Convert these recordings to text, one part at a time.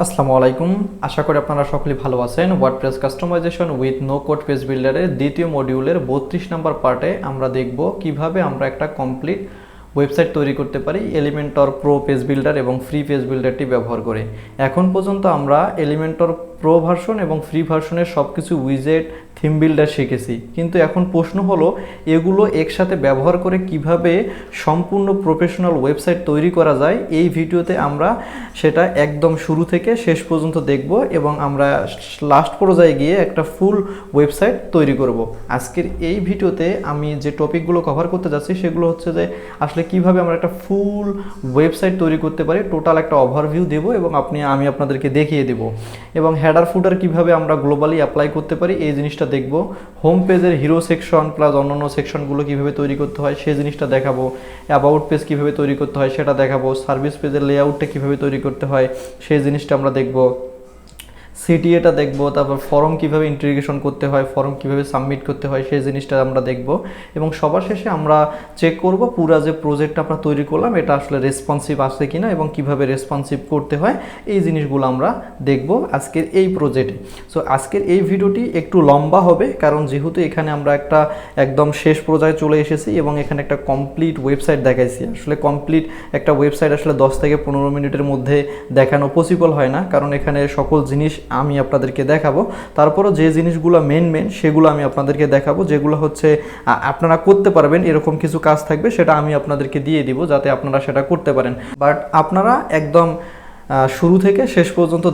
আসসালামু আলাইকুম। আশা করি আপনারা সকলেই ভালো আছেন। WordPress customization with no code page বিল্ডারের দ্বিতীয় মডিউলের 32 নম্বর পার্টে আমরা দেখব কিভাবে আমরা একটা কমপ্লিট ওয়েবসাইট তৈরি করতে পারি এলিমেন্টর প্রো পেজ বিল্ডার এবং ফ্রি পেজ বিল্ডারটি ব্যবহার করে। এখন পর্যন্ত আমরা এলিমেন্টর প্রো ভার্সন এবং ফ্রি ভার্সনের সব কিছু উইজেট থিম বিল্ডার শিখেছি, কিন্তু এখন প্রশ্ন হলো এগুলো একসাথে ব্যবহার করে কিভাবে সম্পূর্ণ প্রফেশনাল ওয়েবসাইট তৈরি করা যায়। এই ভিডিওতে আমরা সেটা একদম শুরু থেকে শেষ পর্যন্ত দেখব এবং আমরা লাস্ট পর্যায়ে গিয়ে একটা ফুল ওয়েবসাইট তৈরি করব। আজকের এই ভিডিওতে আমি যে টপিকগুলো কভার করতে যাচ্ছি সেগুলো হচ্ছে যে আসলে কিভাবে আমরা একটা ফুল ওয়েবসাইট তৈরি করতে পারি, টোটাল একটা ওভারভিউ দেব এবং আমি আপনাদেরকে দেখিয়ে দেব। এবং হেডার ফুটার কিভাবে আমরা গ্লোবালি অ্যাপ্লাই করতে পারি এই জিনিসটা দেখব। হোম পেজের হিরো সেকশন প্লাস অন্যান্য সেকশনগুলো কিভাবে তৈরি করতে হয় সেই জিনিসটা দেখাবো। অ্যাবাউট পেজ কিভাবে তৈরি করতে হয় সেটা দেখাবো। সার্ভিস পেজের লেআউটটা কিভাবে তৈরি করতে হয় সেই জিনিসটা আমরা দেখব। সিটিএটা দেখব, তারপর ফর্ম কিভাবে ইন্টিগ্রেশন করতে হয়, ফর্ম কিভাবে সাবমিট করতে হয় সেই জিনিসটা আমরা দেখব। এবং সবার শেষে আমরা চেক করব পুরো যে প্রজেক্টটা আমরা তৈরি করলাম এটা আসলে রেসপন্সিভ আছে কিনা এবং কিভাবে রেসপন্সিভ করতে হয় এই জিনিসগুলো আমরা দেখব আজকের এই প্রজেক্টে। সো আজকের এই ভিডিওটি একটু লম্বা হবে, কারণ যেহেতু এখানে আমরা একটা একদম শেষ পর্যায়ে চলে এসেছি এবং এখানে একটা কমপ্লিট ওয়েবসাইট দেখাইছি। আসলে কমপ্লিট একটা ওয়েবসাইট আসলে 10 থেকে 15 মিনিটের মধ্যে দেখানো পসিবল হয় না, কারণ এখানে সকল জিনিস আমি আপনাদেরকে দেখাবো। তারপরও যে জিনিসগুলো মেন সেগুলো আমি আপনাদেরকে দেখাবো, যেগুলো হচ্ছে আপনারা করতে পারবেন এরকম কিছু কাজ থাকবে, সেটা আমি আপনাদেরকে দিয়ে দিব যাতে আপনারা সেটা করতে পারেন। বাট আপনারা একদম শুরু থেকে শেষ পর্যন্ত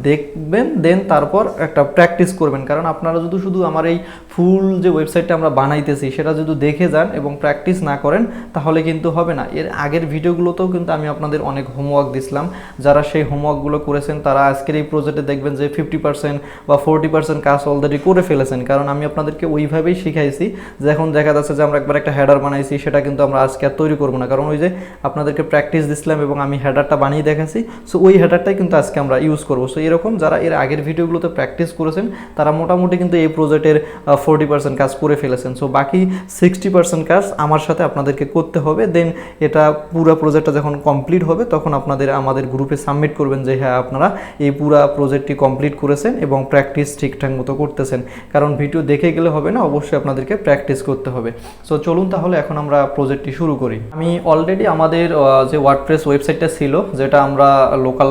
দেখবেন দেন তারপর একটা প্র্যাকটিস করবেন। কারণ আপনারা যদি শুধু আমার এই ফুল যে ওয়েবসাইটটা আমরা বানাইতেছি সেটা যদি দেখে যান এবং প্র্যাকটিস না করেন তাহলে কিন্তু হবে না। এর আগের ভিডিওগুলোতেও কিন্তু আমি আপনাদের অনেক হোমওয়ার্ক দিছিলাম, যারা সেই হোমওয়ার্কগুলো করেছেন তারা আজকের এই প্রজেক্টে দেখবেন যে 50% বা 40% কাজ অলরেডি করে ফেলেছেন। কারণ আমি আপনাদেরকে ওইভাবেই শিখাইছি যে এখন দেখা যাচ্ছে যে আমরা একবার একটা হেডার বানাইছি, সেটা কিন্তু আমরা আজকে আর তৈরি করবো না, কারণ ওই যে আপনাদেরকে প্র্যাকটিস দিছিলাম এবং আমি হেডারটা বানিয়ে দেখাচ্ছি। সো ওই হেডারটাই কিন্তু আজকে আমরা ইউজ করবো। সো এরকম যারা এর আগের ভিডিওগুলোতে প্র্যাকটিস করেছেন তারা মোটামুটি কিন্তু এই প্রজেক্টের 40% কাজ করে ফেলেছেন। সো বাকি 60% কাজ আমার সাথে আপনাদেরকে করতে হবে। দেন এটা পুরো প্রজেক্টটা যখন কমপ্লিট হবে তখন আমাদের গ্রুপে সাবমিট করবেন যে হ্যাঁ আপনারা এই পুরো প্রজেক্টটি কমপ্লিট করেছেন এবং প্র্যাকটিস ঠিকঠাক মতো করতেছেন। কারণ ভিডিও দেখে গেলে হবে না, অবশ্যই আপনাদেরকে প্র্যাকটিস করতে হবে। সো চলুন তাহলে এখন আমরা প্রজেক্টটি শুরু করি। আমি অলরেডি আমাদের যে ওয়ার্ডপ্রেস ওয়েবসাইটটা ছিল যেটা আমরা লোকাল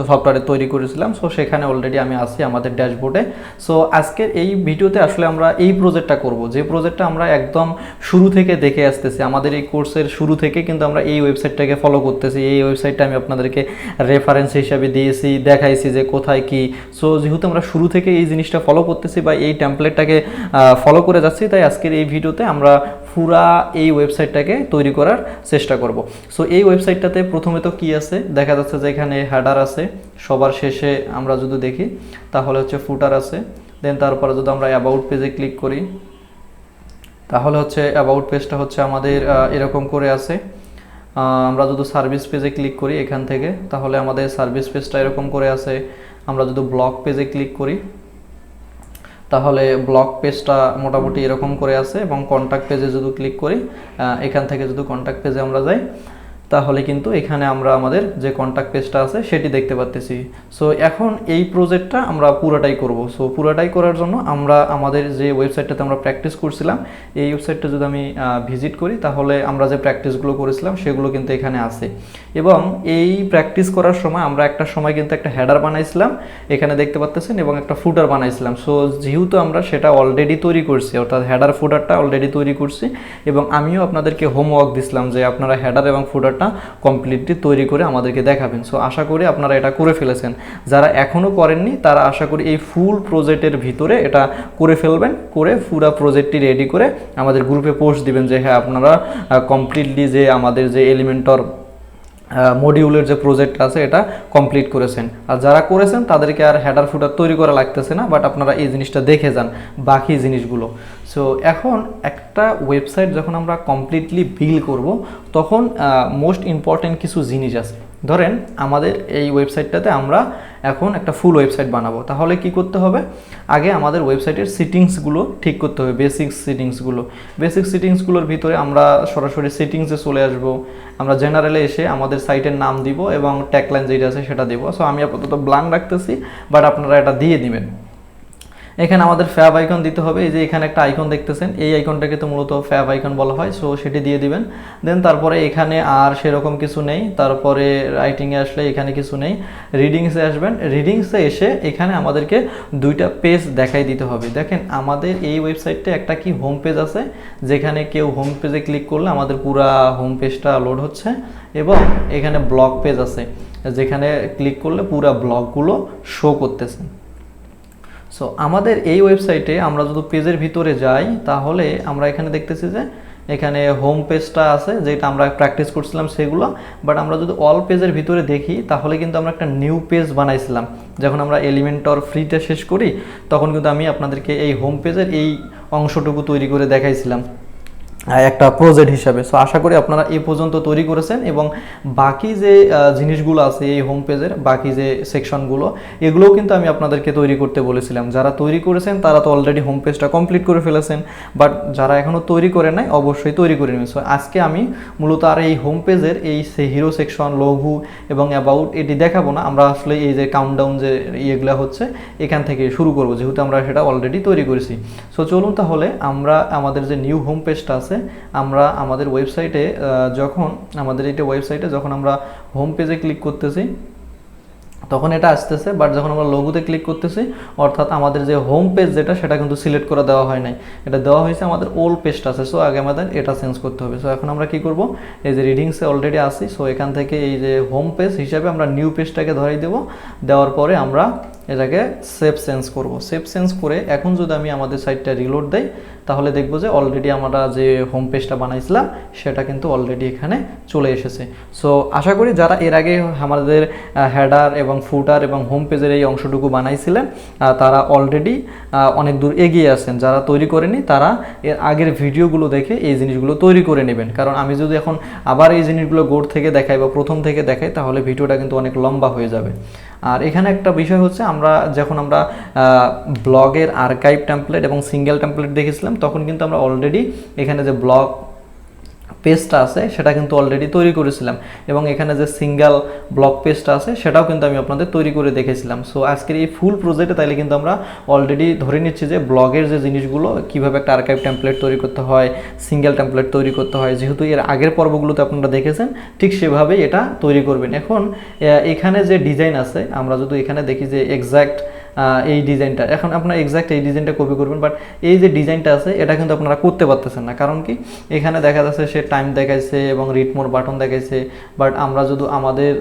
সফটওয়্যারে তৈরি করেছিলাম, সো সেখানে অলরেডি আমি আছি আমাদের ড্যাশবোর্ডে। সো আজকের এই ভিডিওতে আসলে আমরা এই প্রজেক্টটা করব, যে প্রজেক্টটা আমরা একদম শুরু থেকে দেখে আসতেছি। আমাদের এই কোর্সের শুরু থেকে কিন্তু আমরা এই ওয়েবসাইটটাকে ফলো করতেছি। এই ওয়েবসাইটটা আমি আপনাদেরকে রেফারেন্স হিসাবে দিয়েছি, দেখাইছি যে কোথায় কি। সো যেহেতু আমরা শুরু থেকে এই জিনিসটা ফলো করতেছি বা এই টেমপ্লেটটাকে ফলো করে যাচ্ছি, তাই আজকের এই ভিডিওতে আমরা পুরা এই ওয়েবসাইটটাকে তৈরি করার চেষ্টা করব। সো এই ওয়েবসাইটটাতে প্রথমে তো কি আছে দেখা যাচ্ছে যে এখানে হেডার আছে, সবার শেষে আমরা যদি দেখি তাহলে হচ্ছে ফুটার আছে। দেন তারপরে যদি আমরা অ্যাবাউট পেজে ক্লিক করি তাহলে হচ্ছে অ্যাবাউট পেজটা হচ্ছে আমাদের এরকম করে আছে। আমরা যদি সার্ভিস পেজে ক্লিক করি এখান থেকে তাহলে আমাদের সার্ভিস পেজটা এরকম করে আছে। আমরা যদি ব্লগ পেজে ক্লিক করি তাহলে ব্লগ পেজটা মোটামুটি এরকম করে আছে। এবং কন্ট্যাক্ট পেজে যদি ক্লিক করি এখান থেকে যদি কন্ট্যাক্ট পেজে আমরা যাই তাহলে কিন্তু এখানে আমরা আমাদের যে কন্ট্যাক্ট পেজটা আছে সেটি দেখতে পাচ্ছি। সো এখন এই প্রজেক্টটা আমরা পুরোটাই করব। সো পুরোটাই করার জন্য আমরা আমাদের যে ওয়েবসাইটটাতে আমরা প্র্যাকটিস করছিলাম এই ওয়েবসাইটটা যদি আমি ভিজিট করি তাহলে আমরা যে প্র্যাকটিসগুলো করেছিলাম সেগুলো কিন্তু এখানে আছে। এবং এই প্র্যাকটিস করার সময় আমরা একটা সময় কিন্তু একটা হেডার বানাইছিলাম এখানে দেখতে পাচ্ছেন এবং একটা ফুটার বানাইছিলাম। সো যেহেতু আমরা সেটা অলরেডি তৈরি করছি, অর্থাৎ হেডার ফুটারটা অলরেডি তৈরি করছি এবং আমিও আপনাদেরকে হোমওয়ার্ক দিছিলাম যে আপনারা হেডার এবং ফুটার কমপ্লিটলি তৈরি করে আমাদেরকে দেখাবেন। সো আশা করি আপনারা এটা করে ফেলেছেন। যারা এখনও করেননি তারা আশা করি এই ফুল প্রজেক্টের ভিতরে এটা করে ফেলবেন, করে পুরো প্রজেক্টটি রেডি করে আমাদের গ্রুপে পোস্ট দিবেন যে হ্যাঁ আপনারা কমপ্লিটলি যে আমাদের যে এলিমেন্টর মডিউলের যে প্রজেক্ট আছে এটা কমপ্লিট করেছেন। আর যারা করেছেন তাদেরকে আর হেডার ফুটার তৈরি করা লাগতেছে না, বাট আপনারা এই জিনিসটা দেখে যান বাকি জিনিসগুলো। সো এখন একটা ওয়েবসাইট যখন আমরা কমপ্লিটলি বিল্ড করব তখন মোস্ট ইম্পর্টেন্ট কিছু জিনিস আছে। ধরেন আমাদের এই ওয়েবসাইটটাতে আমরা এখন একটা ফুল ওয়েবসাইট বানাবো, তাহলে কি করতে হবে, আগে আমাদের ওয়েবসাইটের সেটিংসগুলো ঠিক করতে হবে, বেসিক সেটিংসগুলোর ভিতরে আমরা সরাসরি সেটিংসে চলে আসব। আমরা জেনারেলে এসে আমাদের সাইটের নাম দিব এবং ট্যাগলাইন যেটা আছে সেটা দিব। সো আমি আপাতত ব্ল্যাঙ্ক রাখতেছি, বাট আপনারা এটা দিয়ে দিবেন। এখানে আমাদের ফ্যাব আইকন দিতে হবে, এই যে এখানে একটা আইকন দেখতেছেন, এই আইকনটাকে তো মূলত ফ্যাব আইকন বলা হয়, সো সেটি দিয়ে দিবেন। দেন তারপরে এখানে আর সেরকম কিছু নেই, তারপরে রাইটিংয়ে আসলে এখানে কিছু নেই, রিডিংসে আসবেন। রিডিংসে এসে এখানে আমাদেরকে দুইটা পেজ দেখাই দিতে হবে। দেখেন আমাদের এই ওয়েবসাইটে একটা কি হোম পেজ আছে, যেখানে কেউ হোম পেজে ক্লিক করলে আমাদের পুরা হোম পেজটা লোড হচ্ছে, এবং এখানে ব্লগ পেজ আছে, যেখানে ক্লিক করলে পুরা ব্লগগুলো শো করতেছে। সো আমাদের এই ওয়েবসাইটে আমরা যদি পেজের ভিতরে যাই, তাহলে আমরা এখানে দেখতেছি যে এখানে হোম পেজটা আছে, যেটা আমরা প্র্যাকটিস করছিলাম সেগুলো। বাট আমরা যদি অল পেজের ভিতরে দেখি, তাহলে কিন্তু আমরা একটা নিউ পেজ বানাইছিলাম যখন আমরা এলিমেন্টর ফ্রিতে শেষ করি, তখন কিন্তু আমি আপনাদেরকে এই হোম পেজের এই অংশটুকু তৈরি করে দেখাইছিলাম একটা প্রজেক্ট হিসাবে। সো আশা করি আপনারা এই পর্যন্ত তৈরি করেছেন, এবং বাকি যে জিনিসগুলো আছে এই হোম পেজের বাকি যে সেকশনগুলো, এগুলোও কিন্তু আমি আপনাদেরকে তৈরি করতে বলেছিলাম। যারা তৈরি করেছেন তারা তো অলরেডি হোম পেজটা কমপ্লিট করে ফেলেছেন, বাট যারা এখনও তৈরি করে নাই অবশ্যই তৈরি করে নেবেন। সো আজকে আমি মূলত আর এই হোম পেজের এই হিরো সেকশন, লঘু এবং অ্যাবাউট এটি দেখাবো না। আমরা আসলে এই যে কাউন্টডাউন যে ইয়েগুলো হচ্ছে এখান থেকে শুরু করবো, যেহেতু আমরা সেটা অলরেডি তৈরি করেছি। সো চলুন তাহলে আমরা আমাদের যে নিউ হোম পেজটা আছে, আমরা আমাদের ওয়েবসাইটে যখন আমরা হোম পেজে ক্লিক করতেছি তখন এটা আসতেছে, বাট যখন আমরা লোগোতে ক্লিক করতেছি, অর্থাৎ আমাদের যে হোম পেজ যেটা সেটা কিন্তু সিলেক্ট করে দেওয়া হয় নাই, এটা দেওয়া হয়েছে আমাদের ওল্ড পেজটা আছে। সো আগে আমাদের এটা চেঞ্জ করতে হবে। সো এখন আমরা কি করব, এই যে রিডিংসে অলরেডি আসি, সো এখান থেকে এই যে হোম পেজ হিসাবে আমরা নিউ পেজটাকে ধরাই দেব। দেওয়ার পরে আমরা এটাকে সেভ চেঞ্জ করব। সেভ চেঞ্জ করে এখন যদি আমি আমাদের সাইটটা রিলোড দেই, তাহলে দেখব যে অলরেডি আমরা যে হোম পেজটা বানাইছিলাম সেটা কিন্তু অলরেডি এখানে চলে এসেছে। সো আশা করি যারা এর আগে আমাদের হেডার এবং ফুটার এবং হোম পেজের এই অংশটুকু বানাইছিলেন তারা অলরেডি অনেক দূর এগিয়ে আছেন। যারা তৈরি করেনি তারা এর আগের ভিডিওগুলো দেখে এই জিনিসগুলো তৈরি করে নেবেন, কারণ আমি যদি এখন আবার এই জিনিসগুলো গোড় থেকে দেখাই বা প্রথম থেকে দেখাই, তাহলে ভিডিওটা কিন্তু অনেক লম্বা হয়ে যাবে। আর এখানে একটা বিষয় হচ্ছে, যখন আমরা ব্লগের আর্কাইভ টেমপ্লেট এবং সিঙ্গেল টেমপ্লেট দেখেছিলাম, তখন কিন্তু আমরা অলরেডি এখানে যে ব্লগ পেজটা আছে সেটা কিন্তু অলরেডি তৈরি করেছিলাম, এবং এখানে যে সিঙ্গেল ব্লগ পেজটা আছে সেটাও কিন্তু আমি আপনাদের তৈরি করে দেখেছিলাম। সো আজকের এই ফুল প্রজেক্টে তাইলে কিন্তু আমরা অলরেডি ধরে নিচ্ছি যে ব্লগের যে জিনিসগুলো, কীভাবে একটা আর্কাইভ টেমপ্লেট তৈরি করতে হয়, সিঙ্গেল টেমপ্লেট তৈরি করতে হয়, যেহেতু এর আগের পর্বগুলোতে আপনারা দেখেছেন, ঠিক সেভাবেই এটা তৈরি করবেন। এখন এখানে যে ডিজাইন আছে, আমরা যদি এখানে দেখি যে এক্স্যাক্ট এই ডিজাইনটা, এখন আপনারা এক্স্যাক্ট এই ডিজাইনটা কপি করবেন, বাট এই যে ডিজাইনটা আছে এটা কিন্তু আপনারা করতে পারতেছেন না। কারণ কি, এখানে দেখা যাচ্ছে সে টাইম দেখাইছে এবং রিড মোর বাটন দেখাইছে, বাট আমরা যদি আমাদের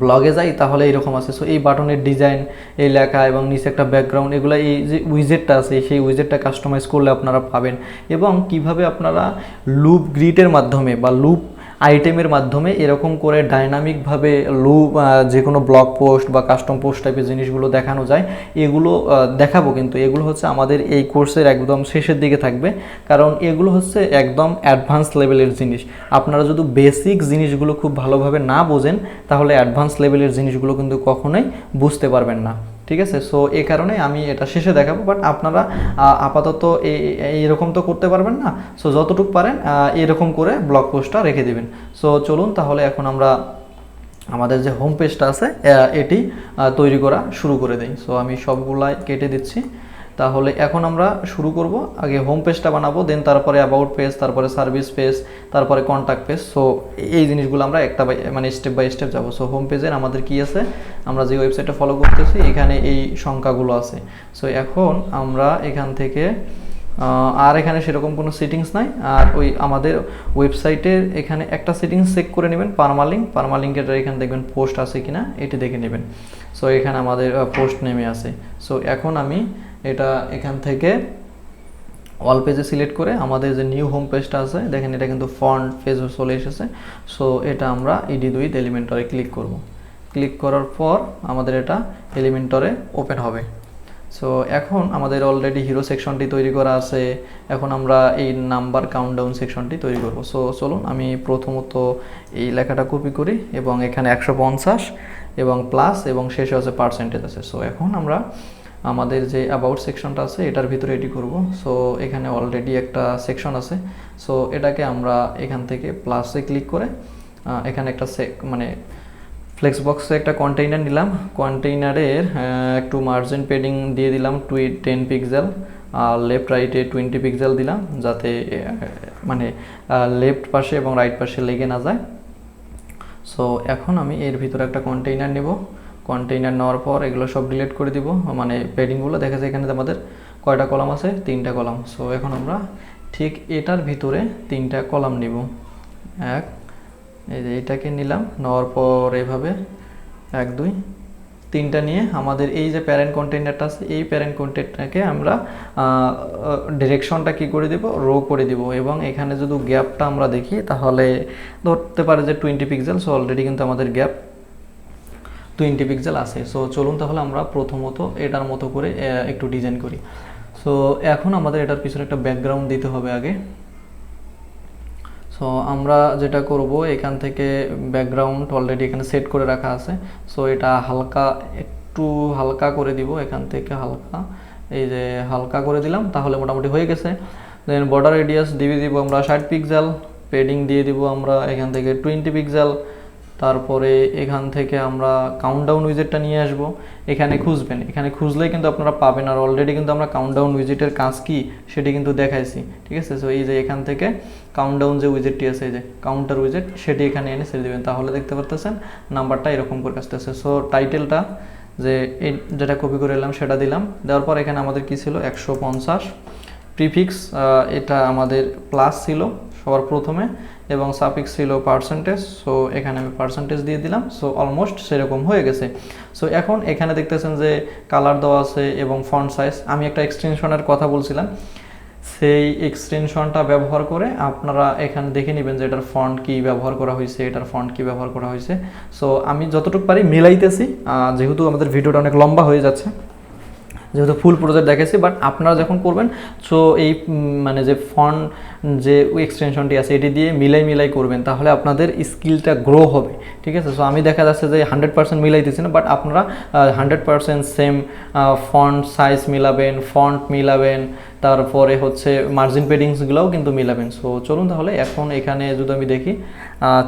ব্লগে যাই তাহলে এরকম আছে। সো এই বাটনের ডিজাইন, এই লেখা এবং নিচে একটা ব্যাকগ্রাউন্ড, এগুলো এই যে উইজেটটা আছে সেই উইজেটটা কাস্টমাইজ করলে আপনারা পাবেন, এবং কিভাবে আপনারা লুপ গ্রিডের মাধ্যমে বা লুপ আইটেমের মাধ্যমে এরকম করে ডাইনামিকভাবে যে কোনো ব্লগ পোস্ট বা কাস্টম পোস্ট টাইপের জিনিসগুলো দেখানো যায়, এগুলো দেখাবো। কিন্তু এগুলো হচ্ছে আমাদের এই কোর্সের একদম শেষের দিকে থাকবে, কারণ এগুলো হচ্ছে একদম অ্যাডভান্স লেভেলের জিনিস। আপনারা যদি বেসিক জিনিসগুলো খুব ভালোভাবে না বোঝেন, তাহলে অ্যাডভান্স লেভেলের জিনিসগুলো কিন্তু কখনোই বুঝতে পারবেন না। ঠিক আছে, সো এই কারণে আমি এটা শেষে দেখাবো, বাট আপনারা আপাতত এইরকম তো করতে পারবেন না। সো যতটুকু পারেন এরকম করে ব্লগ পোস্টটা রেখে দিবেন। সো চলুন তাহলে এখন আমরা আমাদের যে হোম পেজটা আছে এটি তৈরি করা শুরু করে দেই। সো আমি সবগুলাই কেটে দিচ্ছি। তাহলে এখন আমরা শুরু করব, আগে হোম পেজটা বানাবো, দেন তারপরে অ্যাবাউট পেজ, তারপরে সার্ভিস পেজ, তারপরে কন্ট্যাক্ট পেজ। সো এই জিনিসগুলো আমরা স্টেপ বাই স্টেপ যাবো। সো হোম পেজের আমাদের কি আছে, আমরা যে ওয়েবসাইটটা ফলো করতেছি এখানে এই সংখ্যাগুলো আছে। সো এখন আমরা এখান থেকে আর এখানে সেরকম কোনো সেটিংস নাই, আর ওই আমাদের ওয়েবসাইটের এখানে একটা সেটিংস চেক করে নেবেন, পারমালিঙ্কের এখানে দেখবেন পোস্ট আছে কিনা এটি দেখে নেবেন। সো এখানে আমাদের পোস্ট নেমে আছে। সো এখন আমি এটা এখান থেকে অল পেজে সিলেক্ট করে আমাদের যে নিউ হোম পেজটা আছে, দেখেন এটা কিন্তু ফন্ট পেজ চলে এসেছে। সো এটা আমরা ED2 এলিমেন্টরে ক্লিক করব। ক্লিক করার পর আমাদের এটা এলিমেন্টরে ওপেন হবে। সো এখন আমাদের অলরেডি হিরো সেকশনটি তৈরি করা আছে, এখন আমরা এই নাম্বার কাউন্টডাউন সেকশনটি তৈরি করব। সো চলুন আমি প্রথমত এই লেখাটা কপি করি এবং এখানে 150 এবং প্লাস এবং শেষে আছে পার্সেন্টেজ আছে। সো এখন আমরা আমাদের যে অ্যাবাউট সেকশনটা আছে এটার ভিতরে এটি করব। সো এখানে অলরেডি একটা সেকশন আছে, সো এটাকে আমরা এখান থেকে প্লাসে ক্লিক করে এখানে একটা মানে ফ্লেক্স বক্সে একটা কন্টেইনার নিলাম, কন্টেইনারের একটু মার্জিন পেডিং দিয়ে দিলাম 10 পিক্সেল, আর লেফট রাইটে 20 পিক্সেল দিলাম যাতে মানে লেফট পাশে এবং রাইট পাশে লেগে না যায়। সো এখন আমি এর ভিতরে একটা কন্টেইনার নেব, কন্টেইনার নেওয়ার পর এগুলো সব ডিলিট করে দিব, মানে পেডিংগুলো দেখা যায় এখানে আমাদের কয়টা কলাম আছে, 3টা কলাম। সো এখন আমরা ঠিক এটার ভিতরে 3টা কলাম নিব, এই যে এটাকে নিলাম, নেওয়ার পর এভাবে 1 2 3টা নিয়ে আমাদের এই যে প্যারেন্ট কন্টেইনারটা আছে এই প্যারেন্ট কন্টেইনারটাকে আমরা ডিরেকশনটা কি করে দিব, রো করে দিব। এবং এখানে যদি গ্যাপটা আমরা দেখি তাহলে ধরতে পারে যে 20 পিক্সেল। সো অলরেডি কিন্তু আমাদের গ্যাপ 20 পিক্সেল আছে। সো চলুন তাহলে আমরা প্রথমত এটার মতো করে একটু ডিজাইন করি। সো এখন আমাদের এটার পিছনে একটা ব্যাকগ্রাউন্ড দিতে হবে আগে। সো আমরা যেটা করব এখান থেকে ব্যাকগ্রাউন্ড অলরেডি এখানে সেট করে রাখা আছে। সো এটা একটু হালকা করে দিব, এখান থেকে হালকা, এই যে হালকা করে দিলাম, তাহলে মোটামুটি হয়ে গেছে। দেন বর্ডার রেডিয়াস দিয়ে দিব আমরা 60 পিক্সেল, পেডিং দিয়ে দিব আমরা এখান থেকে 20 পিক্সেল। তারপরে এখান থেকে আমরা কাউন্টডাউন উইজেটটা নিয়ে আসব, এখানে খুঁজবেন, এখানে খুঁজলেই কিন্তু আপনারা পাবেন। আর অলরেডি কিন্তু আমরা কাউন্টডাউন উইজেটের কাজ কি সেটি কিন্তু দেখাইছি, ঠিক আছে। সো এই যে এখান থেকে কাউন্টডাউন যে উইজেটটি আছে, এই যে কাউন্টার উইজেট, সেটি এখানে এনে ছেড়ে দেবেন, তাহলে দেখতে পারতেছেন নাম্বারটা এরকম করে আসতেছে। সো টাইটেলটা যে যেটা কপি করে এলাম সেটা দিলাম, দেওয়ার পর এখানে আমাদের কি ছিল 150, প্রিফিক্স এটা আমাদের প্লাস ছিল সবার প্রথমে এবং সাফিক্স ছিল পার্সেন্টেজ। সো এখানে আমি পার্সেন্টেজ দিয়ে দিলাম। সো অলমোস্ট সেরকম হয়ে গেছে। সো এখন এখানে দেখতেছেন যে কালার দেওয়া আছে এবং ফন্ট সাইজ। আমি একটা এক্সটেনশনের কথা বলছিলাম, সেই এক্সটেনশনটা ব্যবহার করে আপনারা এখানে দেখে নেবেন যে এটার ফন্ট কি ব্যবহার করা হয়েছে, এটার ফন্ট কি ব্যবহার করা হয়েছে। সো আমি যতটুকু পারি মিলাইতেছি, যেহেতু আমাদের ভিডিওটা অনেক লম্বা হয়ে যাচ্ছে, যেহেতু ফুল প্রজেক্ট দেখেছি, বাট আপনারা যখন করবেন সো এই মানে যে ফন্ট যে এক্সটেনশনটি আছে এটি দিয়ে মিলাই করবেন, তাহলে আপনাদের স্কিলটা গ্রো হবে, ঠিক আছে। সো আমি দেখা যাচ্ছে যে 100% মিলাইতেছি না, বাট আপনারা 100% সেম ফন্ট সাইজ মিলাবেন, ফন্ট মিলাবেন, তারপরে হচ্ছে মার্জিন পেডিংসগুলোও কিন্তু মিলাবেন। সো চলুন তাহলে এখন এখানে যদি আমি দেখি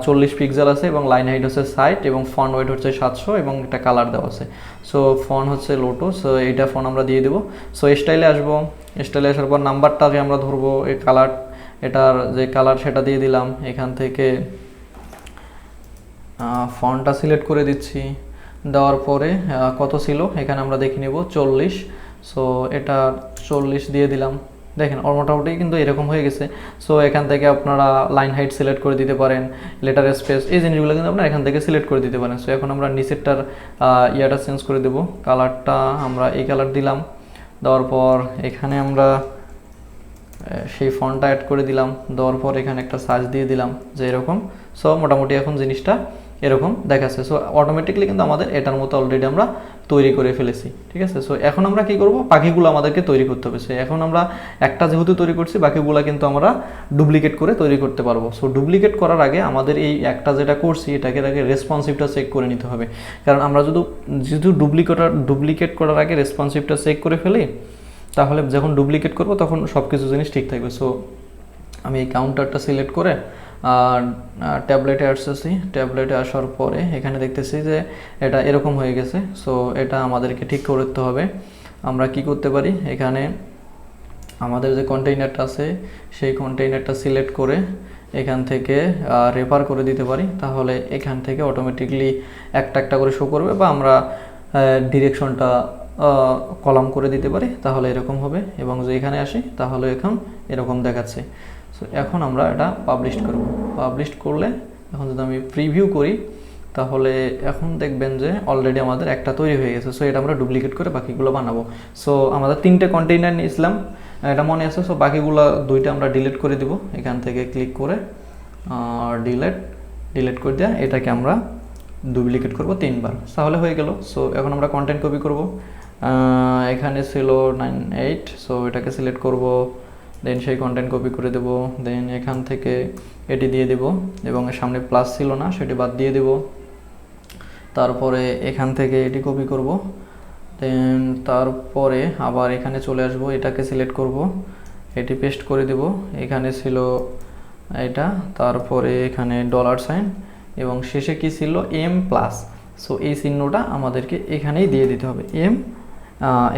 40 পিক্সেল আছে এবং লাইন হাইট হচ্ছে 60 এবং ফন্ট ওয়েট হচ্ছে 700 এবং একটা কালার দেওয়া আছে। সো ফন্ট হচ্ছে লোটো, সো এইটা ফন্ট আমরা দিয়ে দেবো। সো স্টাইলে আসবো, স্টাইলে আসার পর নাম্বারটাকে আমরা ধরবো, এই কালার, এটার যে কালার সেটা দিয়ে দিলাম। এখান থেকে ফন্টটা সিলেক্ট করে দিচ্ছি, দেওয়ার পরে কত ছিল এখানে আমরা দেখে নেব 40। সো এটা 40 দিয়ে দিলাম, দেখেন মোটামুটি কিন্তু এরকম হয়ে গেছে। সো এখান থেকে আপনারা লাইন হাইট সিলেক্ট করে দিতে পারেন, লেটার স্পেস, এই জিনিসগুলো কিন্তু আপনারা এখান থেকে সিলেক্ট করে দিতে পারেন। সো এখন আমরা নিচেরটার ইয়াটা চেঞ্জ করে দেবো, কালারটা আমরা এই কালার দিলাম, দেওয়ার পর এখানে আমরা সেই ফন্টটা অ্যাড করে দিলাম, দেওয়ার পর এখানে একটা সাইজ দিয়ে দিলাম যে এরকম। সো মোটামুটি এখন জিনিসটা এরকম দেখাচ্ছে। সো অটোমেটিকলি কিন্তু আমাদের এটার মতো অলরেডি আমরা তৈরি করে ফেলেছি, ঠিক আছে। সো এখন আমরা কি করব, বাকিগুলো আমাদেরকে তৈরি করতে হবে। সো এখন আমরা একটা যেহেতু তৈরি করছি, বাকিগুলো কিন্তু আমরা ডুপ্লিকেট করে তৈরি করতে পারবো। সো ডুপ্লিকেট করার আগে আমাদের এই একটা যেটা করছি এটাকে আগে রেসপন্সিভটা চেক করে নিতে হবে, কারণ আমরা যেহেতু ডুপ্লিকেট করার আগে রেসপন্সিভটা চেক করে ফেলি, তাহলে যখন ডুপ্লিকেট করব তখন সব কিছু জিনিস ঠিক থাকবে। সো আমি এই কাউন্টারটা সিলেক্ট করে ট্যাবলেটে আসতেছি, ট্যাবলেটে আসার পরে এখানে দেখতেছি যে এটা এরকম হয়ে গেছে। সো এটা আমাদেরকে ঠিক করতে হবে। আমরা কি করতে পারি, এখানে আমাদের যে কন্টেইনারটা আছে সেই কন্টেইনারটা সিলেক্ট করে এখান থেকে রেফার করে দিতে পারি, তাহলে এখান থেকে অটোমেটিকলি একটা একটা করে শো করবে, বা আমরা ডিরেকশনটা কলাম করে দিতে পারি, তাহলে এরকম হবে। এবং যে এখানে আসি তাহলে এখন এরকম দেখাচ্ছে। সো এখন আমরা এটা পাবলিশ করব, পাবলিশ করলে এখন যদি আমি প্রিভিউ করি তাহলে এখন দেখবেন যে অলরেডি আমাদের একটা তৈরি হয়ে গেছে। সো এটা আমরা ডুপ্লিকেট করে বাকিগুলো বানাবো। সো আমাদের 3টে কন্টেইনার নিয়েছিলাম, এটা মনে আছে। সো বাকিগুলো 2টা আমরা ডিলিট করে দিব, এখান থেকে ক্লিক করে ডিলিট করে দেওয়া, এটাকে আমরা ডুপ্লিকেট করব 3বার, তাহলে হয়ে গেল। সো এখন আমরা কন্টেন্ট কপি করব, এখানে ছিল 98, সো এটাকে সিলেক্ট করব, দেন সেই কন্টেন্ট কপি করে দেব, দেন এখান থেকে এটি দিয়ে দেব এবং এর সামনে প্লাস ছিল না সেটি বাদ দিয়ে দেব। তারপরে এখান থেকে এটি কপি করব, দেন তারপরে আবার এখানে চলে আসব, এটাকে সিলেক্ট করব, এটি পেস্ট করে দেব। এখানে ছিল এটা, তারপরে এখানে $সাইন এবং শেষে কি ছিল এম প্লাস, সো এই চিহ্নটা আমাদেরকে এখানেই দিয়ে দিতে হবে, এম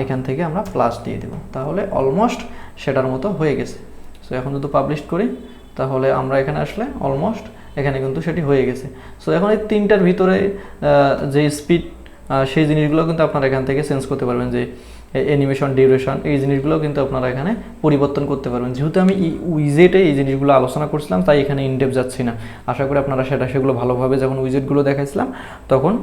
এখান থেকে আমরা প্লাস দিয়ে দেব, তাহলে অলমোস্ট সেটার মতো হয়ে গেছে। সো এখন যদি পাবলিশ করি তাহলে আমরা এখানে আসলে অলমোস্ট এখানে কিন্তু সেটি হয়ে গেছে। সো এখন এই তিনটার ভিতরে যে স্পিড সেই জিনিসগুলো কিন্তু আপনারা এখান থেকে চেঞ্জ করতে পারবেন, যে অ্যানিমেশন, ডিউরেশন, এই জিনিসগুলো কিন্তু আপনারা এখানে পরিবর্তন করতে পারবেন। যেহেতু আমি উইজেটে এই জিনিসগুলো আলোচনা করছিলাম তাই এখানে ইনডেপথ যাচ্ছি না, আশা করি আপনারা সেগুলো ভালোভাবে যখন উইজেটগুলো দেখাইছিলাম তখন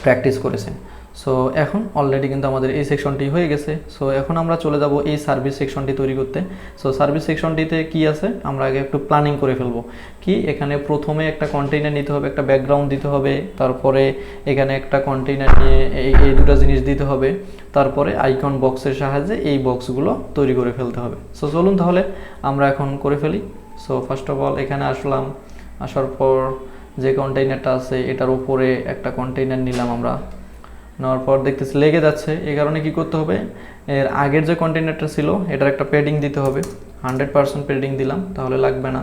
প্র্যাকটিস করেছেন। সো এখন অলরেডি কিন্তু আমাদের এই সেকশনটি হয়ে গেছে। সো এখন আমরা চলে যাব এই সার্ভিস সেকশনটি তৈরি করতে। সো সার্ভিস সেকশনটিতে কি আছে আমরা আগে একটু প্ল্যানিং করে ফেলবো। কি এখানে প্রথমে একটা কন্টেইনার নিতে হবে, একটা ব্যাকগ্রাউন্ড দিতে হবে, তারপরে এখানে একটা কন্টেইনার নিয়ে এই দুটো জিনিস দিতে হবে, তারপরে আইকন বক্সের সাহায্যে এই বক্সগুলো তৈরি করে ফেলতে হবে। সো চলুন তাহলে আমরা এখন করে ফেলি। সো ফার্স্ট অফ অল এখানে আসলাম, আসার পর যে কন্টেইনারটা আছে এটার উপরে একটা কন্টেইনার নিলাম আমরা, নেওয়ার পর দেখতেছি লেগে যাচ্ছে, এই কারণে কি করতে হবে, এর আগের যে কন্টেইনারটা ছিল এটার একটা পেডিং দিতে হবে, 100% পেডিং দিলাম তাহলে লাগবে না।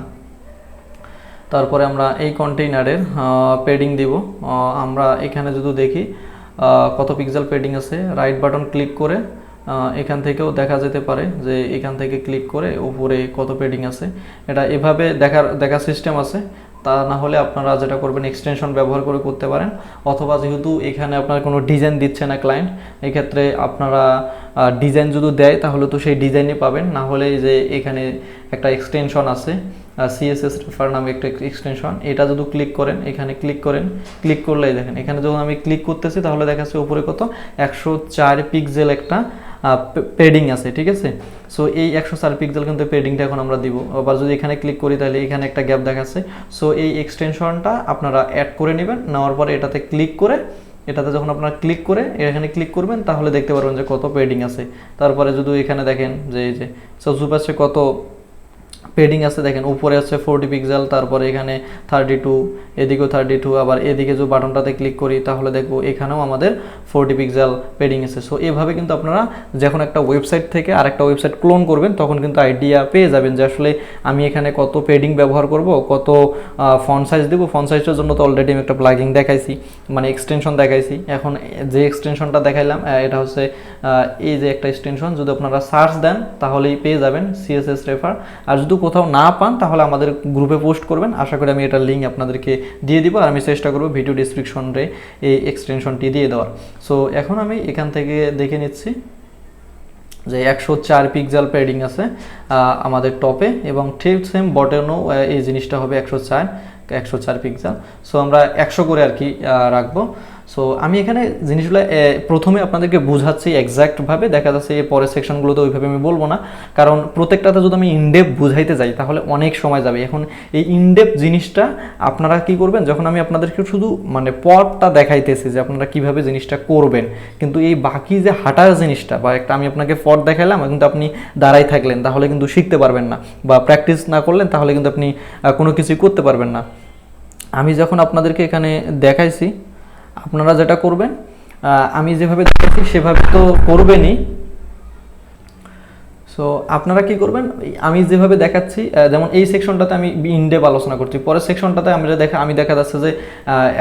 তারপরে আমরা এই কন্টেইনারের পেডিং দিব, আমরা এখানে যদি দেখি কত পিক্সেল পেডিং আছে, রাইট বাটন ক্লিক করে এখান থেকেও দেখা যেতে পারে যে এখান থেকে ক্লিক করে উপরে কত পেডিং আছে, এটা এভাবে দেখার সিস্টেম আছে। তা না হলে আপনারা যেটা করবেন এক্সটেনশন ব্যবহার করে করতে পারেন, অথবা যেহেতু এখানে আপনার কোনো ডিজাইন দিচ্ছে না ক্লায়েন্ট, এক্ষেত্রে আপনারা ডিজাইন যদি দেয় তাহলে তো সেই ডিজাইনই পাবেন, না হলে যে এখানে একটা এক্সটেনশন আছে সিএসএস রেফার নামে একটা এক্সটেনশন, এটা যদি ক্লিক করেন, এখানে ক্লিক করলেই দেখেন এখানে যখন আমি ক্লিক করতেছি তাহলে দেখাচ্ছে উপরে কত 104 পিক্সেল একটা পেডিং আছে, ঠিক আছে। সো এই 104 পিক্সেল কিন্তু পেডিংটা এখন আমরা দিব। আবার যদি এখানে ক্লিক করি তাহলে এখানে একটা গ্যাপ দেখাচ্ছে। সো এই এক্সটেনশনটা আপনারা অ্যাড করে নেবেন, নেওয়ার পরে এটাতে ক্লিক করে, এটাতে যখন আপনারা ক্লিক করে এখানে ক্লিক করবেন তাহলে দেখতে পারবেন যে কত পেডিং আছে। তারপরে যদি এখানে দেখেন যে এই যে সবচুপ আছে কত পেডিং আছে, দেখেন উপরে আছে 40 পিক্সেল, তারপরে এখানে 32, এদিকেও 32, আবার এদিকে যে বাটনটাতে ক্লিক করি তাহলে দেখবো এখানেও আমাদের 40 পিক্সেল পেডিং আছে। সো এইভাবে কিন্তু আপনারা যখন একটা ওয়েবসাইট থেকে আরেকটা ওয়েবসাইট ক্লোন করবেন তখন কিন্তু আইডিয়া পেয়ে যাবেন যে আসলে আমি এখানে কত পেডিং ব্যবহার করব, কত ফন্ট সাইজ দেবো। ফন্ট সাইজের জন্য তো অলরেডি আমি একটা প্লাগিং দেখাইছি, মানে এক্সটেনশন দেখাইছি। এখন যে এক্সটেনশনটা দেখাইলাম এটা হচ্ছে এই যে একটা এক্সটেনশন, যদি আপনারা সার্চ দেন তাহলেই পেয়ে যাবেন সিএসএস রেফার। আর যদি কোথাও না পান তাহলে আমাদের গ্রুপে পোস্ট করবেন, আশা করি আমি এটার লিঙ্ক আপনাদেরকে দিয়ে দিব, আর আমি চেষ্টা করবো ভিডিও ডিসক্রিপশনে এই এক্সটেনশনটি দিয়ে দেওয়ার। সো এখন আমি এখান থেকে দেখে নিচ্ছি যে 104 পিক্সেল পেডিং আছে আমাদের টপে, এবং ঠিক সেম বটনেও এই জিনিসটা হবে 104 পিক্সেল। সো আমরা 100 করে আর কি রাখবো। সো আমি এখানে জিনিসগুলো প্রথমে আপনাদেরকে বোঝাচ্ছি এক্স্যাক্টভাবে, দেখা যাচ্ছে এই পরের সেকশনগুলোতে ওইভাবে আমি বলবো না, কারণ প্রত্যেকটাতে যদি আমি ইনডেপথ বুঝাইতে যাই তাহলে অনেক সময় যাবে। এখন এই ইনডেপথ জিনিসটা আপনারা কি করবেন, যখন আমি আপনাদেরকে শুধু মানে পথটা দেখাইতেছি যে আপনারা কিভাবে জিনিসটা করবেন, কিন্তু এই বাকি যে হাঁটার জিনিসটা বা একটা আমি আপনাকে পথ দেখাইলাম কিন্তু আপনি দাঁড়াই থাকলেন তাহলে কিন্তু শিখতে পারবেন না, বা প্র্যাকটিস না করলেন তাহলে কিন্তু আপনি কোনো কিছুই করতে পারবেন না। আমি যখন আপনাদেরকে এখানে দেখাইছি আপনারা যেটা করবেন, আমি যেভাবে দেখাচ্ছি সেভাবে তো করবেনই। সো আপনারা কি করবেন, আমি যেভাবে দেখাচ্ছি, যেমন এই সেকশনটাতে আমি ইনডেপ আলোচনা করছি, পরের সেকশনটাতে আমি দেখা যাচ্ছে যে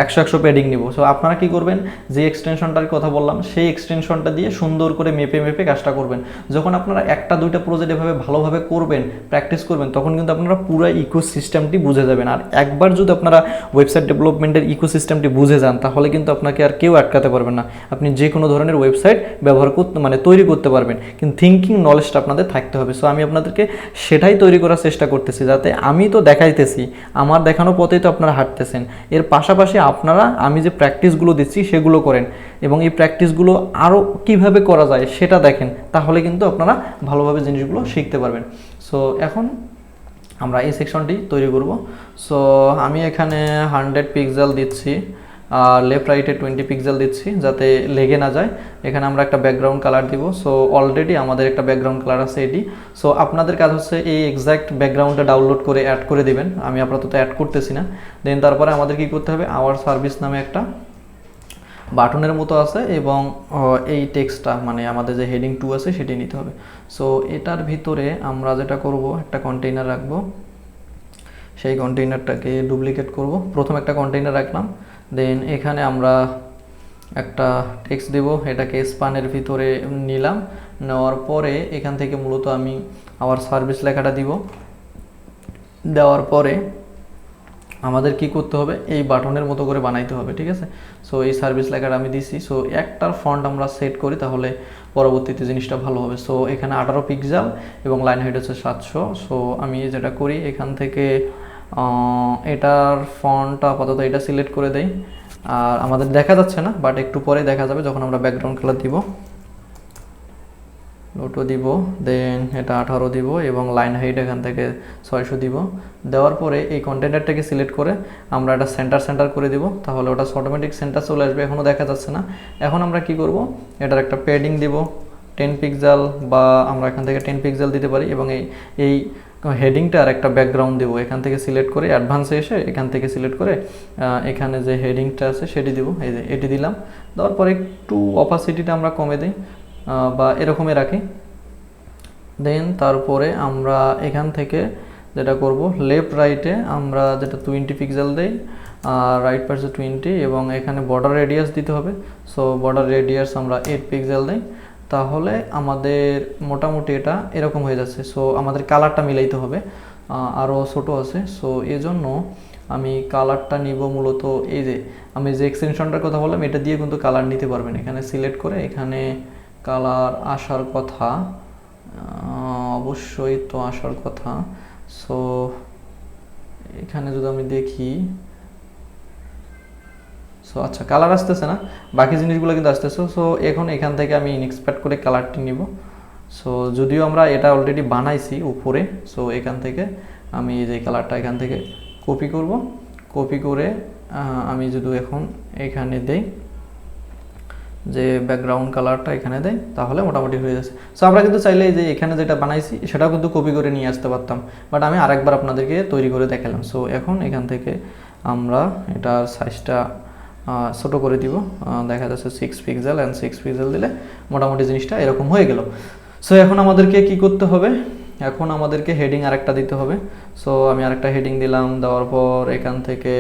100 পেডিং নিব। সো আপনারা কি করবেন, যে এক্সটেনশনটার কথা বললাম সেই এক্সটেনশনটা দিয়ে সুন্দর করে মেপে কাজটা করবেন। যখন আপনারা একটা দুইটা প্রজেক্ট এভাবে ভালোভাবে করবেন, প্র্যাকটিস করবেন, তখন কিন্তু আপনারা পুরো ইকোসিস্টেমটি বুঝে যাবেন। আর একবার যদি আপনারা ওয়েবসাইট ডেভেলপমেন্টের ইকোসিস্টেমটি বুঝে যান তাহলে কিন্তু আপনাকে আর কেউ আটকাতে পারবেন না, আপনি যে কোনো ধরনের ওয়েবসাইট ব্যবহার করতে মানে তৈরি করতে পারবেন। কিন্তু থিঙ্কিং নলেজটা আপনাদের থাকতে হবে। সো আমি আপনাদেরকে সেটাই তৈরি করার চেষ্টা করতেছি, যাতে আমি তো দেখাইতেছি, আমার দেখানো পথেই তো আপনারা হাঁটতেছেন, এর পাশাপাশি আপনারা আমি যে প্র্যাকটিসগুলো দিচ্ছি সেগুলো করেন, এবং এই প্র্যাকটিসগুলো আরও কিভাবে করা যায় সেটা দেখেন, তাহলে কিন্তু আপনারা ভালোভাবে জিনিসগুলো শিখতে পারবেন। সো এখন আমরা এই সেকশনটি তৈরি করব। সো আমি এখানে 100 পিক্সেল দিচ্ছি, আর লেফট রাইটে 20 পিক্সেল দিচ্ছি যাতে লেগে না যায়। এখানে আমরা একটা ব্যাকগ্রাউন্ড কালার দিব। সো অলরেডি আমাদের একটা ব্যাকগ্রাউন্ড কালার আছে এটি। সো আপনাদের কাজ হচ্ছে এই এক্সাক্ট ব্যাকগ্রাউন্ডটা ডাউনলোড করে অ্যাড করে দিবেন, আমি আপাতত অ্যাড করতেছি না। দেন তারপরে আমাদের কি করতে হবে, আওয়ার সার্ভিস নামে একটা বাটনের মতো আছে এবং এই টেক্সটটা মানে আমাদের যে হেডিং 2 আছে সেটি নিতে হবে। সো এটার ভিতরে আমরা যেটা করব, একটা কন্টেইনার রাখবো, সেই কন্টেইনারটাকে ডুপ্লিকেট করব। প্রথম একটা কন্টেইনার রাখলাম, দেন এখানে আমরা একটা টেক্সট দেব, এটাকে স্পানের ভিতরে নিলাম। নেওয়ার পরে এখান থেকে মূলত আমি আওয়ার সার্ভিস লেখাটা দিব। দেওয়ার পরে আমাদের কি করতে হবে, এই বাটনের মতো করে বানাইতে হবে, ঠিক আছে। সো এই সার্ভিস লেখাটা আমি দিছি। সো একটার ফন্ট আমরা সেট করি, তাহলে পরবর্তীতে জিনিসটা ভালো হবে। সো এখানে 18 পিক্সেল এবং লাইন হাইট হচ্ছে 700। সো আমি যেটা করি, এখান থেকে এটার ফন্টটা আপাতত এটা সিলেক্ট করে দেই। আর আমাদের দেখা যাচ্ছে না, বাট একটু পরে দেখা যাবে যখন আমরা ব্যাকগ্রাউন্ড কালার দিব। লোটো দিব, দেন এটা 18 দিব এবং লাইন হাইট এখান থেকে 600 দিব। দেওয়ার পরে এই কন্টেনারটাকে সিলেক্ট করে আমরা এটা সেন্টার করে দিব, তাহলে ওটা অটোমেটিক সেন্টার চলে আসবে। এখনও দেখা যাচ্ছে না। এখন আমরা কি করব, এটার একটা প্যাডিং দিব 10 পিক্সেল, বা আমরা এখান থেকে 10 পিক্সেল দিতে পারি এবং এই হেডিংটার একটা ব্যাকগ্রাউন্ড দেবো। এখান থেকে সিলেক্ট করে অ্যাডভান্সে এসে এখান থেকে সিলেক্ট করে এখানে যে হেডিংটা আছে সেটি দিব, এই যে এটি দিলাম। দেওয়ার পরে একটু অপাসিটিটা আমরা কমে দিই বা এরকমই রাখি। দেন তারপরে আমরা এখান থেকে যেটা করব, লেফট রাইটে আমরা যেটা 20 পিক্সেল দেই আর রাইট পাশে 20 এবং এখানে বর্ডার রেডিয়াস দিতে হবে। সো বর্ডার রেডিয়াস আমরা 8 পিক্সেল দেই, তাহলে আমাদের মোটামুটি এটা এরকম হয়ে যাচ্ছে। সো আমাদের কালারটা মিলাইতে হবে, আরও ছোটো আছে। সো এজন্য আমি কালারটা নিব মূলত এই যে আমি যে এক্সটেনশনটার কথা বললাম, এটা দিয়ে কিন্তু কালার নিতে পারবেন। এখানে সিলেক্ট করে এখানে কালার আসার কথা, অবশ্যই তো আসার কথা। সো এখানে যদি আমি দেখি, সো আচ্ছা কালার আসতেছে না, বাকি জিনিসগুলো কিন্তু আসতেছে। সো এখন এখান থেকে আমি ইনএক্সপেক্ট করে কালারটি নিব। সো যদিও আমরা এটা অলরেডি বানাইছি উপরে, সো এখান থেকে আমি যে কালারটা এখান থেকে কপি করব। কপি করে আমি যদি এখন এখানে দেই, যে ব্যাকগ্রাউন্ড কালারটা এখানে দেয়, তাহলে মোটামুটি হয়ে যাচ্ছে। সো আমরা কিন্তু চাইলে যে এখানে যেটা বানাইছি সেটাও কিন্তু কপি করে নিয়ে আসতে পারতাম, বাট আমি আরেকবার আপনাদেরকে তৈরি করে দেখালাম। সো এখন এখান থেকে আমরা এটার সাইজটা ছোটো করে দিব, দেখা যাচ্ছে 6 পিক্সেল অ্যান্ড 6 পিক্সেল দিলে মোটামুটি জিনিসটা এরকম হয়ে গেল। সো এখন আমাদেরকে কি করতে হবে, এখন আমাদেরকে হেডিং আরেকটা দিতে হবে। সো আমি আরেকটা হেডিং দিলাম, দেওয়ার পর এখান থেকে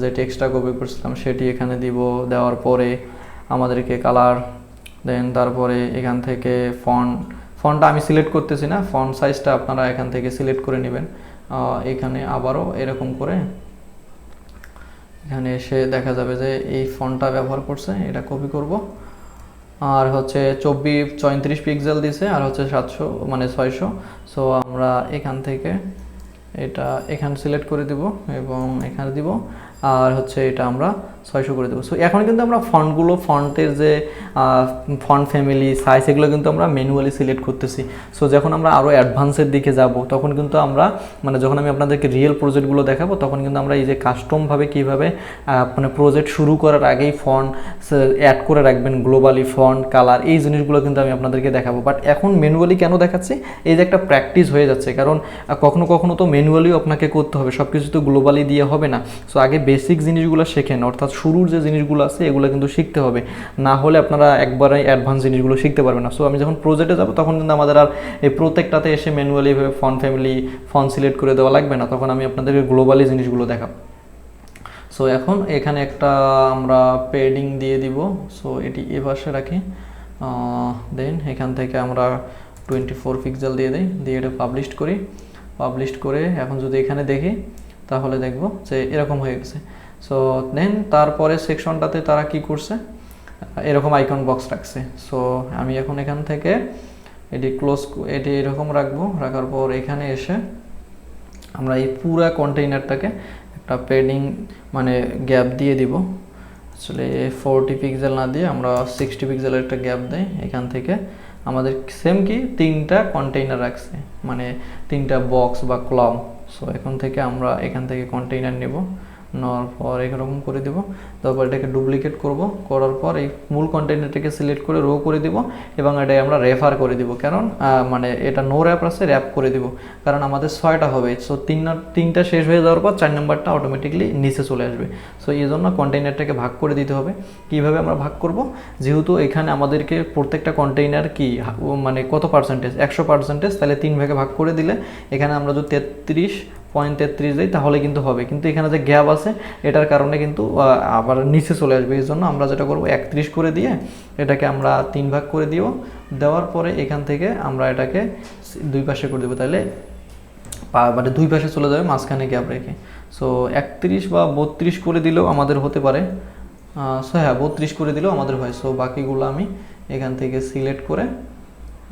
যে টেক্সটটা কপি করছিলাম সেটি এখানে দিব। দেওয়ার পরে আমাদেরকে কালার, দেন তারপরে এখান থেকে ফন্টটা আমি সিলেক্ট করতেছি না, ফন্ট সাইজটা আপনারা এখান থেকে সিলেক্ট করে নেবেন। এখানে আবারও এরকম করে এখানে এসে দেখা যাবে যে এই ফন্টটা ব্যবহার করছে, এটা কপি করব। আর হচ্ছে 34 পিক্সেল দিছে আর হচ্ছে 700 মানে 600। সো আমরা এখান থেকে এটা এখানে সিলেক্ট করে দিব এবং এখানে দিব, আর হচ্ছে এটা আমরা 600 করে দেবো। সো এখন কিন্তু আমরা ফন্টের যে ফন্ট ফ্যামিলি সাইজ এগুলো কিন্তু আমরা ম্যানুয়ালি সিলেক্ট করতেছি। সো যখন আমরা আরও অ্যাডভান্সের দিকে যাব তখন কিন্তু আমরা মানে যখন আমি আপনাদেরকে রিয়েল প্রজেক্টগুলো দেখাবো তখন কিন্তু আমরা এই যে কাস্টমভাবে কীভাবে মানে প্রজেক্ট শুরু করার আগেই ফন্ট অ্যাড করে রাখবেন, গ্লোবালি ফন্ট কালার, এই জিনিসগুলো কিন্তু আমি আপনাদেরকে দেখাবো। বাট এখন ম্যানুয়ালি কেন দেখাচ্ছি, এই যে একটা প্র্যাকটিস হয়ে যাচ্ছে, কারণ কখনো কখনো তো ম্যানুয়ালিও আপনাকে করতে হবে, সব কিছু তো গ্লোবালি দিয়ে হবে না। সো আগে বেসিক জিনিসগুলো শেখেন, অর্থাৎ শুরুর যে জিনিসগুলো আছে এগুলো কিন্তু শিখতে হবে, না হলে আপনারা একবারে অ্যাডভান্স জিনিসগুলো শিখতে পারবেন না। সো আমি যখন প্রজেক্টে যাব তখন কিন্তু আমাদের আর এই প্রত্যেকটাতে এসে ম্যানুয়ালি এভাবে ফন্ট ফ্যামিলি ফন্ট সিলেক্ট করে দেওয়া লাগবে না, তখন আমি আপনাদেরকে গ্লোবালি জিনিসগুলো দেখাবো। সো এখন এখানে একটা আমরা পেডিং দিয়ে দিব। সো এটি এ পাশে রাখি, দেন এখান থেকে আমরা 24 পিক্সেল দিয়ে দিই, দিয়ে এটা পাবলিশ করে এখন যদি এখানে দেখি তাহলে দেখব যে এরকম হয়ে গেছে। সো দেন তারপরে সেকশনটাতে তারা কি করছে, এরকম আইকন বক্স রাখছে। সো আমি এখন এখান থেকে এটি এরকম রাখবো, রাখার পর এখানে এসে আমরা এই পুরো কন্টেইনারটাকে একটা পেডিং মানে গ্যাপ দিয়ে দিব। আসলে 40 পিক্সেল না দিয়ে আমরা 60 পিক্সেলের একটা গ্যাপ দেই। এখান থেকে আমাদের সেম কি 3টা কন্টেইনার রাখছে, মানে 3টা বক্স বা কলাম। সো এখন থেকে আমরা এখান থেকে কন্টেইনার নেব, নেওয়ার পর এরকম করে দেব, তারপর এটাকে ডুপ্লিকেট করব, করার পর এই মূল কন্টেন্টটাকে সিলেক্ট করে রো করে দিব এবং এটাই আমরা রেফার করে দিব, কারণ মানে এটা নো র্যাপ আছে, র্যাপ করে দিব, কারণ আমাদের 6টা হবে। সো তিনটা শেষ হয়ে যাওয়ার পর 4 নম্বরটা অটোমেটিকলি নিচে চলে আসবে। সো এই জন্য কন্টেইনারটাকে ভাগ করে দিতে হবে। কিভাবে আমরা ভাগ করব, যেহেতু এখানে আমাদেরকে প্রত্যেকটা কন্টেইনার কি মানে কত পার্সেন্টেজ, 100%, তাহলে 3 ভাগে ভাগ করে দিলে এখানে আমরা যদি 33.33 দিই তাহলে কিন্তু হবে, কিন্তু এখানে যে গ্যাপ আছে এটার কারণে কিন্তু আবার নিচে চলে আসবে। এই জন্য আমরা যেটা করব 31 করে দিয়ে এটাকে আমরা 3 ভাগ করে দিব, দেওয়ার পরে এখান থেকে আমরা এটাকে 2 পাশে করে দেবো, তাহলে মানে 2 পাশে চলে যাবে মাঝখানে গ্যাপ রেখে। সো 31 বা 32 করে দিলেও আমাদের হতে পারে। সো হ্যাঁ, 32 করে দিলেও আমাদের হয়। সো বাকিগুলো আমি এখান থেকে সিলেক্ট করে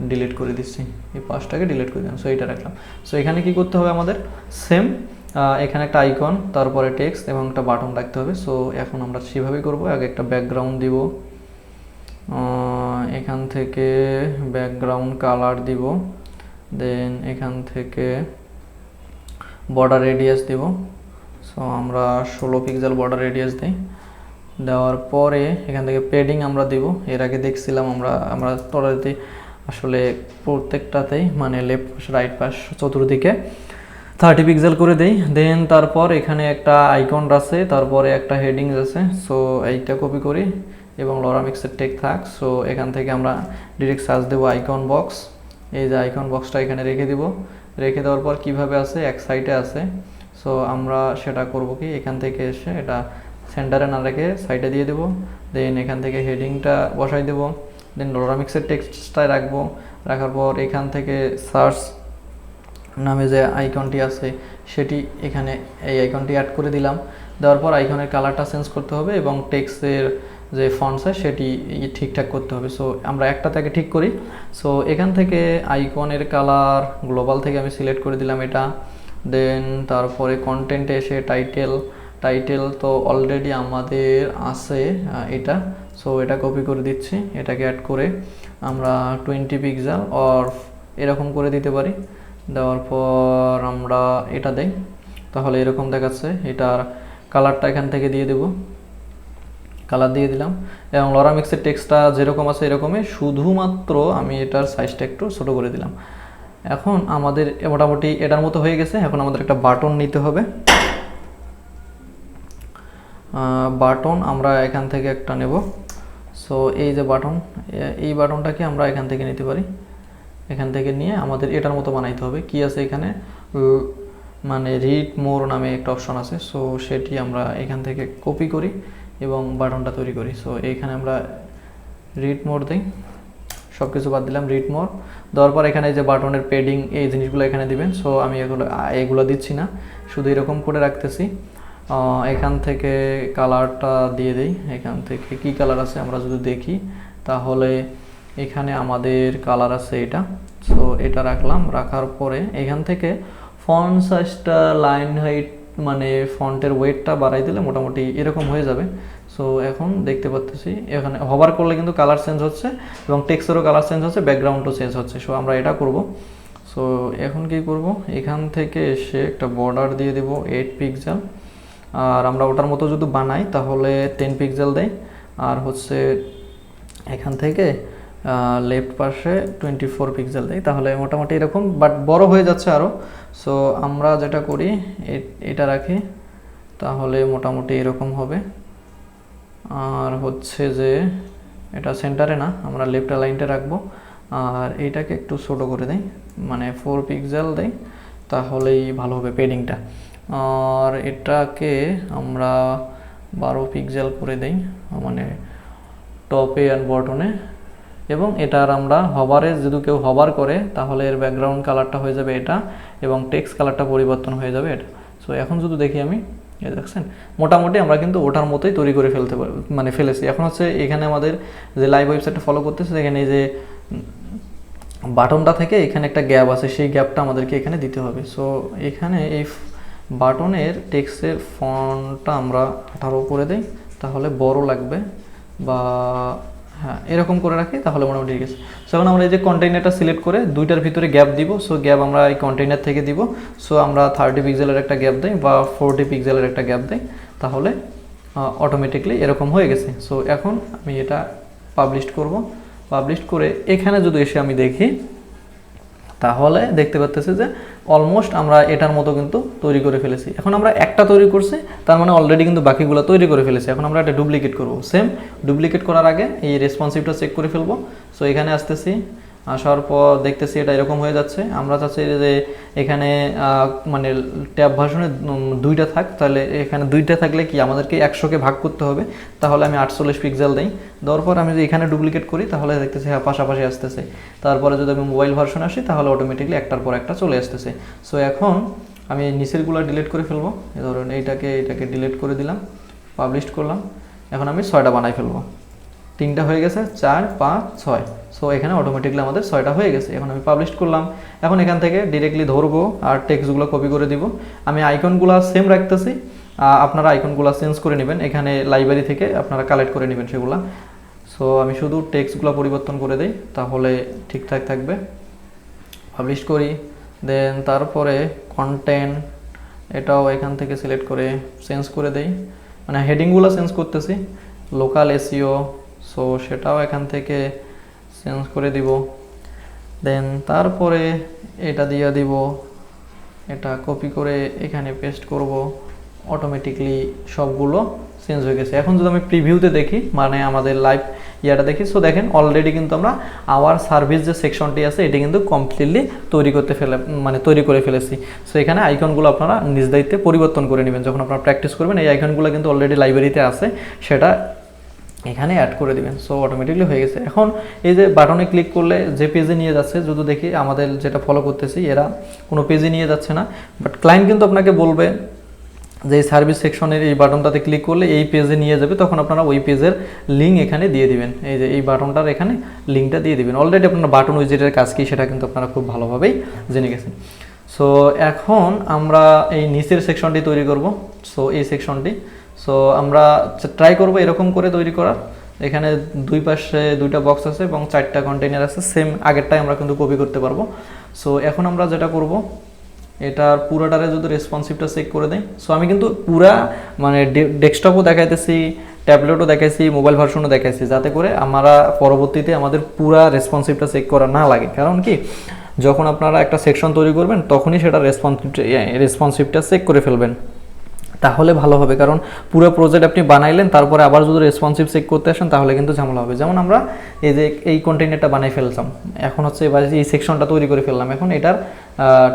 ডিলিট করে দিচ্ছি, এই 5টাকে ডিলিট করে দিলাম। সো এটা রাখলাম। সো এখানে কি করতে হবে আমাদের, সেম এখানে একটা আইকন, তারপরে টেক্সট এবং একটা বাটন রাখতে হবে। সো এখন আমরা সেভাবেই করব। আগে একটা ব্যাকগ্রাউন্ড দিব, এখান থেকে ব্যাকগ্রাউন্ড কালার দিব, দেন এখান থেকে বর্ডার রেডিয়াস দিব। সো আমরা 16 পিক্সেল বর্ডার রেডিয়াস দিই, দেওয়ার পরে এখান থেকে পেডিং আমরা দিব। এর আগে দেখছিলাম আমরা তোরাতে আসলে প্রত্যেকটাতেই মানে লেফট পাশ রাইট পাশ চতুর্দিকে 30 পিক্সেল করে দেই। দেন তারপর এখানে একটা আইকন আছে, তারপরে একটা হেডিংস আছে। সো এইটা কপি করি এবং লরামিক্সের টেক থাক। সো এখান থেকে আমরা ডিরেক্ট সার্চ দেবো আইকন বক্স। এই যে আইকন বক্সটা এখানে রেখে দিব। রেখে দেওয়ার পর কিভাবে আছে, এক সাইডে আছে। সো আমরা সেটা করব কি, এখান থেকে এসে এটা সেন্টারে না রেখে সাইডে দিয়ে দেবো। দেন এখান থেকে হেডিংটা বসাই দেবো, দেন লরামিক্সের টেক্সটটায় রাখবো। রাখার পর এখান থেকে সার্চ নামে যে আইকনটি আছে সেটি এখানে এই আইকনটি অ্যাড করে দিলাম। দেওয়ার পর আইকনের কালারটা চেঞ্জ করতে হবে এবং টেক্সটের যে ফন্টস আছে সেটি ঠিকঠাক করতে হবে। সো আমরা একটা থেকে ঠিক করি। সো এখান থেকে আইকনের কালার গ্লোবাল থেকে আমি সিলেক্ট করে দিলাম এটা। দেন তারপরে কন্টেন্টে এসে টাইটেল তো অলরেডি আমাদের আছে এটা। সো এটা কপি করে দিচ্ছি, এটাকে অ্যাড করে আমরা 20 পিক্সেল অর এরকম করে দিতে পারি। দেওয়ার পর আমরা এটা দেই, তাহলে এরকম দেখাচ্ছে। এটার কালারটা এখান থেকে দিয়ে দেব, কালার দিয়ে দিলাম এবং লরামিক্সের টেক্সটটা যেরকম আছে এরকমই, শুধুমাত্র আমি এটার সাইজটা একটু ছোটো করে দিলাম। এখন আমাদের মোটামুটি এটার মতো হয়ে গেছে। এখন আমাদের একটা বাটন নিতে হবে। বাটন আমরা এখান থেকে একটা নেব। সো এই যে বাটন, এই বাটনটাকে আমরা এখান থেকে নিতে পারি। এখান থেকে নিয়ে আমাদের এটার মতো বানাইতে হবে। কি আছে এখানে, মানে রিড মোর নামে একটা অপশন আছে। সো সেটি আমরা এখান থেকে কপি করি এবং বাটনটা তৈরি করি। সো এইখানে আমরা রিড মোর দিই, সব কিছু বাদ দিলাম, রিড মোর দেওয়ার পর এখানে যে বাটনের পেডিং এই জিনিসগুলো এখানে দিবেন। সো আমি এগুলো দিচ্ছি না, শুধু এরকম করে রাখতেছি। এখান থেকে কালারটা দিয়ে দেই। এখান থেকে কি কালার আছে আমরা যদি দেখি, তাহলে এখানে আমাদের কালার আছে এটা। সো এটা রাখলাম। রাখার পরে এখান থেকে ফন্ট সাইজটা, লাইন হাইট মানে ফন্টের ওয়েটটা বাড়াই দিলে মোটামুটি এরকম হয়ে যাবে। সো এখন দেখতে পাচ্ছি এখানে হভার করলে কিন্তু কালার চেঞ্জ হচ্ছে এবং টেক্সটেরও কালার চেঞ্জ হচ্ছে, ব্যাকগ্রাউন্ডও চেঞ্জ হচ্ছে। সো আমরা এটা করব। সো এখন কি করব, এখান থেকে এসে একটা বর্ডার দিয়ে দেব 8 পিক্সেল। আর আমরা ওটার মতো যদি বানাই তাহলে 10 পিক্সেল দেয়। আর হচ্ছে এখান থেকে লেফট পাশে 24 পিক্সেল দেয়, তাহলে মোটামুটি এরকম, বাট বড় হয়ে যাচ্ছে আরও। সো আমরা যেটা করি এটা রাখি, তাহলে মোটামুটি এরকম হবে। আর হচ্ছে যে এটা সেন্টারে না, আমরা লেফট লাইনটা রাখবো আর এইটাকে একটু ছোটো করে দেই, মানে 4 পিক্সেল দেই, তাহলেই ভালো হবে পেডিংটা। আর এটাকে আমরা 12 পিক্সেল করে দেই, মানে টপে আর বটনে। এবং এটার আমরা হভারে যদি কেউ হভার করে তাহলে এর ব্যাকগ্রাউন্ড কালারটা হয়ে যাবে এটা এবং টেক্সট কালারটা পরিবর্তন হয়ে যাবে এটা। সো এখন যদি দেখি আমি, এই দেখছেন মোটামুটি আমরা কিন্তু ওটার মতোই তৈরি করে ফেলতে পারি, মানে ফেলেছি। এখন হচ্ছে এখানে আমাদের যে লাইভ ওয়েবসাইটটা ফলো করতেছে, এখানে যে বাটনটা থেকে এখানে একটা গ্যাপ আছে, সেই গ্যাপটা আমাদেরকে এখানে দিতে হবে। সো এখানে এই বাটনের টেক্সটের ফন্টটা আমরা 18 করে দেই, তাহলে বড় লাগবে, বা হ্যাঁ এরকম করে রাখি তাহলে মোটামুটি ঠিক আছে। সো এখন আমরা এই যে কন্টেইনারটা সিলেক্ট করে দুইটার ভিতরে গ্যাপ দিব। সো গ্যাপ আমরা এই কন্টেইনার থেকে দিব। সো আমরা 30 পিক্সেলের একটা গ্যাপ দিই বা 40 পিক্সেলের একটা গ্যাপ দিই, তাহলে অটোমেটিকলি এরকম হয়ে গেছে। সো এখন আমি এটা পাবলিশ করব। পাবলিশ করে এখানে যদি এসে আমি দেখি, তাহলে দেখতে পাচ্তেছি যে অলমোস্ট আমরা এটার মতো কিন্তু তৈরি করে ফেলেছি। এখন আমরা একটা তৈরি করছি, তার মানে অলরেডি কিন্তু বাকিগুলো তৈরি করে ফেলেছি। এখন আমরা এটা ডুপ্লিকেট করব। সেম ডুপ্লিকেট করার আগে এই রেসপন্সিভটা চেক করে ফেলবো। সো এখানে আসতেছি, আসার পর দেখতেছি এটা এরকম হয়ে যাচ্ছে। আমরা চাচ্ছি যে এখানে মানে ট্যাব ভার্সনে দুইটা থাক, তাহলে এখানে দুইটা থাকলে কি আমাদেরকে 100কে ভাগ করতে হবে, তাহলে আমি 48 পিক্সেল দিই। দেওয়ার পর আমি যদি এখানে ডুপ্লিকেট করি, তাহলে দেখতেছি হ্যাঁ পাশাপাশি আসতেছে। তারপরে যদি আমি মোবাইল ভার্সন আসি, তাহলে অটোমেটিকলি একটার পর একটা চলে আসতেছে। সো এখন আমি নিচেরগুলো ডিলিট করে ফেলবো। ধরুন এটাকে ডিলিট করে দিলাম, পাবলিশ করলাম। এখন আমি 6টা বানাই ফেলবো। 3টা হয়ে গেছে, 4, 5, 6। সো এখানে অটোমেটিকলি আমাদের 6টা হয়ে গেছে। এখন আমি পাবলিশ করলাম। এখন এখান থেকে ডিরেক্টলি ধরবো আর টেক্সটগুলো কপি করে দিব। আমি আইকনগুলো সেম রাখতেছি, আপনারা আইকনগুলো চেঞ্জ করে নেবেন, এখানে লাইব্রেরি থেকে আপনারা কালেক্ট করে নেবেন সেগুলো। সো আমি শুধু টেক্সটগুলো পরিবর্তন করে দিই, তাহলে ঠিকঠাক থাকবে। পাবলিশ করি, দেন তারপরে কন্টেন্ট এটাও এখান থেকে সিলেক্ট করে চেঞ্জ করে দেই, মানে হেডিংগুলো চেঞ্জ করতেছি। লোকাল এসইও, সো সেটাও এখান থেকে চেঞ্জ করে দিব। দেন তারপরে এটা দিয়ে দিব, এটা কপি করে এখানে পেস্ট করব। অটোমেটিকলি সবগুলো চেঞ্জ হয়ে গেছে। এখন যদি আমি প্রিভিউতে দেখি, মানে আমাদের লাইভ ইয়াটা দেখি, সো দেখেন অলরেডি কিন্তু আমরা আওয়ার সার্ভিস যে সেকশনটি আছে এটি কিন্তু কমপ্লিটলি তৈরি করে ফেলেছি। সো এখানে আইকনগুলো আপনারা নিজ দায়িত্বে পরিবর্তন করে নেবেন যখন আপনারা প্র্যাকটিস করবেন। এই আইকনগুলো কিন্তু অলরেডি লাইব্রেরিতে আছে, সেটা এখানে অ্যাড করে দিবেন। সো অটোমেটিকলি হয়ে গেছে। এখন এই যে বাটনে ক্লিক করলে যে পেজে নিয়ে যাচ্ছে, যদি দেখি আমাদের যেটা ফলো করতেছি এরা কোনো পেজে নিয়ে যাচ্ছে না, বাট ক্লায়েন্ট কিন্তু আপনাকে বলবে যে এই সার্ভিস সেকশনের এই বাটনটাতে ক্লিক করলে এই পেজে নিয়ে যাবে, তখন আপনারা ওই পেজের লিঙ্ক এখানে দিয়ে দিবেন। এই যে এই বাটনটার এখানে লিঙ্কটা দিয়ে দিবেন। অলরেডি আপনারা বাটন উইজেটের কাজ কি সেটা কিন্তু আপনারা খুব ভালোভাবেই জেনে গেছেন। সো এখন আমরা এই নিচের সেকশনটি তৈরি করব। সো এই সেকশনটি সো আমরা ট্রাই করব এরকম করে তৈরি করার। এখানে দুই পাশে দুইটা বক্স আছে এবং 4টা কন্টেইনার আছে, সেম আগেরটাই আমরা কিন্তু কপি করতে পারবো। সো এখন আমরা যেটা করব, এটার পুরোটারে যদি রেসপন্সিভটা চেক করে দেয়। সো আমি কিন্তু পুরা মানে ডেস্কটপও দেখাইতেছি, ট্যাবলেটও দেখাইছি, মোবাইল ভার্সনও দেখাইছি, যাতে করে আমরা পরবর্তীতে আমাদের পুরা রেসপন্সিভটা চেক করা না লাগে। কারণ কি, যখন আপনারা একটা সেকশন তৈরি করবেন তখনই সেটা রেসপন্সিভটা চেক করে ফেলবেন, তাহলে ভালো হবে। কারণ পুরো প্রজেক্ট আপনি বানাইলেন, তারপরে আবার যদি রেসপন্সিভ চেক করতে আসেন তাহলে কিন্তু ঝামেলা হবে। যেমন আমরা এই যে এই কন্টেইনারটা বানাই ফেললাম, এখন হচ্ছে এবার এই সেকশনটা তৈরি করে ফেললাম। এখন এটার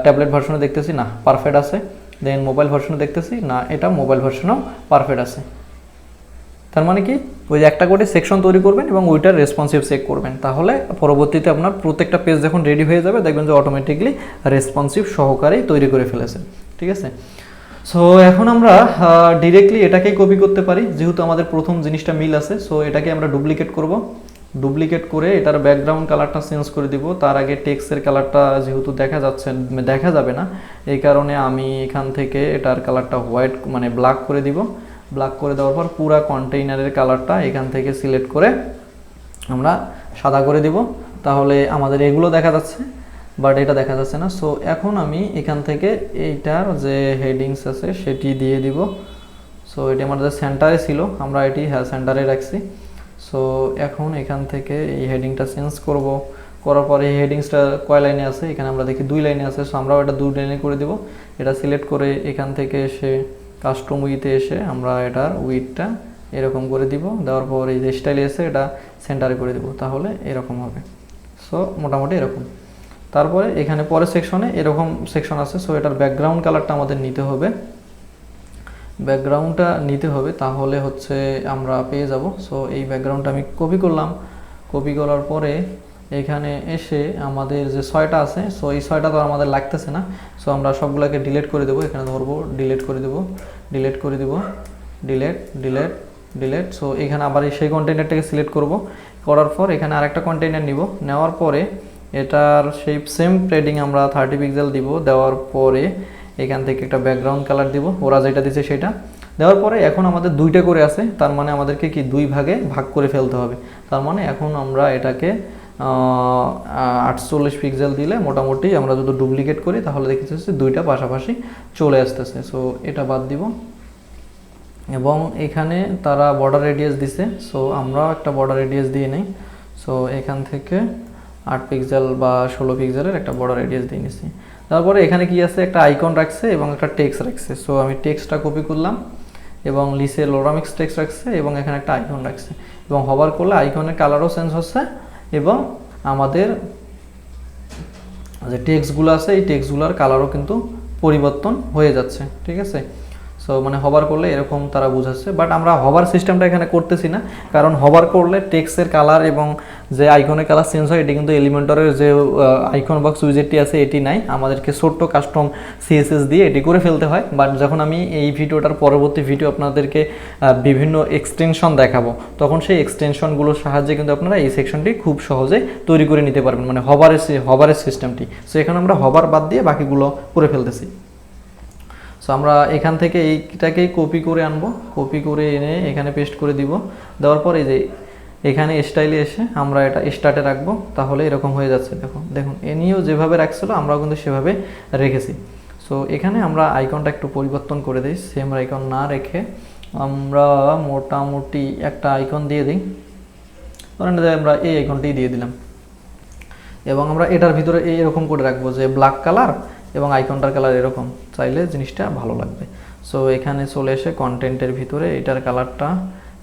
ট্যাবলেট ভার্সনে দেখতেছি না পারফেক্ট আছে, দেন মোবাইল ভার্সনে দেখতেছি না এটা মোবাইল ভার্সনেও পারফেক্ট আছে। তার মানে কি, ওই যে একটা করে সেকশন তৈরি করবেন এবং ওইটার রেসপন্সিভ চেক করবেন, তাহলে পরবর্তীতে আপনার প্রত্যেকটা পেজ যখন রেডি হয়ে যাবে দেখবেন যে অটোমেটিকলি রেসপন্সিভ সহকারেই তৈরি করে ফেলেছে। ঠিক আছে। সো এখন আমরা ডিরেক্টলি এটাকেই কপি করতে পারি, যেহেতু আমাদের প্রথম জিনিসটা মিল আছে। সো এটাকে আমরা ডুপ্লিকেট করব। ডুপ্লিকেট করে এটার ব্যাকগ্রাউন্ড কালারটা চেঞ্জ করে দিব। তার আগে টেক্সটের কালারটা যেহেতু দেখা যাবে না, এই কারণে আমি এখান থেকে এটার কালারটা হোয়াইট মানে ব্ল্যাক করে দিব। ব্ল্যাক করে দেওয়ার পর পুরা কন্টেইনারের কালারটা এখান থেকে সিলেক্ট করে আমরা সাদা করে দিব, তাহলে আমাদের এগুলো দেখা যাচ্ছে, বাট এটা দেখা যাচ্ছে না। সো এখন আমি এখান থেকে এইটার যে হেডিংস আছে সেটি দিয়ে দিব। সো এটি আমাদের সেন্টারে ছিল, আমরা এটি সেন্টারে রাখছি। সো এখন এখান থেকে এই হেডিংটা চেঞ্জ করব। করার পরে এই হেডিংসটা কয় লাইনে আছে, এখানে আমরা দেখি 2 লাইনে আছে। সো আমরাও এটা 2 লাইনে করে দিব। এটা সিলেক্ট করে এখান থেকে এসে কাস্টম উইথে এসে আমরা এটার উইথটা এরকম করে দিব। দেওয়ার পর এই যে স্টাইল এসে এটা সেন্টারে করে দিব, তাহলে এরকম হবে। সো মোটামুটি এরকম। তারপরে এখানে পরের সেকশনে এরকম সেকশন আছে। সো এটার ব্যাকগ্রাউন্ড কালারটা আমাদের নিতে হবে, ব্যাকগ্রাউন্ডটা নিতে হবে, তাহলে হচ্ছে আমরা পেয়ে যাব। সো এই ব্যাকগ্রাউন্ডটা আমি কপি করলাম। কপি করার পরে এখানে এসে আমাদের যে 6টা আছে, সো এই 6টা তো আমাদের লাগতেছে না। সো আমরা সবগুলোকে ডিলিট করে দেবো। এখানে ধরবো, ডিলিট করে দেবো, ডিলিট করে দেবো, ডিলিট ডিলিট ডিলিট। সো এখানে আবার সেই কন্টেইনারটাকে সিলেক্ট করব। করার পর এখানে আরেকটা কন্টেইনার নিব। নেওয়ার পরে এটার সেই সেম প্রেডিং আমরা 30 পিক্সেল দিব। দেওয়ার পরে এখান থেকে একটা ব্যাকগ্রাউন্ড কালার দিব, ওরা যেটা দিছে সেটা। দেওয়ার পরে এখন আমাদের দুইটা করে আছে, তার মানে আমাদেরকে কি দুই ভাগে ভাগ করে ফেলতে হবে। তার মানে এখন আমরা এটাকে 48 পিক্সেল দিলে মোটামুটি আমরা যদি ডুপ্লিকেট করি তাহলে দেখতে পাচ্ছি দুইটা পাশাপাশি চলে আসতেছে। সো এটা বাদ দিব। এবং এখানে তারা বর্ডার রেডিয়াস দিছে, সো আমরাও একটা বর্ডার রেডিয়াস দিয়ে নেই। সো এখান থেকে 8 পিক্সেল বা 16 পিক্সেলের একটা বর্ডার রেডিয়াস দিয়ে নিছি। তারপরে এখানে কি আছে, একটা আইকন রাখছে এবং একটা টেক্সট রাখছে। সো আমি টেক্সটটা কপি করলাম এবং লিসে লোরামিক্স টেক্সট রাখছে এবং এখানে একটা আইকন রাখছে, এবং হবার করলে আইকনের কালারও চেঞ্জ হচ্ছে এবং আমাদের যে টেক্সটগুলো আছে এই টেক্সটগুলোর কালারও কিন্তু পরিবর্তন হয়ে যাচ্ছে। ঠিক আছে, সো মানে হবার করলে এরকম তারা বুঝাচ্ছে, বাট আমরা হবার সিস্টেমটা এখানে করতেছি না, কারণ হবার করলে টেক্সটের কালার এবং যে আইকনের কালার চেঞ্জ হয় এটি কিন্তু এলিমেন্টরের যে আইকন বক্স উইজেটটি আছে এটি নাই, আমাদেরকে ছোট্ট কাস্টম সিএসএস দিয়ে এটি করে ফেলতে হয়। বাট যখন আমি এই ভিডিওটার পরবর্তী ভিডিও আপনাদেরকে বিভিন্ন এক্সটেনশন দেখাবো, তখন সেই এক্সটেনশনগুলোর সাহায্যে কিন্তু আপনারা এই সেকশনটি খুব সহজে তৈরি করে নিতে পারবেন, মানে হবারের সিস্টেমটি। সো এখানে আমরা হবার বাদ দিয়ে বাকিগুলো করে ফেলতেছি। সো আমরা এখান থেকে এইটাকেই কপি করে আনবো, কপি করে এনে এখানে পেস্ট করে দিব। দেওয়ার পর এই যে এখানে স্টাইলে এসে আমরা এটা স্টার্টে রাখবো, তাহলে এরকম হয়ে যাচ্ছে। দেখুন এ নিয়েও যেভাবে রাখছিল আমরাও কিন্তু সেভাবে রেখেছি। সো এখানে আমরা আইকনটা একটু পরিবর্তন করে দিই, সেম আইকন না রেখে আমরা মোটামুটি একটা আইকন দিয়ে দিই, ধরেন আমরা এই আইকনটি দিয়ে দিলাম এবং আমরা এটার ভিতরে এরকম করে রাখবো যে ব্ল্যাক কালার এবং আইকনটার কালার এরকম, চাইলে জিনিসটা ভালো লাগবে। সো এখানে চলে এসে কন্টেন্টের ভিতরে এটার কালারটা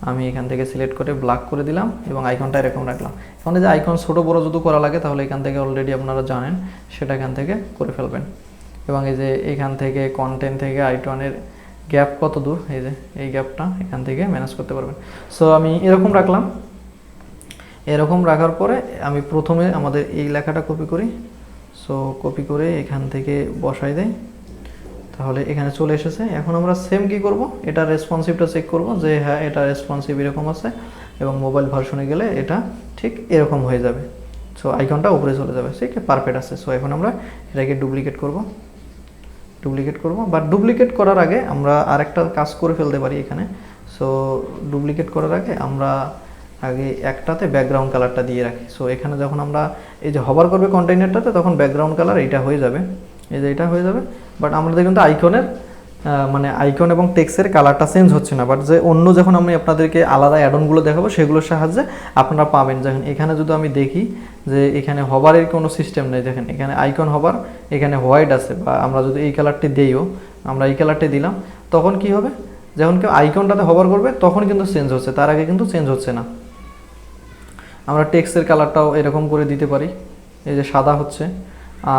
আমি এখান থেকে সিলেক্ট করে ব্ল্যাক করে দিলাম এবং আইকনটা এরকম রাখলাম। এখন যে আইকন ছোটো বড়ো যদি করা লাগে তাহলে এখান থেকে অলরেডি আপনারা জানেন, সেটা এখান থেকে করে ফেলবেন। এবং এই যে এখান থেকে কন্টেন্ট থেকে আইকনের গ্যাপ কত দূর, এই যে এই গ্যাপটা এখান থেকে ম্যানেজ করতে পারবেন। সো আমি এরকম রাখলাম। এরকম রাখার পরে আমি প্রথমে আমাদের এই লেখাটা কপি করি। সো কপি করে এখান থেকে বসাই দেয়, তাহলে এখানে চলে এসেছে। এখন আমরা সেম কি করব, এটা রেসপন্সিভটা চেক করব যে হ্যাঁ এটা রেসপন্সিভ এরকম আছে, এবং মোবাইল ভার্সনে গেলে এটা ঠিক এরকম হয়ে যাবে। সো আইকনটা উপরে চলে যাবে, ঠিক পারফেক্ট আছে। সো এখন আমরা এটাকে ডুপ্লিকেট করব, বাট ডুপ্লিকেট করার আগে আমরা আরেকটা কাজ করে ফেলতে পারি এখানে। সো ডুপ্লিকেট করার আগে আমরা আগে একটাতে ব্যাকগ্রাউন্ড কালারটা দিয়ে রাখি। সো এখানে যখন আমরা এই যে হবার করবে কন্টেইনারটাতে, তখন ব্যাকগ্রাউন্ড কালার এটা হয়ে যাবে, এই যে এটা হয়ে যাবে। বাট আমাদের কিন্তু আইকনের মানে আইকন এবং টেক্সটের কালারটা চেঞ্জ হচ্ছে না। বাট যে অন্য যখন আমি আপনাদেরকে আলাদা অ্যাডনগুলো দেখাবো সেগুলোর সাহায্যে আপনারা পাবেন। যখন এখানে যদি আমি দেখি যে এখানে হবারের কোনো সিস্টেম নেই, দেখেন এখানে আইকন হবার, এখানে হোয়াইট আছে, বা আমরা যদি এই কালারটি দিইও, আমরা এই কালারটি দিলাম, তখন কি হবে, যখন কেউ আইকনটাতে হবার করবে তখন কিন্তু চেঞ্জ হচ্ছে, তার আগে কিন্তু চেঞ্জ হচ্ছে না। আমরা টেক্সটের কালারটাও এরকম করে দিতে পারি, এই যে সাদা হচ্ছে।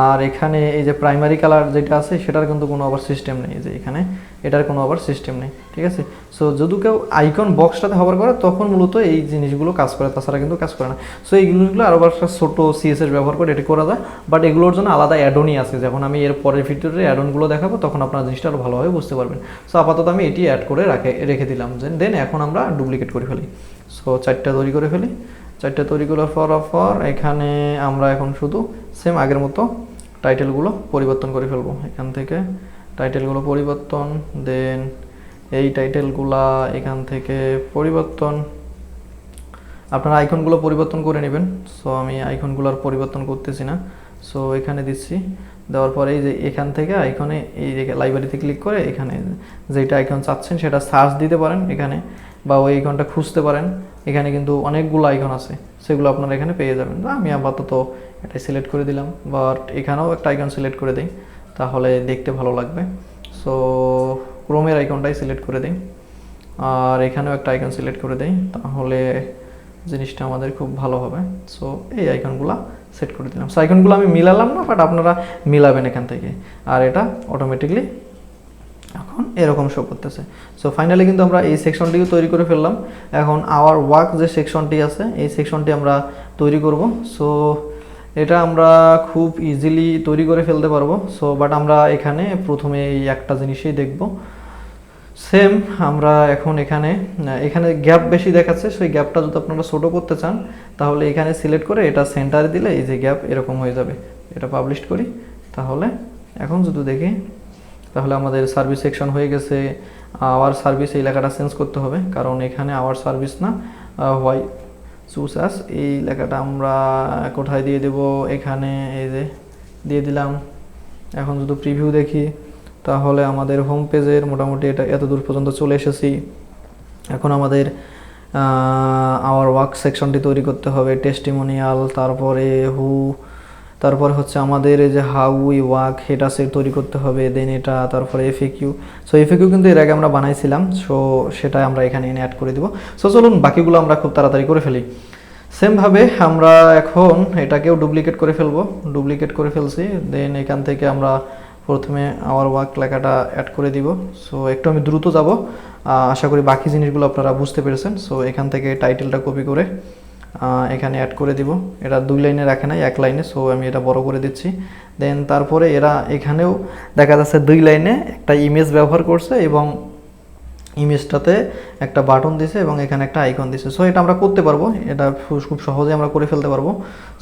আর এখানে এই যে প্রাইমারি কালার যেটা আছে সেটার কিন্তু কোনো আবার সিস্টেম নেই, যে এখানে এটার কোনো আবার সিস্টেম নেই। ঠিক আছে, সো যদি কেউ আইকন বক্সটাতে হবার করে তখন মূলত এই জিনিসগুলো কাজ করে, তাছাড়া কিন্তু কাজ করে না। সো এইগুলো আরও একটা ছোটো সিএসএস ব্যবহার করে এটি করা যায়, বাট এগুলোর জন্য আলাদা অ্যাডনই আছে। যখন আমি এর পরের ভিডিওতে অ্যাডনগুলো দেখাবো তখন আপনারা জিনিসটা আরও ভালোভাবে বুঝতে পারবেন। সো আপাতত আমি এটি অ্যাড করে রেখে দিলাম, দেন এখন আমরা ডুপ্লিকেট করে ফেলি। সো 4টা তৈরি করে ফেলি। 4টা তৈরি করার পর এখানে আমরা এখন শুধু সেম আগের মতো টাইটেলগুলো পরিবর্তন করে ফেলবো। এখান থেকে টাইটেলগুলো পরিবর্তন, দেন এই টাইটেলগুলা এখান থেকে পরিবর্তন, আপনারা আইকনগুলো পরিবর্তন করে নেবেন। সো আমি আইকনগুলোর পরিবর্তন করতেছি না। সো এখানে দিচ্ছি, দেওয়ার পরে এই যে এখান থেকে আইকনে এই যে লাইব্রেরিতে ক্লিক করে এখানে যেটা আইকন চাচ্ছেন সেটা সার্চ দিতে পারেন এখানে, বা ওই আইকনটা খুঁজতে পারেন। এখানে কিন্তু অনেকগুলো আইকন আছে, সেগুলো আপনারা এখানে পেয়ে যাবেন। আমি আপাতত এটাই সিলেক্ট করে দিলাম, বাট এখানেও একটা আইকন সিলেক্ট করে দিই, তাহলে দেখতে ভালো লাগবে। সো ক্রোমের আইকনটাই সিলেক্ট করে দিই, আর এখানেও একটা আইকন সিলেক্ট করে দিই, তাহলে জিনিসটা আমাদের খুব ভালো হবে। সো এই আইকনগুলো সেট করে দিলাম। সো আইকনগুলো আমি মিলালাম না, বাট আপনারা মিলাবেন এখান থেকে, আর এটা অটোমেটিকলি এখন এরকম শো করতেছে। সো ফাইনালি কিন্তু আমরা এই সেকশনটিও তৈরি করে ফেললাম। এখন আওয়ার ওয়ার্ক যে সেকশনটি আছে এই সেকশনটি আমরা তৈরি করব। সো এটা আমরা খুব ইজিলি তৈরি করে ফেলতে পারবো। সো বাট আমরা এখানে প্রথমে এই একটা জিনিসই দেখব। সেম আমরা এখন এখানে গ্যাপ বেশি দেখাচ্ছে, সেই গ্যাপটা যদি আপনারা ছোটো করতে চান তাহলে এখানে সিলেক্ট করে এটা সেন্টারে দিলে এই যে গ্যাপ এরকম হয়ে যাবে। এটা পাবলিশ করি, তাহলে এখন যদি দেখি তাহলে আমাদের সার্ভিস সেকশন হয়ে গেছে, আওয়ার সার্ভিস এই লেখাটা চেঞ্জ করতে হবে, কারণ এখানে আওয়ার সার্ভিস না, হোয়াই চুজ অ্যাস এই লেখাটা আমরা কোথায় দিয়ে দেব, এখানে এই যে দিয়ে দিলাম। এখন যদি প্রিভিউ দেখি তাহলে আমাদের হোম পেজের মোটামুটি এটা এত দূর পর্যন্ত চলে এসেছি। এখন আমাদের আওয়ার ওয়ার্ক সেকশনটি তৈরি করতে হবে, টেস্টিমোনিয়াল, তারপরে হু, তারপরে হচ্ছে আমাদের এই যে হাউ উই ওয়ার্ক এটা সেট তৈরি করতে হবে, দেন এটা, তারপরে এফএকিউ। সো এফএকিউ কিন্তু এর আগে আমরা বানাইছিলাম, সো সেটা আমরা এখানে এনে অ্যাড করে দিব। সো চলুন বাকিগুলো আমরা খুব তাড়াতাড়ি করে ফেলি। সেমভাবে আমরা এখন এটাকেও ডুপ্লিকেট করে ফেলবো, ডুপ্লিকেট করে ফেলছি। দেন এখান থেকে আমরা প্রথমে আওয়ার ওয়ার্ক লেখাটা অ্যাড করে দিব। সো একটু আমি দ্রুত যাব, আশা করি বাকি জিনিসগুলো আপনারা বুঝতে পেরেছেন। সো এখান থেকে টাইটেলটা কপি করে এখানে অ্যাড করে দিব। এটা 2 লাইনে রাখে নাই, 1 লাইনে, সো আমি এটা বড় করে দিচ্ছি। দেন তারপরে এরা এখানেও দেখা যাচ্ছে 2 লাইনে একটা ইমেজ ব্যবহার করছে এবং ইমেজটাতে একটা বাটন দিছে এবং এখানে একটা আইকন দিছে। সো এটা আমরা করতে পারবো, এটা খুব সহজে আমরা করে ফেলতে পারবো।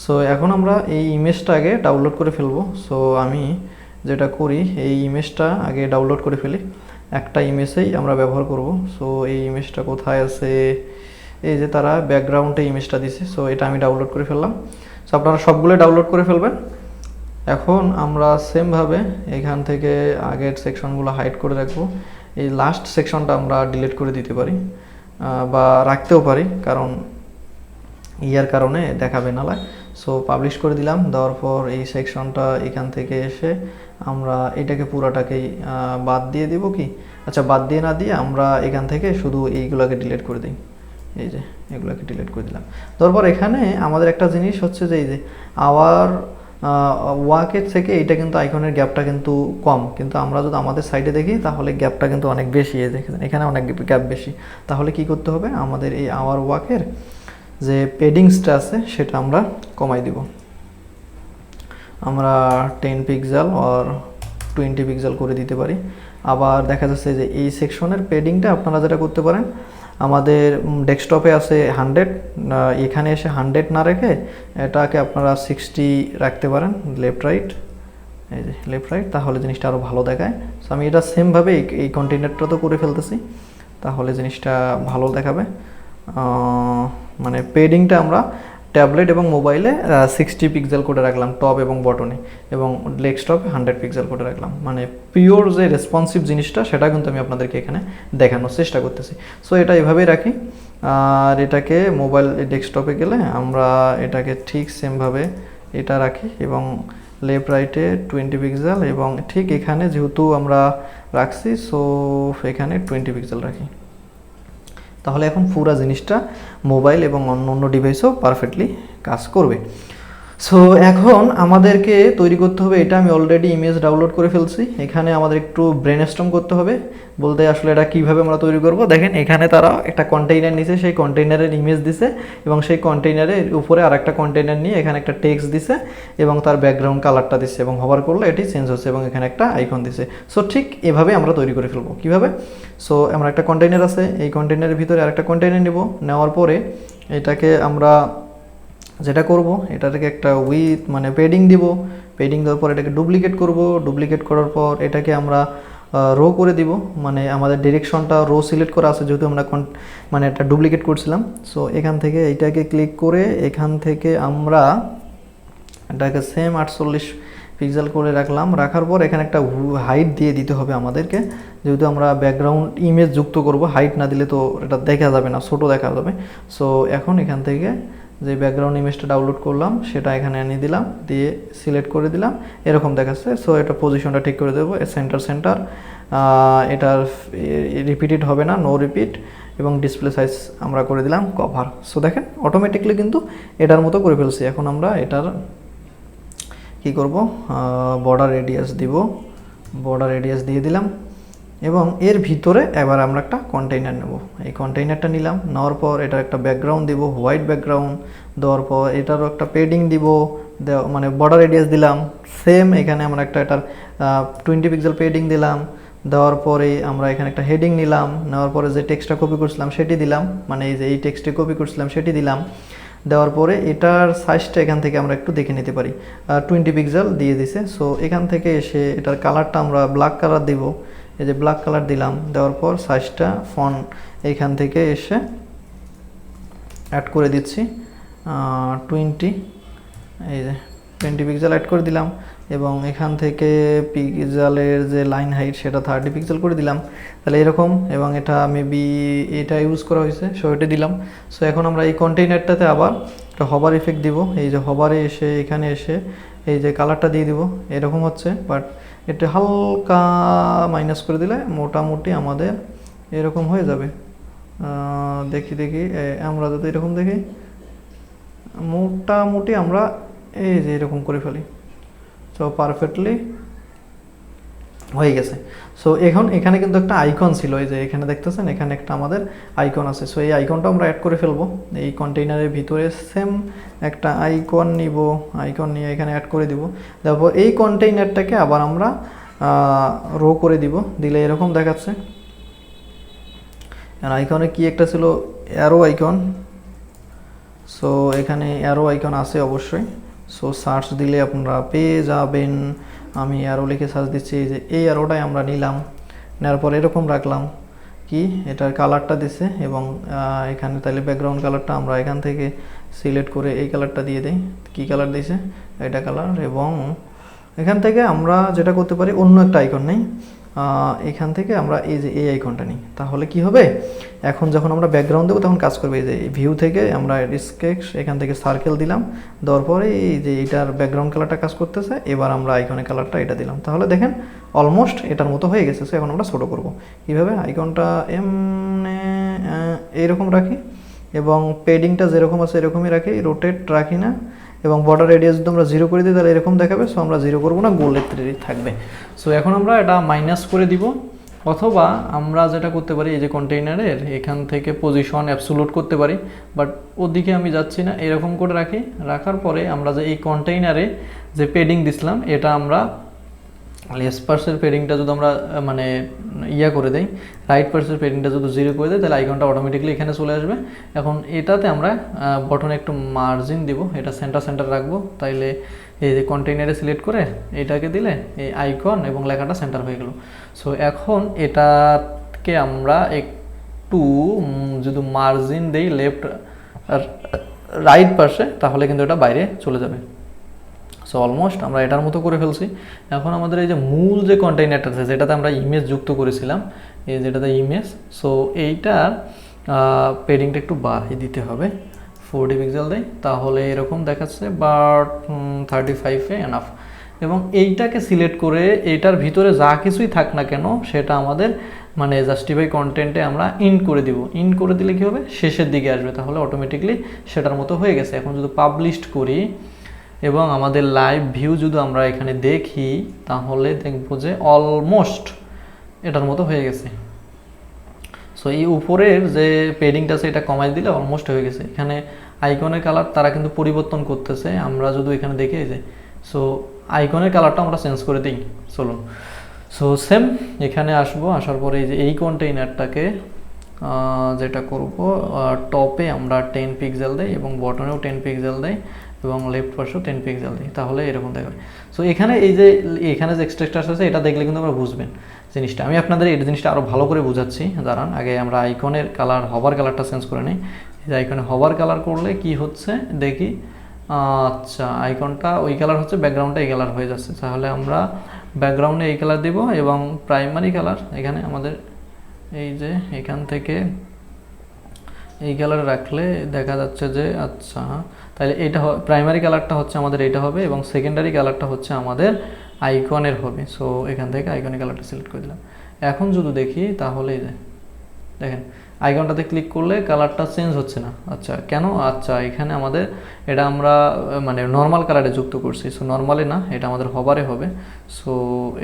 সো এখন আমরা এই ইমেজটা আগে ডাউনলোড করে ফেলবো। সো আমি যেটা করি, এই ইমেজটা আগে ডাউনলোড করে ফেলি, একটা ইমেজেই আমরা ব্যবহার করব। সো এই ইমেজটা কোথায় আছে, এই যে তারা ব্যাকগ্রাউন্ডে ইমেজটা দিছে। সো এটা আমি ডাউনলোড করে ফেললাম। সো আপনারা সবগুলো ডাউনলোড করে ফেলবেন। এখন আমরা সেমভাবে এখান থেকে আগের সেকশনগুলো হাইড করে রাখবো। এই লাস্ট সেকশনটা আমরা ডিলিট করে দিতে পারি বা রাখতেও পারি, কারণ ইয়ার কারণে দেখাবে না। সো পাবলিশ করে দিলাম, দেওয়ার পর এই সেকশনটা এখান থেকে এসে আমরা এটাকে পুরাটাকেই বাদ দিয়ে দিব কি, আচ্ছা বাদ দিয়ে না দিয়ে আমরা এখান থেকে শুধু এইগুলোকে ডিলিট করে দিই। এই যে এগুলোকে ডিলিট করে দিলাম। তারপর এখানে আমাদের একটা জিনিস হচ্ছে যে এই যে আওয়ার ওয়ার্কের থেকে এটা কিন্তু আইকনের গ্যাপটা কিন্তু কম, কিন্তু আমরা যদি আমাদের সাইডে দেখি তাহলে গ্যাপটা কিন্তু অনেক বেশি। দেখেন এখানে অনেক গ্যাপ বেশি। তাহলে কি করতে হবে, আমাদের এই আওয়ার ওয়ার্কের যে পেডিংসটা আছে সেটা আমরা কমাই দিব। আমরা 10 পিক্সেল আর 20 পিক্সেল করে দিতে পারি। আবার দেখা যাচ্ছে যে এই সেকশনের পেডিংটা আপনারা যেটা করতে পারেন, আমাদের ডেস্কটপে আছে 100, এখানে এসে 100 না রেখে এটাকে আপনারা 60 রাখতে পারেন, লেফট রাইট, এই যে লেফট রাইট, তাহলে জিনিসটা আরও ভালো দেখায়। সো আমি এটা সেমভাবে এই কন্টেইনারটা তো করে ফেলতেছি, তাহলে জিনিসটা ভালো দেখাবে। মানে পেডিংটা আমরা ট্যাবলেট এবং মোবাইলে 60 পিক্সেল করে রাখলাম টপ এবং বটনে, এবং ডেস্কটপে 100 পিক্সেল করে রাখলাম। মানে পিওর যে রেসপন্সিভ জিনিসটা সেটা কিন্তু আমি আপনাদেরকে এখানে দেখানোর চেষ্টা করতেছি। সো এটা এভাবেই রাখি। আর এটাকে মোবাইল ডেস্কটপে গেলে আমরা এটাকে ঠিক সেমভাবে এটা রাখি এবং লেফট রাইটে 20 পিক্সেল, এবং ঠিক এখানে যেহেতু আমরা রাখছি সো এখানে 20 পিক্সেল রাখি। তাহলে এখন পুরো জিনিসটা মোবাইল এবং অন্য অন্য ডিভাইসেও পারফেক্টলি কাজ করবে। সো এখন আমাদেরকে তৈরি করতে হবে, এটা আমি অলরেডি ইমেজ ডাউনলোড করে ফেলছি। এখানে আমাদের একটু ব্রেনস্টর্ম করতে হবে, বলতে আসলে এটা কীভাবে আমরা তৈরি করব। দেখেন এখানে তারা একটা কন্টেইনার নিছে, সেই কন্টেইনারের ইমেজ দিছে এবং সেই কন্টেইনারের উপরে আর একটা কন্টেইনার নিয়ে এখানে একটা টেক্সট দিছে এবং তার ব্যাকগ্রাউন্ড কালারটা দিছে এবং হোভার করলে এটি চেঞ্জ হচ্ছে এবং এখানে একটা আইকন দিছে। সো ঠিক এভাবে আমরা তৈরি করে ফেলবো। কীভাবে, সো আমরা একটা কন্টেইনার আছে, এই কন্টেইনারের ভিতরে আরেকটা কন্টেইনার নেব, নেওয়ার পরে এটাকে আমরা যেটা করব, এটা থেকে একটা উইথ মানে পেডিং দিব, পেডিং দেওয়ার পর এটাকে ডুপ্লিকেট করব, ডুপ্লিকেট করার পর এটাকে আমরা রো করে দিব, মানে আমাদের ডিরেকশনটা রো সিলেক্ট করা আছে যেহেতু আমরা মানে এটা ডুপ্লিকেট করছিলাম। সো এখান থেকে এইটাকে ক্লিক করে এখান থেকে আমরা এটাকে সেম 48 পিক্সেল করে রাখলাম। রাখার পর এখানে একটা হাইট দিয়ে দিতে হবে আমাদেরকে, যেহেতু আমরা ব্যাকগ্রাউন্ড ইমেজ যুক্ত করব, হাইট না দিলে তো এটা দেখা যাবে না, ছোটো দেখা যাবে। সো এখন এখান থেকে যে ব্যাকগ্রাউন্ড ইমেজটা ডাউনলোড করলাম সেটা এখানে এনে দিলাম, দিয়ে সিলেক্ট করে দিলাম, এরকম দেখাচ্ছে। সো এটা পজিশনটা ঠিক করে দেবো, সেন্টার এটা রিপিটেড হবে না, নো রিপিট, এবং ডিসপ্লে সাইজ আমরা করে দিলাম কভার। সো দেখেন অটোমেটিকলি কিন্তু এটার মতো করে ফেলছি। এখন আমরা এটার কি করব, বর্ডার রেডিয়াস দিব, বর্ডার রেডিয়াস দিয়ে দিলাম এবং এর ভিতরে এবার আমরা একটা কন্টেইনার নেব। এই কন্টেইনারটা নিলাম, নেওয়ার পর এটার একটা ব্যাকগ্রাউন্ড দিব, হোয়াইট ব্যাকগ্রাউন্ড দেওয়ার পর এটারও একটা পেডিং দিব, মানে বর্ডার রেডিয়াস দিলাম সেম। এখানে আমরা একটা এটার 20 পিক্সেল পেডিং দিলাম, দেওয়ার পরে আমরা এখানে একটা হেডিং নিলাম, নেওয়ার পরে যে টেক্সটটা কপি করছিলাম সেটি দিলাম, মানে এই যে এই টেক্সটে কপি করছিলাম সেটি দিলাম। দেওয়ার পরে এটার সাইজটা এখান থেকে আমরা একটু দেখে নিতে পারি, 20 পিক্সেল দিয়ে দিছে। সো এখান থেকে এসে এটার কালারটা আমরা ব্ল্যাক কালার দিব এই যে ব্ল্যাক কালার দিলাম, দেওয়ার পর সাইজটা ফন্ট এইখান থেকে এসে অ্যাড করে দিচ্ছি 20, এই যে 20 পিক্সেল অ্যাড করে দিলাম, এবং এখান থেকে পিক্সেলের যে লাইন হাইট সেটা 30 পিক্সেল করে দিলাম। তাহলে এরকম, এবং এটা মেবি এটা ইউজ করা হয়েছে, সো এটা দিলাম। সো এখন আমরা এই কন্টেইনারটাতে আবার একটা হবার ইফেক্ট দিব, এই যে হবারে এসে এখানে এসে এই যে কালারটা দিয়ে দিব, এরকম হচ্ছে, বাট এটা হালকা মাইনাস করে দিলে মোটামুটি আমাদের এরকম হয়ে যাবে। দেখি আমরা যদি এরকম দেখি, মোটামুটি আমরা এই যে এরকম করে ফেলি, সো পারফেক্টলি হয়ে গেছে। সো এখন এখানে কিন্তু একটা আইকন ছিল, এই যে এখানে দেখতেছেন এখানে একটা আমাদের আইকন আছে। সো এই আইকনটা আমরা অ্যাড করে ফেলবো এই কন্টেইনারের ভিতরে। সেম একটা আইকন নিব, আইকন নিয়ে এখানে অ্যাড করে দিব। তারপর এই কন্টেইনারটাকে আবার আমরা রো করে দিব, দিলে এরকম দেখাচ্ছে। আর আইকনে কি একটা ছিল, অ্যারো আইকন। সো এখানে অ্যারো আইকন আছে অবশ্যই, সো সার্চ দিলে আপনারা পেয়ে যাবেন। আমি অ্যারো লিখে সার্চ দিচ্ছি, এই যে এই অ্যারোটাই আমরা নিলাম, নেওয়ার পর এরকম রাখলাম, কি এটার কালারটা দিছে, এবং এখানে তাহলে ব্যাকগ্রাউন্ড কালারটা আমরা এখান থেকে সিলেক্ট করে এই কালারটা দিয়ে দিই। কি কালার দিছে, এটা কালার। এবং এখান থেকে আমরা যেটা করতে পারি, অন্য একটা আইকন নেই, এখান থেকে আমরা এই যে এই আইকনটা নিই, তাহলে কি হবে, এখন যখন আমরা ব্যাকগ্রাউন্ড দেবো তখন কাজ করবে। এই যে ভিউ থেকে আমরা স্কেচ এখান থেকে সার্কেল দিলাম, দেওয়ার পরে এই যে এটার ব্যাকগ্রাউন্ড কালারটা কাজ করতেছে, এবার আমরা আইকনের কালারটা এটা দিলাম, তাহলে দেখেন অলমোস্ট এটার মতো হয়ে গেছে। সো এখন আমরা ছোটো করবো কীভাবে, আইকনটা এইরকম রাখি, এবং পেডিংটা যেরকম আছে এরকমই রাখি, রোটেট রাখি না, এবং বর্ডার রেডিয়াস যদি আমরা 0 করে দিই তাহলে এরকম দেখাবে। সো আমরা 0 করবো না, গোল লেথে থাকবে। সো এখন আমরা এটা মাইনাস করে দিব, অথবা আমরা যেটা করতে পারি, এই যে কন্টেইনারের এখান থেকে পজিশন অ্যাবসোলুট করতে পারি, বাট ওদিকে আমি যাচ্ছি না, এরকম করে রাখি। রাখার পরে আমরা যে এই কন্টেইনারে যে পেডিং দিছিলাম, এটা আমরা লেফট পার্সের পেডিংটা যদি আমরা মানে করে দেই, রাইট পার্সের পেডিংটা যদি 0 করে দেয়, তাহলে আইকনটা অটোমেটিকলি এখানে চলে আসবে। এখন এটাতে আমরা বটনে একটু মার্জিন দিব, এটা সেন্টার রাখবো, তাইলে এই যে কন্টেইনারে সিলেক্ট করে এটাকে দিলে এই আইকন এবং লেখাটা সেন্টার হয়ে গেল। সো এখন এটাকে আমরা একটু যদি মার্জিন দেই লেফট রাইট পাশে, তাহলে কিন্তু এটা বাইরে চলে যাবে। সো অলমোস্ট আমরা এটার মতো করে ফেলছি। এখন আমাদের এই যে মূল যে কন্টেইনারটা আছে, যেটাতে আমরা ইমেজ যুক্ত করেছিলাম, এই যেটাতে ইমেজ, সো এইটার পেডিংটা একটু বাড়িয়ে দিতে হবে, 40 পিক্সেল দেয়, তাহলে এরকম দেখাচ্ছে, বাট 35-এ এনাফ। এবং এইটাকে সিলেক্ট করে এইটার ভিতরে যা কিছুই থাক না কেন, সেটা আমাদের মানে জাস্টিফাই কন্টেন্টে আমরা ইন করে দিব। ইন করে দিলে কী হবে, শেষের দিকে আসবে, তাহলে অটোমেটিকলি সেটার মতো হয়ে গেছে। এখন যদি পাবলিশড করি এবং আমাদের লাইভ ভিউ যদি আমরা এখানে দেখি, তাহলে দেখবো যে অলমোস্ট এটার মতো হয়ে গেছে। সো এই উপরের যে পেডিংটা আছে এটা কমাই দিলে অলমোস্ট হয়ে গেছে। এখানে আইকনের কালার তারা কিন্তু পরিবর্তন করতেছে, আমরা যদি এখানে দেখে যে, সো আইকনের কালারটা আমরা চেঞ্জ করে দিই, চলুন। সো সেম এখানে আসবো, আসার পরে এই যে এই কন্টেইনারটাকে যেটা করব, টপে আমরা 10 পিক্সেল দেই এবং বটনেও 10 পিক্সেল দেই এবং লেফট পাশেও 10 পিক্সেল দিই, তাহলে এরকম দেখাবে। সো এখানে এই যে এখানে যে এক্সট্রাক্টার আছে, এটা দেখলে কিন্তু আমরা বুঝবেন জিনিসটা। আমি আপনাদের এই জিনিসটা আরও ভালো করে বোঝাচ্ছি, দাঁড়ান। আগে আমরা আইকনের কালার, হবার কালারটা চেঞ্জ করে নিই। এই যে আইকনে হবার কালার করলে কি হচ্ছে দেখি, আচ্ছা আইকনটা ওই কালার হচ্ছে, ব্যাকগ্রাউন্ডটা এই কালার হয়ে যাচ্ছে। তাহলে আমরা ব্যাকগ্রাউন্ডে এই কালার দিব, এবং প্রাইমারি কালার এখানে আমাদের এই যে এখান থেকে এই কালার রাখলে দেখা যাচ্ছে যে, আচ্ছা তাহলে এইটা প্রাইমারি কালারটা হচ্ছে আমাদের এইটা হবে, এবং সেকেন্ডারি কালারটা হচ্ছে আমাদের আইকনের হবে। সো এখান থেকে আইকনের কালারটা সিলেক্ট করে দিলাম। এখন যদি দেখি তাহলে এই যে দেখেন আইকনটাতে ক্লিক করলে কালারটা চেঞ্জ হচ্ছে না। আচ্ছা কেন, আচ্ছা এখানে আমাদের এটা আমরা মানে নর্মাল কালারে যুক্ত করছি। সো নর্মালে না, এটা আমাদের হবারে হবে। সো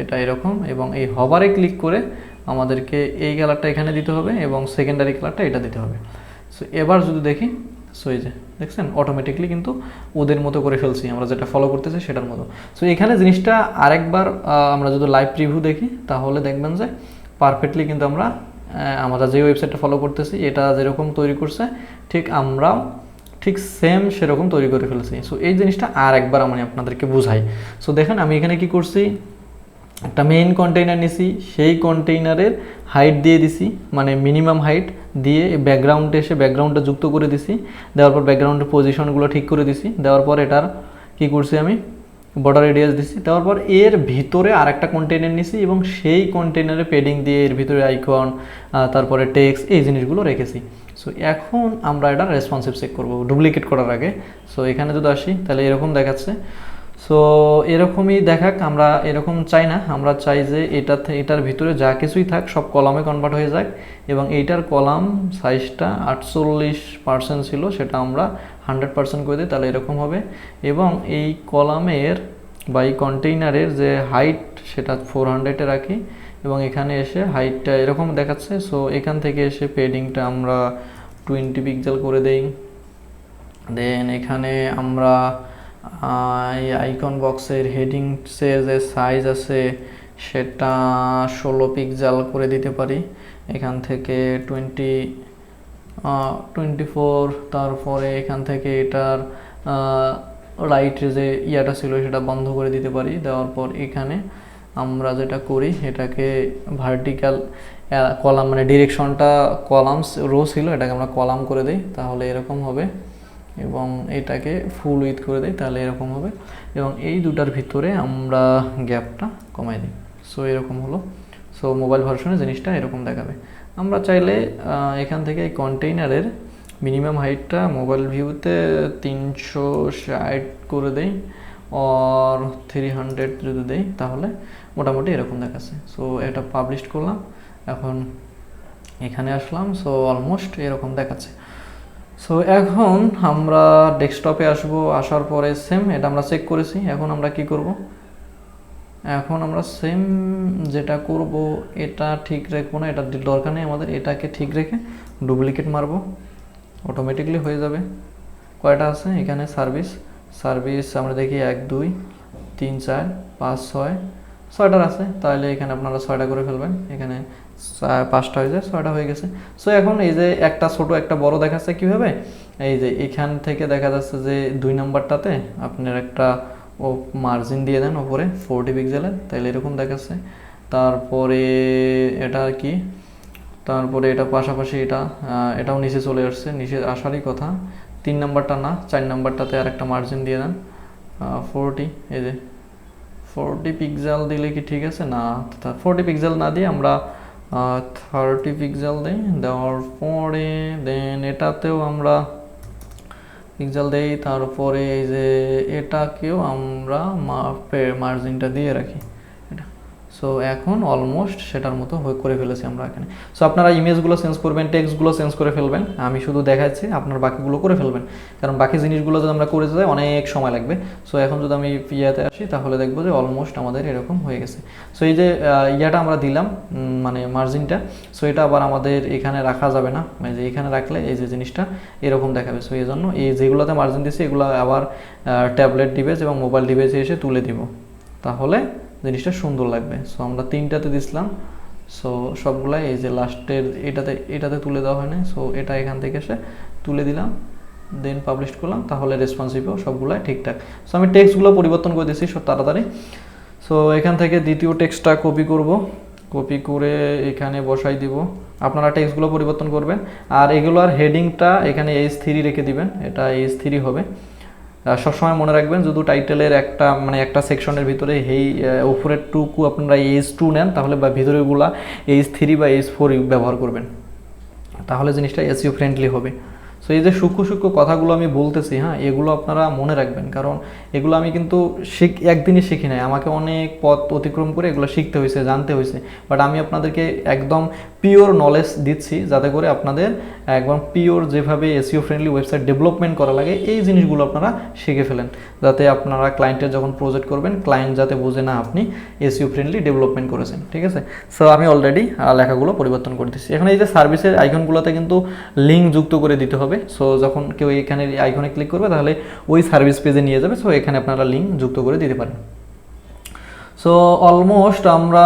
এটা এরকম, এবং এই হবারে ক্লিক করে আমাদেরকে এই কালারটা এখানে দিতে হবে, এবং সেকেন্ডারি কালারটা এটা দিতে হবে। সো এবার যদি দেখি, সো এই যে দেখছেন অটোমেটিকলি কিন্তু ওদের মতো করে ফেলছি, আমরা যেটা ফলো করতেছি সেটার মতো। সো এখানে জিনিসটা আরেকবার আমরা যদি লাইভ প্রিভিউ দেখি, তাহলে দেখবেন যে পারফেক্টলি কিন্তু আমরা যে ওয়েবসাইটটা ফলো করতেছি এটা যেরকম তৈরি করছে, ঠিক আমরাও ঠিক সেম সেরকম তৈরি করে ফেলছি। সো এই জিনিসটা আর একবার আমি আপনাদেরকে বুঝাই। সো দেখেন আমি এখানে কি করছি, একটা মেইন কন্টেইনার নিছি, সেই কন্টেইনারের হাইট দিয়ে দিছি, মানে মিনিমাম হাইট দিয়ে ব্যাকগ্রাউন্ডে এসে ব্যাকগ্রাউন্ডটা যুক্ত করে দিছি, দেওয়ার পর ব্যাকগ্রাউন্ডের পজিশনগুলো ঠিক করে দিছি, দেওয়ার পর এটার কি করছি আমি বর্ডার রেডিয়াস দিছি, দেওয়ার পর এর ভিতরে আরেকটা কন্টেইনার নিছি এবং সেই কন্টেইনারে পেডিং দিয়ে এর ভিতরে আইকন, তারপরে টেক্সট, এই জিনিসগুলো রেখেছি। সো এখন আমরা এটা রেসপন্সিভ চেক করব ডুপ্লিকেট করার আগে। সো এখানে যদি আসি তাহলে এরকম দেখাচ্ছে। সো এরকমই দেখাক, আমরা এরকম চাই না, আমরা চাই যে এটার ভিতরে যা কিছুই থাক সব কলামে কনভার্ট হয়ে যাক, এবং এইটার কলাম সাইজটা 48% ছিল, সেটা আমরা 100% করে দিই, তাহলে এরকম হবে। এবং এই কলামের বা এই কন্টেইনারের যে হাইট সেটা 400-এ রাখি, এবং এখানে এসে হাইটটা এরকম দেখাচ্ছে। সো এখান থেকে এসে পেডিংটা আমরা 20 পিক্সেল করে দেই। দেন এখানে আমরা এই আইকন বক্সের হেডিংসের যে সাইজ আছে সেটা 16 পিক্সেল করে দিতে পারি। এখান থেকে 24, তারপরে এখান থেকে এটার রাইট যে ইয়াটা ছিল সেটা বন্ধ করে দিতে পারি। দেওয়ার পর এখানে আমরা যেটা করি এটাকে ভার্টিক্যাল কলাম, মানে ডিরেকশনটা কলামস রো ছিল, এটাকে আমরা কলাম করে দিই, তাহলে এরকম হবে। এবং এটাকে ফুল উইথ করে দিই, তাহলে এরকম হবে। এবং এই দুটার ভিতরে আমরা গ্যাপটা কমাই দিই। সো এরকম হলো। সো মোবাইল ভার্সনে জিনিসটা এরকম দেখাবে। আমরা চাইলে এখান থেকে এই কন্টেইনারের মিনিমাম হাইটটা মোবাইল ভিউতে 360 করে দেই, আর 300 যদি দেই তাহলে মোটামুটি এরকম দেখাচ্ছে। সো এটা পাবলিশ করলাম, এখন এখানে আসলাম। সো অলমোস্ট এরকম দেখাচ্ছে। সো এখন আমরা ডেস্কটপে আসবো, আসার পরে সেম এটা আমরা চেক করেছি। এখন আমরা কি করব, এখন আমরা সেম যেটা করব এটা ঠিক রাখবো না, এটা দরকার নেই আমাদের, এটাকে ঠিক রেখে ডুপ্লিকেট মারবো, অটোমেটিকলি হয়ে যাবে। কয়টা আছে এখানে সার্ভিস আমরা দেখি 1 2 3 4 5 6 6টার আছে, তাহলে এখানে আপনারা 6টা করে ফেলবেন, এখানে 5টা হয়ে যায়, 6টা হয়ে গেছে। সো এখন এই যে একটা ছোট একটা বড় দেখাচ্ছে কীভাবে, এই যে এখান থেকে দেখা যাচ্ছে যে 2 নাম্বারটাতে আপনার একটা মার্জিন দিয়ে দেন ওপরে 40 পিক্সেলের, তাহলে এরকম দেখাচ্ছে। তারপরে এটা কি, তারপরে এটা পাশাপাশি এটাও নিচে চলে আসছে, নিচে আসারই কথা। 3 নাম্বারটা না, 4 নাম্বারটাতে আর একটা মার্জিন দিয়ে দেন 40, এই যে 40 পিক্সেল দিলে কি ঠিক আছে না, 40 পিক্সেল না দিয়ে আমরা 30 পিক্সেল দিই। দেওয়ার পরে দেন এটাতেও আমরা পিক্সেল দেই, তারপরে এই যে এটাকেও আমরা মার্জিনটা দিয়ে রাখি এটা। সো এখন অলমোস্ট সেটার মতো করে ফেলেছি আমরা এখানে। সো আপনারা ইমেজগুলো চেঞ্জ করবেন, টেক্সটগুলো চেঞ্জ করে ফেলবেন, আমি শুধু দেখাচ্ছি, আপনার বাকিগুলো করে ফেলবেন, কারণ বাকি জিনিসগুলো যদি আমরা করে যাই অনেক সময় লাগবে। সো এখন যদি আমি ইয়াতে আসি তাহলে দেখবো যে অলমোস্ট আমাদের এরকম হয়ে গেছে। সো এই যে ইয়াটা আমরা দিলাম, মানে মার্জিনটা, সো এটা আবার আমাদের এখানে রাখা যাবে না, মানে যে এখানে রাখলে এই যে জিনিসটা এরকম দেখাবে। সো এই জন্য এই যেগুলোতে মার্জিন দিচ্ছি এগুলো আবার ট্যাবলেট ডিভাইস এবং মোবাইল ডিভাইসে এসে তুলে দিব, তাহলে জিনিসটা সুন্দর লাগবে। সো আমরা 3টাতে দিছিলাম, সো সবগুলাই এই যে লাস্টের এটাতে তুলে দেওয়া হয় না, সো এটা এখান থেকে এসে তুলে দিলাম, দেন পাবলিশ করলাম, তাহলে রেসপন্সিভও সবগুলাই ঠিকঠাক। সো আমি টেক্সটগুলো পরিবর্তন করে দিচ্ছি সব তাড়াতাড়ি। সো এখান থেকে দ্বিতীয় টেক্সটটা কপি করব, কপি করে এখানে বসাই দিব। আপনারা টেক্সটগুলো পরিবর্তন করবেন, আর এগুলোর হেডিংটা এখানে H3 রেখে দিবেন, এটা H3 হবে। সবসময় মনে রাখবেন যদি টাইটেলের একটা সেকশনের ভিতরে উপরের টুকু আপনারা H2 নেন, তাহলে বা ভিতরেগুলা H3 বা H4 ব্যবহার করবেন, তাহলে জিনিসটা এসইও ফ্রেন্ডলি হবে। সো এই যে সূক্ষ্ম কথাগুলো আমি বলতেছি, হ্যাঁ, এগুলো আপনারা মনে রাখবেন, কারণ এগুলো আমি কিন্তু একদিনই শিখি নাই, আমাকে অনেক পথ অতিক্রম করে এগুলো শিখতে হয়েছে, জানতে হয়েছে। বাট আমি আপনাদেরকে একদম পিওর নলেজ দিচ্ছি, যাতে করে আপনাদের একদম পিওর যেভাবে এসইও ফ্রেন্ডলি ওয়েবসাইট ডেভেলপমেন্ট করা লাগে এই জিনিসগুলো আপনারা শিখে ফেলেন, যাতে আপনারা ক্লায়েন্টের যখন প্রজেক্ট করবেন ক্লায়েন্ট যাতে বোঝে না আপনি এসইও ফ্রেন্ডলি ডেভেলপমেন্ট করেছেন। ঠিক আছে, সো আমি অলরেডি লেখাগুলো পরিবর্তন করে দিচ্ছি। এখন এই যে সার্ভিসের আইকনগুলোতে কিন্তু লিঙ্ক যুক্ত করে দিতে হবে। সো যখন কেউ এখানে আইকনে ক্লিক করবে তাহলে ওই সার্ভিস পেজে নিয়ে যাবে। সো এখানে আপনারা লিঙ্ক যুক্ত করে দিতে পারেন। সো অলমোস্ট আমরা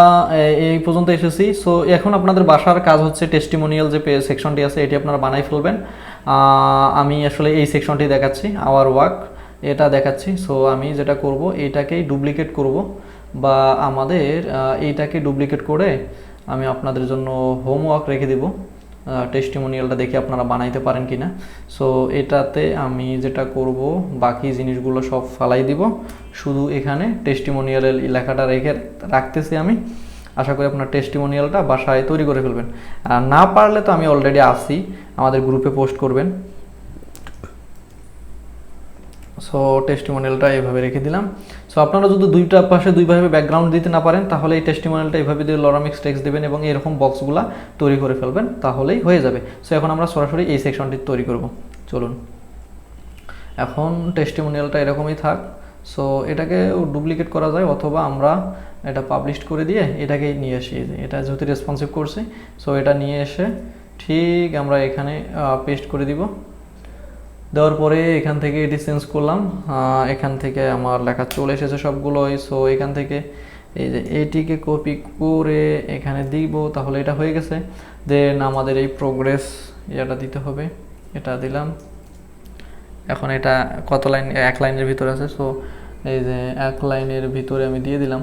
এই পর্যন্ত এসেছি। সো এখন আপনাদের বাসার কাজ হচ্ছে টেস্টিমোনিয়াল যে সেকশনটি আছে এটি আপনারা বানাই ফেলবেন। আমি আসলে এই সেকশনটি দেখাচ্ছি, আওয়ার ওয়ার্ক এটা দেখাচ্ছি। সো আমি যেটা করব এটাকেই ডুপ্লিকেট করব, বা আমাদের এইটাকে ডুপ্লিকেট করে আমি আপনাদের জন্য হোমওয়ার্ক রেখে দেব, টেস্টিমোনিয়ালটা দেখে আপনারা বানাইতে পারেন কিনা। সো এটাতে আমি যেটা করব, বাকি জিনিসগুলো সব ফালাই দিব, শুধু এখানে টেস্টিমোনিয়ালের লেখাটা রেখে রাখতেছি আমি। আশা করি আপনার টেস্টিমোনিয়ালটা বাসায় তৈরি করে ফেলবেন। আর না পারলে তো আমি অলরেডি আসি, আমাদের গ্রুপে পোস্ট করবেন। সো টেস্টিমোনিয়ালটা এইভাবে রেখে দিলাম। সো আপনারা যদি দুইটা পাশে দুইভাবে ব্যাকগ্রাউন্ড দিতে না পারেন, তাহলে এই টেস্টিমোনিয়ালটা এইভাবে দিয়ে লরামিক্স টেক্সট দেবেন এবং এরকম বক্সগুলা তৈরি করে ফেলবেন, তাহলেই হয়ে যাবে। সো এখন আমরা সরাসরি এই সেকশনটি তৈরি করব। চলুন, এখন টেস্টিমোনিয়ালটা এরকমই থাক। সো এটাকে ডুপ্লিকেট করা যায়, অথবা আমরা এটা পাবলিশ করে দিয়ে এটাকে নিয়ে আসি। এটা যেহেতু রেসপন্সিভ করছি, সো এটা নিয়ে এসে ঠিক আমরা এখানে পেস্ট করে দিব। দেওয়ার পরে এখান থেকে এটি চেঞ্জ করলাম, এখান থেকে আমার লেখা চলে এসেছে সবগুলোই। সো এখান থেকে এই যে এটিকে কপি করে এখানে দিব, তাহলে এটা হয়ে গেছে। দেন আমাদের এই প্রোগ্রেস এটা দিতে হবে, এটা দিলাম। এখন এটা কত লাইন, এক লাইনের ভিতরে আছে, সো এই যে এক লাইনের ভিতরে আমি দিয়ে দিলাম।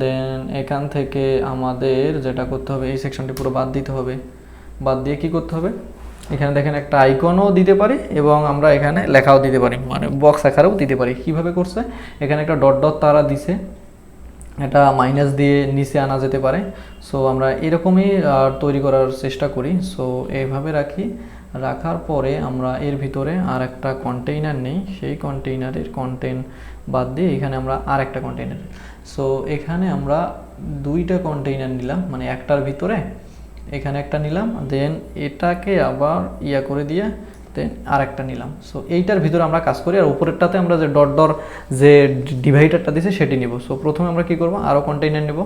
দেন এখান থেকে আমাদের যেটা করতে হবে, এই সেকশনটি পুরো বাদ দিতে হবে। বাদ দিয়ে কি করতে হবে, এখানে দেখেন একটা আইকনও দিতে পারি এবং আমরা এখানে লেখাও দিতে পারি, মানে বক্স আকারেও দিতে পারি। কিভাবে করছে, এখানে একটা ডট ডট তারা দিছে, এটা মাইনাস দিয়ে নিচে আনা যেতে পারে। সো আমরা এরকমই তৈরি করার চেষ্টা করি। সো এইভাবে রাখি, রাখার পরে আমরা এর ভিতরে আর একটা কন্টেইনার নেই, সেই কন্টেইনারের কন্টেন্ট বাদ দিয়ে এখানে আমরা আর একটা কন্টেইনার। সো এখানে আমরা দুইটা কন্টেইনার নিলাম, মানে একটার ভিতরে এখানে একটা নিলাম, দেন এটাকে আবার ইয়া করে দিয়ে দেন আর একটা নিলাম। সো এইটার ভিতরে আমরা কাজ করি, আর উপরেরটাতে আমরা যে ডট ডট যে ডিভাইডারটা দিয়েছে সেটি নিব। সো প্রথমে আমরা কি করব, আরও কন্টেইনার নেব,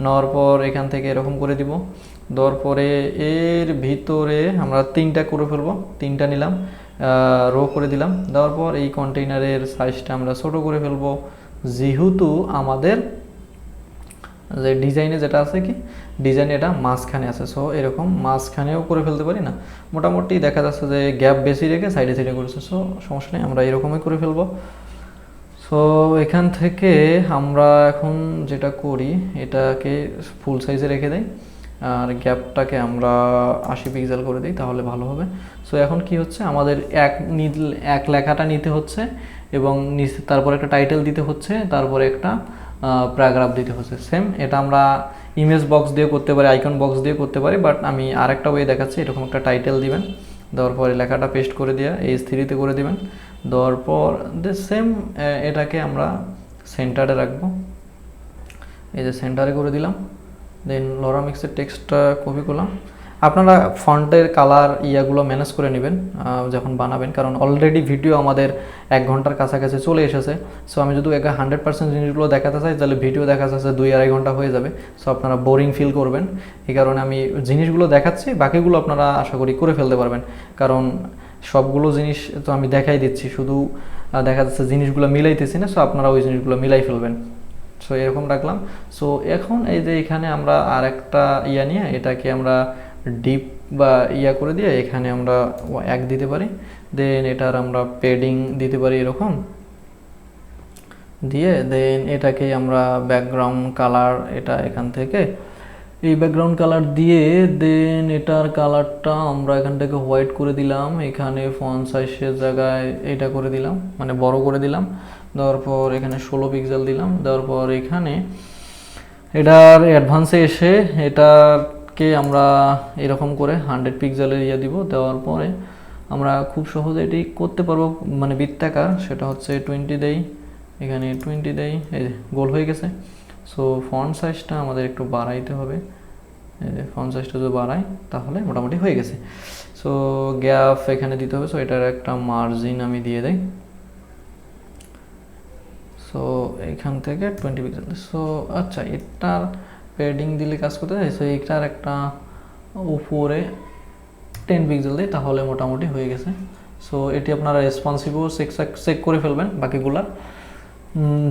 নেওয়ার পর এখান থেকে এরকম করে দিব। দেওয়ার পরে এর ভিতরে আমরা তিনটা করে ফেলবো, তিনটা নিলাম, রো করে দিলাম। দেওয়ার পর এই কন্টেইনারের সাইজটা আমরা ছোট করে ফেলবো, যেহেতু আমাদের যে ডিজাইনে যেটা আছে কি, ডিজাইন এটা মাঝখানে আছে। সো এরকম মাঝখানেও করে ফেলতে পারি না, মোটামুটি দেখা যাচ্ছে যে গ্যাপ বেশি রেখে সাইডে সাইডে করেছে। সো সমস্যা নেই, আমরা এরকমই করে ফেলবো। সো এখান থেকে আমরা এখন যেটা করি, এটাকে ফুল সাইজে রেখে দেই, আর গ্যাপটাকে আমরা 80 পিক্সেল করে দিই, তাহলে ভালো হবে। সো এখন কি হচ্ছে, আমাদের এক লেখাটা নিতে হচ্ছে এবং নিচে তারপর একটা টাইটেল দিতে হচ্ছে, তারপরে একটা প্যারাগ্রাফ দিতে হচ্ছে। সেম এটা আমরা ইমেজ বক্স দিয়ে করতে পারি, আইকন বক্স দিয়ে করতে পারি, বাট আমি আরেকটা ওয়ে দেখাচ্ছি। এরকম একটা টাইটেল দিবেন, দেওয়ার পরে লেখাটা পেস্ট করে দিয়ে H3-তে করে দিবেন। দেওয়ার পর সেম এটাকে আমরা সেন্টারে রাখবো, এই যে সেন্টারে করে দিলাম। দেন লরামিক্সের টেক্সটটা কপি করলাম। আপনারা ফন্টের কালার ইয়াগুলো ম্যানেজ করে নেবেন যখন বানাবেন, কারণ অলরেডি ভিডিও আমাদের 1 ঘন্টার কাছাকাছি চলে এসেছে। সো আমি যদি 100% জিনিসগুলো দেখাতে চাই, তাহলে ভিডিও দেখা যাচ্ছে 2-2.5 ঘন্টা হয়ে যাবে। সো আপনারা বোরিং ফিল করবেন, এই কারণে আমি জিনিসগুলো দেখাচ্ছি, বাকিগুলো আপনারা আশা করি করে ফেলতে পারবেন। কারণ সবগুলো জিনিস তো আমি দেখাই দিচ্ছি, শুধু দেখা যাচ্ছে জিনিসগুলো মিলাইতেছি না। সো আপনারা ওই জিনিসগুলো মিলাই ফেলবেন। সো এরকম রাখলাম। সো এখন এই যে এখানে আমরা আর একটা ইয়া নিয়ে এটাকে আমরা ডিপ বা ইয়া করে দিয়ে এখানে আমরা 1 দিতে পারি। দেন এটার আমরা পেডিং দিতে পারি এরকম দিয়ে, দেন এটাকে আমরা ব্যাকগ্রাউন্ড কালার, এটা এখান থেকে এই ব্যাকগ্রাউন্ড কালার দিয়ে, দেন এটার কালারটা আমরা এখান থেকে হোয়াইট করে দিলাম। এখানে ফন্ট সাইজের জায়গায় এটা করে দিলাম, মানে বড় করে দিলাম। দেওয়ার পর এখানে 16 পিক্সেল দিলাম। দেওয়ার পর এখানে এটার অ্যাডভান্সে এসে এটাকে আমরা এরকম করে 100 পিক্সেলের ইয়ে দিব। দেওয়ার পরে আমরা খুব সহজে এটি করতে পারবো, মানে বৃত্তাকার। সেটা হচ্ছে 20 দেই, এখানে 20 দেই, এই যে গোল হয়ে গেছে। সো ফন্ট সাইজটা আমাদের একটু বাড়াইতে হবে, এই যে ফন্ট সাইজটা যদি বাড়াই তাহলে মোটামুটি হয়ে গেছে। সো গ্যাপ এখানে দিতে হবে। সো এটার একটা মার্জিন আমি দিয়ে দেই। সো এখান থেকে 20 পিক্সেল। সো আচ্ছা, এটার প্যাডিং দিলে কাজ করতে যায়। সো এটার একটা উপরে 10 পিক্সেল দিই, তাহলে মোটামুটি হয়ে গেছে। সো এটি আপনারা রেসপন্সিভও চেক করে ফেলবেন বাকিগুলার,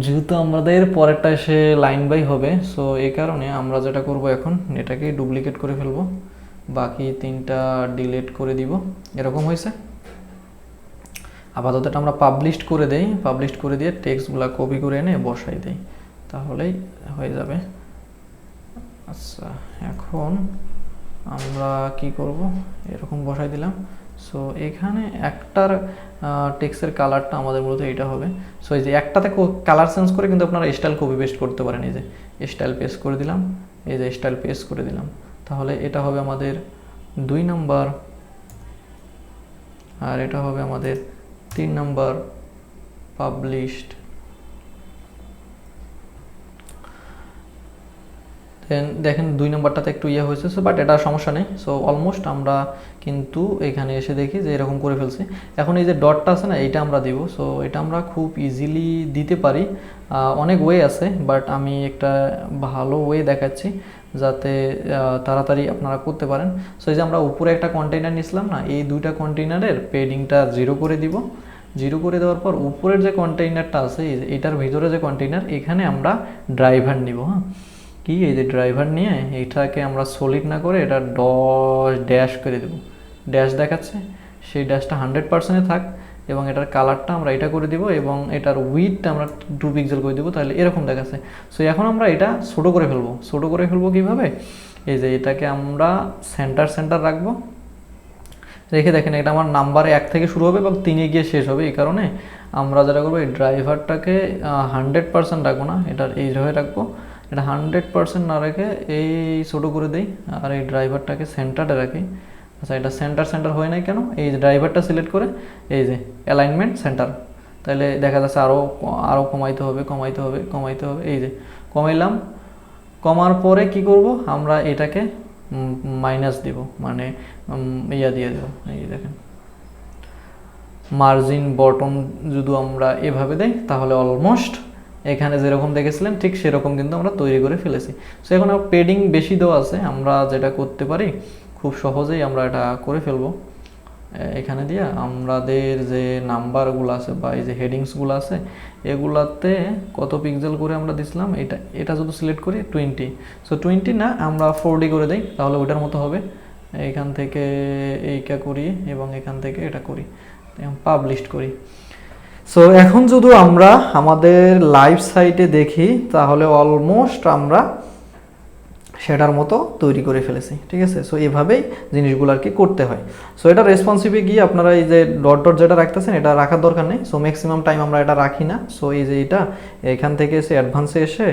যেহেতু আমাদের পরেরটা এসে লাইন বাই হবে। সো এই কারণে আমরা যেটা করব, এখন এটাকে ডুপ্লিকেট করে ফেলবো, বাকি 3টা ডিলিট করে দিব। এরকম হয়েছে। আপাতত এটা আমরা পাবলিশ করে দেই, পাবলিশ করে দিয়ে টেক্সটগুলো কপি করে এনে বসাই দেই। তাহলেই হয়ে যাবে। আচ্ছা, এখন আমরা কি করব, এরকম বসাই দিলাম। সো এখানে একটার টেক্সটের কালারটা আমাদের মূলত এটা হবে। সো এই যে একটাতে কালার চেঞ্জ করে কিন্তু আপনারা স্টাইল কপি পেস্ট করতে পারেন। এই যে স্টাইল পেস্ট করে দিলাম, এই যে স্টাইল পেস্ট করে দিলাম, তাহলে এটা হবে আমাদের 2 নাম্বার, আর এটা হবে আমাদের 3 নাম্বার পাবলিশড। দেন দেখেন 2 নম্বরটাতে একটু ইয়ে হয়েছে, সো বাট এটা সমস্যা নেই। সো অলমোস্ট আমরা কিন্তু এখানে এসে দেখি যে এরকম করে ফেলছি। এখন এই যে ডটটা আছে না, এইটা আমরা দিব। সো এটা আমরা খুব ইজিলি দিতে পারি, অনেক ওয়ে আছে, বাট আমি একটা ভালো ওয়ে দেখাচ্ছি যাতে তাড়াতাড়ি আপনারা করতে পারেন। সো এই যে আমরা উপরে একটা কন্টেইনার নিয়েছিলাম না, এই 2টা কন্টেইনারের পেডিংটা 0 করে দিব। 0 করে দেওয়ার পর উপরের যে কন্টেইনারটা আছে, এটার ভিতরে যে কন্টেইনার, এখানে আমরা ড্রাইভার নিব। হ্যাঁ, কি এই যে ড্রাইভার নিয়ে এইটাকে আমরা সলিড না করে এটা ড্যাশ করে দেব। ড্যাশ দেখাচ্ছে, সেই ড্যাশটা 100%-এ থাক, এবং এটার কালারটা আমরা এটা করে দিব, এবং এটার উইডটা আমরা 2 পিক্সেল করে দেবো, তাহলে এরকম দেখাচ্ছে। সো এখন আমরা এটা ছোটো করে ফেলবো। ছোটো করে ফেলবো কীভাবে, এই যে এটাকে আমরা সেন্টার রাখবো, রেখে দেখেন এটা আমার নাম্বারে 1 থেকে শুরু হবে এবং 3-এ গিয়ে শেষ হবে। এই কারণে আমরা যেটা করবো, এই ড্রাইভারটাকে 100% রাখবো না, এটার এইভাবে রাখবো। এটা 100% না রেখে এই ছোটো করে দেই, আর এই ড্রাইভারটাকে সেন্টারে রাখি। আচ্ছা, এটা সেন্টার হয় নাই কেন, এই যে ড্রাইভারটা সিলেক্ট করে এই যে অ্যালাইনমেন্ট সেন্টার, তাহলে দেখা যাচ্ছে আরও কমাইতে হবে। এই যে কমাইলাম। কমার পরে কি করব, আমরা এটাকে মাইনাস দিব, মানে ইয়া দিয়ে দেবো। এই দেখেন মার্জিন বটম যদি আমরা এভাবে দেই, তাহলে অলমোস্ট এখানে যেরকম দেখেছিলেন ঠিক সেরকম কিন্তু আমরা তৈরি করে ফেলেছি। সো এখন পেডিং বেশি দেওয়া আছে, আমরা যেটা করতে পারি খুব সহজেই আমরা এটা করে ফেলবো। এখানে দিয়ে আমাদের যে নাম্বারগুলো আছে বা এই যে হেডিংসগুলো আছে, এগুলাতে কত পিক্সেল করে আমরা দিছিলাম, এটা যদি সিলেক্ট করি 20, সো 20 না, আমরা 40 করে দিই, তাহলে ওইটার মতো হবে। এইখান থেকে এইটা করি এবং এখান থেকে এটা করি, পাবলিশ করি। সো এখন যদি আমরা আমাদের লাইভ সাইটে দেখি, তাহলে অলমোস্ট আমরা সেটার মতো তৈরি করে ফেলেছি। ঠিক আছে, সো এভাবেই জিনিসগুলো আর কি করতে হয়। সো এটা রেসপন্সিভে গিয়ে আপনারা এই যে ডট যেটা রাখতেছেন, এটা রাখার দরকার নেই। সো ম্যাক্সিমাম টাইম আমরা এটা রাখি না। সো এই যে এটা এখান থেকে এসে অ্যাডভান্সে এসে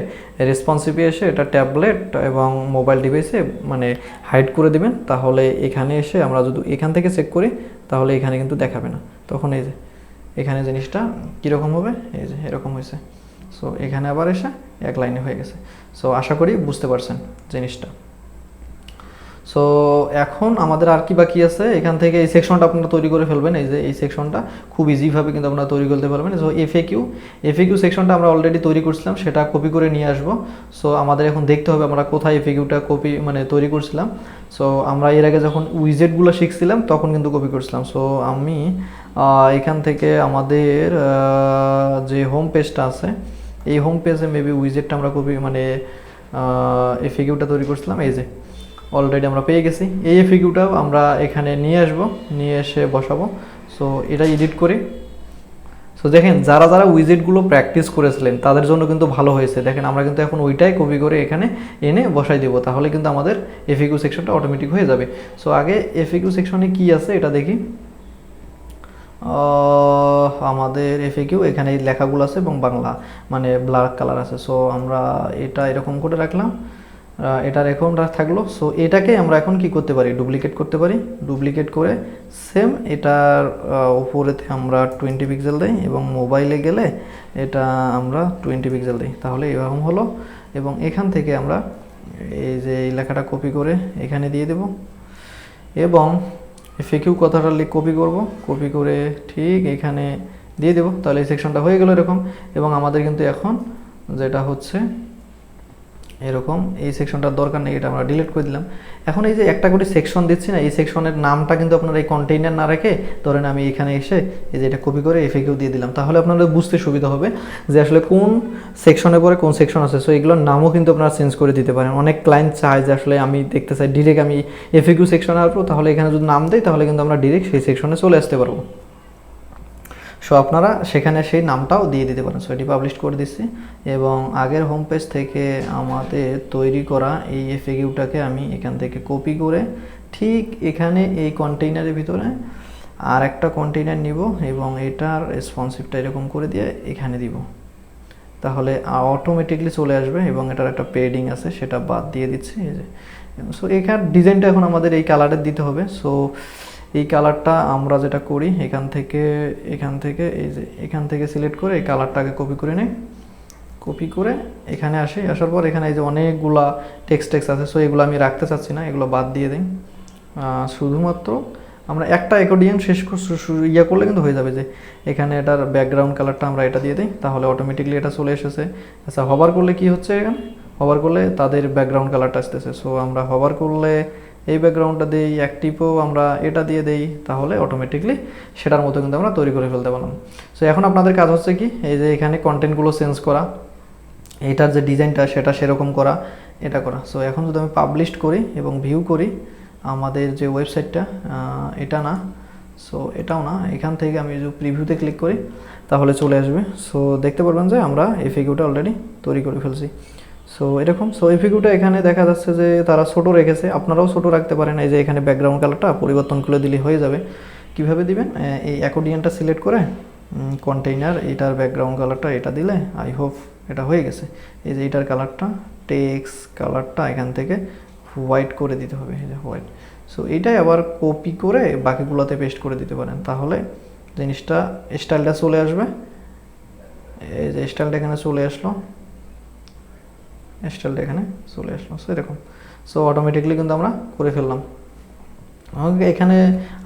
রেসপন্সিভে এসে এটা ট্যাবলেট এবং মোবাইল ডিভাইসে মানে হাইড করে দিবেন, তাহলে এখানে এসে আমরা যদি এখান থেকে চেক করি, তাহলে এখানে কিন্তু দেখাবে না। তখন এই যে এখানে জিনিসটা কীরকম হবে, এই যে এরকম হয়েছে। সো এখানে আবার এসে এক লাইনে হয়ে গেছে। সো আশা করি বুঝতে পারছেন জিনিসটা। সো এখন আমাদের আর কি বাকি আছে, এখান থেকে এই সেকশনটা আপনারা তৈরি করে ফেলবেন। এই যে এই সেকশনটা খুব ইজিভাবে কিন্তু আপনারা তৈরি করতে পারবেন। সো এফএকিউ সেকশনটা আমরা অলরেডি তৈরি করছিলাম, সেটা কপি করে নিয়ে আসবো। সো আমাদের এখন দেখতে হবে আমরা কোথায় এফএকিউটা তৈরি করছিলাম। সো আমরা এর আগে যখন উইজেটগুলো শিখছিলাম তখন কিন্তু কপি করছিলাম। সো আমি এখান থেকে আমাদের যে হোম পেজটা আছে, এই হোম পেজে মেবি উইজেটটা আমরা এফএকিউটা তৈরি করছিলাম। এই যে অলরেডি আমরা পেয়ে গেছি। এই এফএকিউটাও আমরা এখানে নিয়ে এসে বসাবো। সো এটা এডিট করি। সো দেখেন যারা উইজেটগুলো প্র্যাকটিস করেছিলেন তাদের জন্য কিন্তু ভালো হয়েছে। দেখেন আমরা কিন্তু এখন ওইটাই কপি করে এখানে এনে বসাই দেবো, তাহলে কিন্তু আমাদের এফএকিউ সেকশনটা অটোমেটিক হয়ে যাবে। সো আগে এফএকিউ সেকশনে কি আছে এটা দেখি। আমাদের এফএকিউ এখানে লেখাগুলো আছে এবং বাংলা মানে ব্ল্যাক কালার আছে। সো আমরা এটা এরকম করে রাখলাম, এটা এখন থাকলো। সো এটাকে আমরা এখন কি করতে পারি, ডুপ্লিকেট করতে পারি। ডুপ্লিকেট করে সেম এটার উপরেতে আমরা 20 পিক্সেল দিই এবং মোবাইলে গেলে এটা আমরা 20 পিক্সেল দিই, তাহলে এরকম হলো। এবং এখান থেকে আমরা এই যে এই লেখাটা কপি করে এখানে দিয়ে দেব এবং এফএকিউ কথাটা কপি করে ঠিক এখানে দিয়ে দেবো, তাহলে এই সেকশনটা হয়ে গেল এরকম। এবং আমাদের কিন্তু এখন যেটা হচ্ছে এরকম, এই সেকশনটার দরকার নেই, এটা আমরা ডিলিট করে দিলাম। এখন এই যে একটা করে সেকশন দিচ্ছি না, এই সেকশনের নামটা কিন্তু আপনারা এই কন্টেইনার না রেখে ধরেন আমি এখানে এসে এই যে এটা কপি করে এফএকিউ দিয়ে দিলাম, তাহলে আপনাদের বুঝতে সুবিধা হবে যে আসলে কোন সেকশনের পরে কোন সেকশন আছে। সো এগুলোর নামও কিন্তু আপনারা চেঞ্জ করে দিতে পারেন। অনেক ক্লায়েন্ট চায় যে আসলে আমি দেখতে চাই ডিরেক্ট আমি এফএকিউ সেকশনে আসবো, তাহলে এখানে যদি নাম দেই তাহলে কিন্তু আমরা ডিরেক্ট সেই সেকশনে চলে আসতে পারবো। সো আপনারা সেখানে সেই নামটাও দিয়ে দিতে পারেন। সো এটি পাবলিশ করে দিচ্ছি এবং আগের হোম পেজ থেকে আমাদের তৈরি করা এই এফএকিউটাকে আমি এখান থেকে কপি করে ঠিক এখানে এই কন্টেইনারের ভিতরে আর একটা কন্টেইনার নিব এবং এটার রেসপন্সিভটা এরকম করে দিয়ে এখানে দিব, তাহলে অটোমেটিকলি চলে আসবে এবং এটার একটা পেডিং আছে সেটা বাদ দিয়ে দিচ্ছি। এই যে সো এখানে ডিজাইনটা এখন আমাদের এই কালারের দিতে হবে। সো এই কালারটা আমরা যেটা করি এখান থেকে এই যে এখান থেকে সিলেক্ট করে এই কালারটাকে কপি করে নিই, কপি করে এখানে আসার পর এখানে এই যে অনেকগুলা টেক্সট আছে, সো এগুলো আমি রাখতে চাচ্ছি না, এগুলো বাদ দিয়ে দিই। শুধুমাত্র আমরা একটা অ্যাকর্ডিয়ান শেষ ইয়ে করলে কিন্তু হয়ে যাবে যে এখানে এটার ব্যাকগ্রাউন্ড কালারটা আমরা এটা দিয়ে দিই, তাহলে অটোমেটিকলি এটা চলে এসেছে। আচ্ছা, হবার করলে কি হচ্ছে, এখানে হবার করলে তাদের ব্যাকগ্রাউন্ড কালারটা আসতেছে। সো আমরা হবার করলে এই ব্যাকগ্রাউন্ডটা দিই, অ্যাক্টিভও আমরা এটা দিয়ে দিই, তাহলে অটোমেটিকলি সেটার মতো কিন্তু আমরা তৈরি করে ফেলতে পারলাম। সো এখন আপনাদের কাজ হচ্ছে কি, এই যে এখানে কন্টেন্টগুলো চেঞ্জ করা, এটার যে ডিজাইনটা সেটা সেরকম করা, এটা করা। সো এখন যদি আমি পাবলিশ করি এবং ভিউ করি আমাদের যে ওয়েবসাইটটা, এটা না, সো এটাও না, এখান থেকে আমি যে প্রিভিউতে ক্লিক করি তাহলে চলে আসবে। সো দেখতে পারবেন যে আমরা এফএকিউটা অলরেডি তৈরি করে ফেলছি। সো এরকম, সো এফএকিউটা এখানে দেখা যাচ্ছে যে তারা ছোটো রেখেছে, আপনারাও ছোটো রাখতে পারেন। এই যে এখানে ব্যাকগ্রাউন্ড কালারটা পরিবর্তন করে দিলে হয়ে যাবে। কিভাবে দিবেন, এই অ্যাকর্ডিয়ানটা সিলেক্ট করে কন্টেইনার এটার ব্যাকগ্রাউন্ড কালারটা এটা দিলে আই হোপ এটা হয়ে গেছে। এই যে এটার কালারটা টেক্সট কালারটা এখান থেকে হোয়াইট করে দিতে হবে, এই যে হোয়াইট। সো এইটাই আবার কপি করে বাকিগুলোতে পেস্ট করে দিতে পারেন, তাহলে জিনিসটা স্টাইলটা চলে আসবে। এই যে স্টাইলটা এখানে চলে আসলো, স্টাইলটা এখানে চলে আসলো। সো এরকম, সো অটোমেটিকলি কিন্তু আমরা করে ফেললাম। এখানে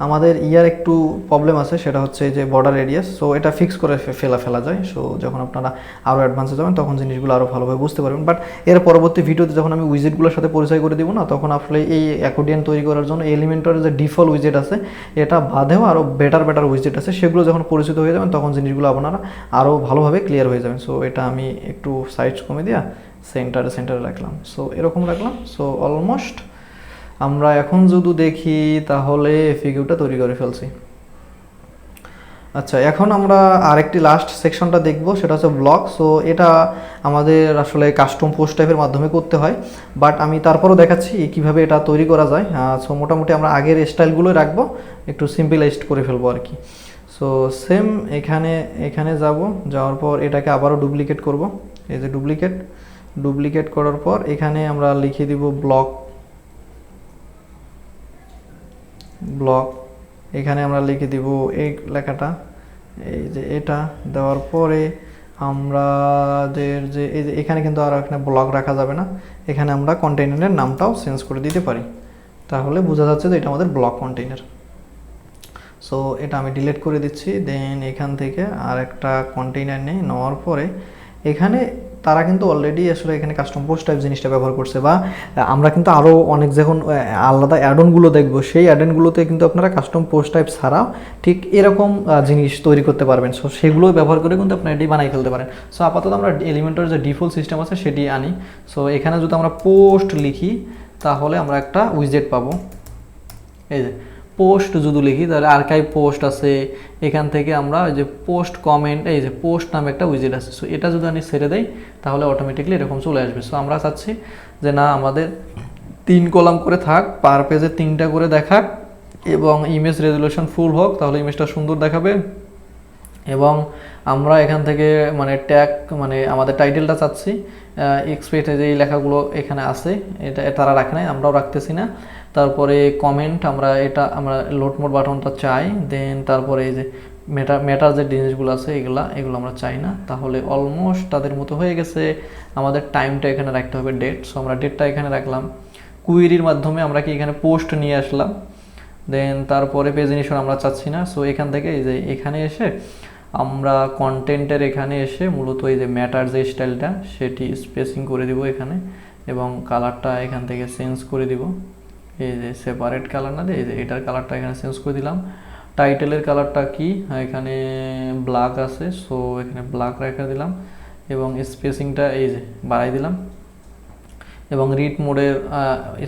আমাদের একটু প্রবলেম আছে, সেটা হচ্ছে যে বর্ডার রেডিয়াস। সো এটা ফিক্স করে ফেলা যায়। সো যখন আপনারা আরও অ্যাডভান্সে যাবেন তখন জিনিসগুলো আরও ভালোভাবে বুঝতে পারবেন। বাট এর পরবর্তী ভিডিওতে যখন আমি উইজেটগুলোর সাথে পরিচয় করে দিব না, তখন আসলে এই অ্যাকর্ডিয়ান তৈরি করার জন্য এলিমেন্টারের যে ডিফল্ট উইজেট আছে এটা বাদেও আরও বেটার উইজেট আছে, সেগুলো যখন পরিচিত হয়ে যাবেন তখন জিনিসগুলো আপনারা আরও ভালোভাবে ক্লিয়ার হয়ে যাবেন। সো এটা আমি একটু সাইজ কমে দিয়া সেন্টারে রাখলাম। সো এরকম রাখলাম। সো অলমোস্ট আমরা এখন যদি দেখি তাহলে এফএকিউটা তৈরি করে ফেলছি। আচ্ছা, এখন আমরা আরেকটি লাস্ট সেকশনটা দেখব, সেটা হচ্ছে ব্লগ। সো এটা আমাদের আসলে কাস্টম পোস্ট টাইপের মাধ্যমে করতে হয়, বাট আমি তারপরও দেখাচ্ছি কিভাবে এটা তৈরি করা যায়। সো মোটামুটি আমরা আগের স্টাইলগুলোই রাখবো, একটু সিম্পলাইজড করে ফেলবো আর কি। সো সেম এখানে যাওয়ার পর এটাকে আবারও ডুপ্লিকেট করব। এই যে ডুপ্লিকেট করার পর এখানে আমরা লিখে দিব ব্লগ, এখানে আমরা লিখে দিব এই লেখাটা। এই যে এটা দেওয়ার পরে আমাদের যে এই যে এখানে কিন্তু আর এখানে ব্লগ রাখা যাবে না, এখানে আমরা কন্টেইনারের নামটাও চেঞ্জ করে দিতে পারি, তাহলে বোঝা যাচ্ছে যে এটা আমাদের ব্লগ কন্টেইনার। সো এটা আমি ডিলিট করে দিচ্ছি। দেন এখান থেকে আর একটা কন্টেইনার নেওয়ার পরে এখানে তারা কিন্তু অলরেডি আসলে এখানে কাস্টম পোস্ট টাইপ জিনিসটা ব্যবহার করছে, বা আমরা কিন্তু আরও অনেক যখন আলাদা অ্যাডনগুলো দেখবো সেই অ্যাডনগুলোতে কিন্তু আপনারা কাস্টম পোস্ট টাইপ ছাড়াও ঠিক এরকম জিনিস তৈরি করতে পারবেন। সো সেগুলো ব্যবহার করে কিন্তু আপনারা এটি বানাই ফেলতে পারেন। সো আপাতত আমরা এলিমেন্টের যে ডিফল্ট সিস্টেম আছে সেটি আনি। সো এখানে যদি আমরা পোস্ট লিখি তাহলে আমরা একটা উইজেট পাবো। এই যে পোস্ট যদি লিখি তাহলে আর্কাইভ পোস্ট আছে, এখান থেকে আমরা যে পোস্ট কমেন্ট, এই যে পোস্ট নামে একটা উইজেট আছে। সো এটা যদি আমি ছেড়ে দেই তাহলে অটোমেটিকলি এরকম চলে আসবে। সো আমরা চাচ্ছি যে না, আমাদের 3 কলাম করে থাক, পার পেজে 3টা করে দেখাক এবং ইমেজ রেজুলেশন ফুল হোক, তাহলে ইমেজটা সুন্দর দেখাবে। এবং আমরা এখান থেকে মানে ট্যাগ মানে আমাদের টাইটেলটা চাচ্ছি এক্সপেক্ট, যে এই লেখাগুলো এখানে আছে এটা তারা রাখে নাই, আমরাও রাখতেছি না। তারপরে কমেন্ট আমরা লোড মোড বাটনটা চাই। দেন তারপরে এই যে মেটার যে জিনিসগুলো আছে এগুলো আমরা চাই না, তাহলে অলমোস্ট তাদের মতো হয়ে গেছে। আমাদের টাইমটা এখানে রাখতে হবে ডেট। সো আমরা ডেটটা এখানে রাখলাম। কুইরির মাধ্যমে আমরা কি এখানে পোস্ট নিয়ে আসলাম। দেন তারপরে প্রেজেন্টেশন আমরা চাচ্ছি না। সো এখান থেকে এই যে এখানে এসে আমরা কন্টেন্টের এখানে এসে মূলত এই যে ম্যাটার যে স্টাইলটা সেটি স্পেসিং করে দিব এখানে, এবং কালারটা এখান থেকে চেঞ্জ করে দিব। এই যে সেপারেট কালার না দিয়ে এই যে এটার কালারটা এখানে চেঞ্জ করে দিলাম। টাইটেলের কালারটা কি, এখানে ব্ল্যাক আছে, সো এখানে ব্ল্যাক রেখে দিলাম এবং স্পেসিংটা এই যে বাড়াই দিলাম এবং রিড মোডের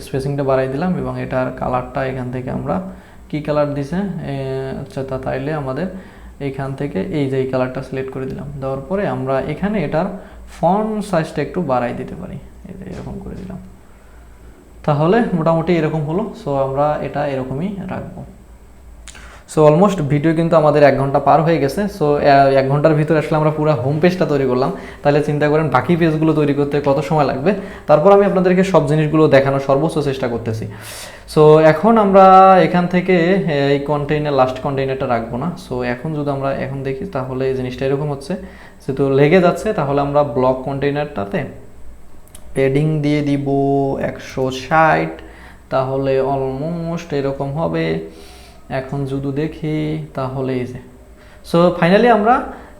স্পেসিংটা বাড়াই দিলাম এবং এটার কালারটা এখান থেকে আমরা কি কালার দিছে, আচ্ছা তাইলে আমাদের এইখান থেকে এই যে এই কালারটা সিলেক্ট করে দিলাম, দেওয়ার পরে আমরা এখানে এটার ফন্ট সাইজটা একটু বাড়াই দিতে পারি, এই যে এরকম করে দিলাম, তাহলে মোটামুটি এরকম হলো। সো আমরা এটা এরকমই রাখবো। সো অলমোস্ট ভিডিও কিন্তু আমাদের 1 ঘন্টা পার হয়ে গেছে। সো 1 ঘন্টার ভিতরে আসলে আমরা পুরো হোম পেজটা তৈরি করলাম, তাহলে চিন্তা করেন বাকি পেজগুলো তৈরি করতে কত সময় লাগবে। তারপর আমি আপনাদেরকে সব জিনিসগুলো দেখানোর সর্বোচ্চ চেষ্টা করতেছি। সো এখন আমরা এখান থেকে এই কন্টেইনার লাস্ট কন্টেইনারটা রাখবো না। সো এখন যদি আমরা এখন দেখি তাহলে এই জিনিসটা এরকম হচ্ছে, যেহেতু লেগে যাচ্ছে, তাহলে আমরা ব্লক কন্টেইনারটাতে পেডিং দিয়ে দিব 160, তাহলে অলমোস্ট এরকম হবে। এখন যদি দেখি তাহলে এই যে, সো ফাইনালি আমরা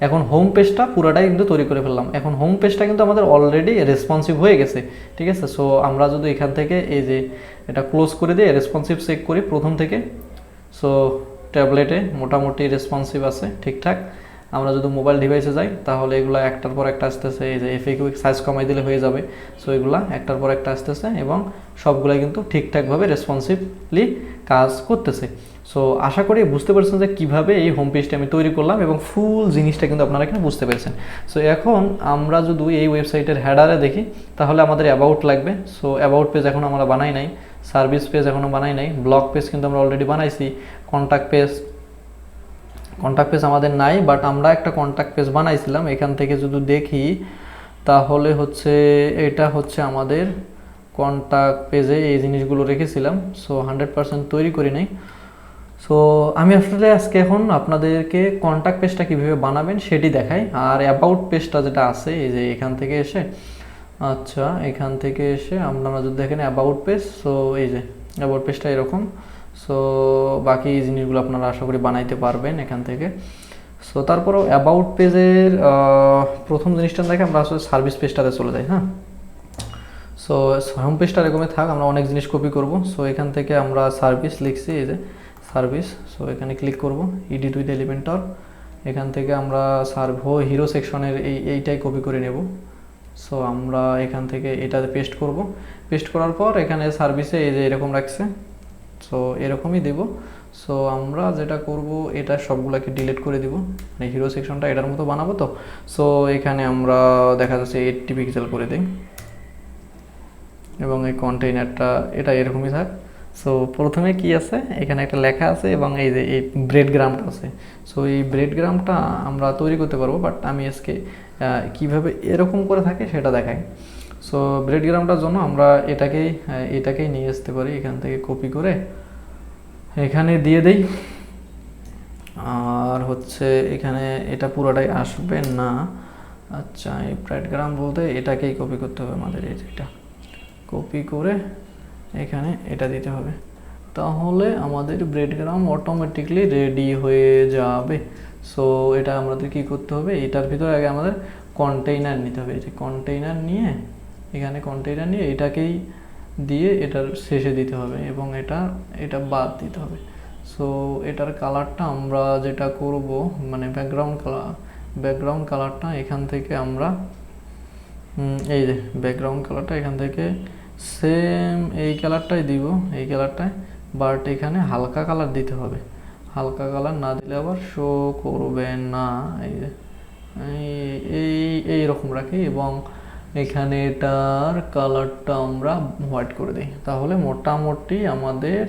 এখন হোম পেজটা পুরোটাই কিন্তু তৈরি করে ফেললাম। এখন হোম পেজটা কিন্তু আমাদের অলরেডি রেসপন্সিভ হয়ে গেছে, ঠিক আছে। সো আমরা যদি এখান থেকে এই যে এটা ক্লোজ করে দিয়ে রেসপন্সিভ চেক করি প্রথম থেকে, সো ট্যাবলেটে মোটামুটি রেসপন্সিভ আছে ঠিকঠাক। আমরা যদি মোবাইল ডিভাইসে যাই তাহলে এগুলো একটার পর একটা আসতেছে, এই যে এফএকিউ সাইজ কমাই দিলে হয়ে যাবে। সো এগুলা একটার পর একটা আসতেছে এবং সবগুলাই কিন্তু ঠিকঠাকভাবে রেসপন্সিভলি কাজ করতেছে। সো আশা করি বুঝতে পারছেন যে কীভাবে এই হোম পেজটা আমি তৈরি করলাম এবং ফুল জিনিসটা কিন্তু আপনারা এখানে বুঝতে পেরেছেন। সো এখন আমরা যদি এই ওয়েবসাইটের হেডারে দেখি তাহলে আমাদের অ্যাবাউট লাগবে। সো অ্যাবাউট পেজ এখন আমরা বানাই নাই, সার্ভিস পেজ এখনও বানাই নাই, ব্লগ পেজ কিন্তু আমরা অলরেডি বানাইছি, কন্ট্যাক্ট পেজ আমাদের নাই, বাট আমরা একটা কন্ট্যাক্ট পেজ বানাইছিলাম। এখান থেকে যদি দেখি তাহলে হচ্ছে এটা হচ্ছে আমাদের কন্ট্যাক্ট পেজে এই জিনিসগুলো রেখেছিলাম। সো 100% তৈরি করি নাই। সো আমি আসলে আজকে এখন আপনাদেরকে কন্ট্যাক্ট পেজটা কীভাবে বানাবেন সেটি দেখাই। আর অ্যাবাউট পেজটা যেটা আছে এই যে এখান থেকে এসে, আচ্ছা এখান থেকে এসে আপনারা যদি দেখেন অ্যাবাউট পেজ, সো এই যে অ্যাবাউট পেজটা এরকম। সো বাকি জিনিসগুলো আপনারা আশা করি বানাইতে পারবেন এখান থেকে। সো তারপরেও অ্যাবাউট পেজের প্রথম জিনিসটা দেখে আমরা আসলে সার্ভিস পেজটাতে চলে যাই। হ্যাঁ, সো হোম পেজটা এরকমই থাক, আমরা অনেক জিনিস কপি করব। সো এখান থেকে আমরা সার্ভিস লিখছি, এই যে সার্ভিস। সো এখানে ক্লিক করব, এডিট উইথ এলিমেন্টর। এখান থেকে আমরা হিরো সেকশনের এইটাই কপি করে নেব। সো আমরা এখান থেকে এটাতে পেস্ট করব। পেস্ট করার পর এখানে সার্ভিসে এই যে এরকম রাখছে, সো এরকমই দেব। সো আমরা যেটা করব এটা সবগুলোকে ডিলিট করে দিব, মানে হিরো সেকশনটা এটার মতো বানাবো তো। সো এখানে আমরা দেখা যাচ্ছে 80 পিক্সেল করে দিই এবং এই কন্টেইনারটা এটা এরকমই থাক। সো প্রথমে কি আছে, এখানে একটা লেখা আছে এবং এই যে এই ব্রেড গ্রামটা আছে। সো এই ব্রেড গ্রামটা আমরা তৈরি করতে পারবো, বাট আমি আজকে কীভাবে এরকম করে থাকে সেটা দেখাই। সো ব্রেড গ্রামটার জন্য আমরা এটাকেই নিয়ে আসতে পারি, এখান থেকে কপি করে এখানে দিয়ে দেই। আর হচ্ছে এখানে এটা পুরোটাই আসবে না, আচ্ছা এই ব্রেড গ্রাম বলতে এটাকেই কপি করতে হবে আমাদের, এটা কপি করে এখানে এটা দিতে হবে, তাহলে আমাদের ব্রেড গ্রাম অটোমেটিকলি রেডি হয়ে যাবে। সো এটা আমাদের কি করতে হবে, এটার ভিতরে আগে আমাদের কন্টেইনার নিতে হবে। এই যে কন্টেইনার নিয়ে এখানে কন্টেইনার নিয়ে এটাকেই দিয়ে এটার শেষে দিতে হবে এবং এটা বাদ দিতে হবে। সো এটার কালারটা আমরা যেটা করব, মানে ব্যাকগ্রাউন্ড কালারটা এখান থেকে আমরা এই যে ব্যাকগ্রাউন্ড কালারটা এখান থেকে সেম এই কালারটাই দিব, এই কালারটায়, বাট এখানে হালকা কালার দিতে হবে। হালকা কালার না দিলে আবার শো করবে না। এই যে এইরকম রাখি এবং এখানে এটার কালারটা আমরা হোয়াইট করে দিই, তাহলে মোটামুটি আমাদের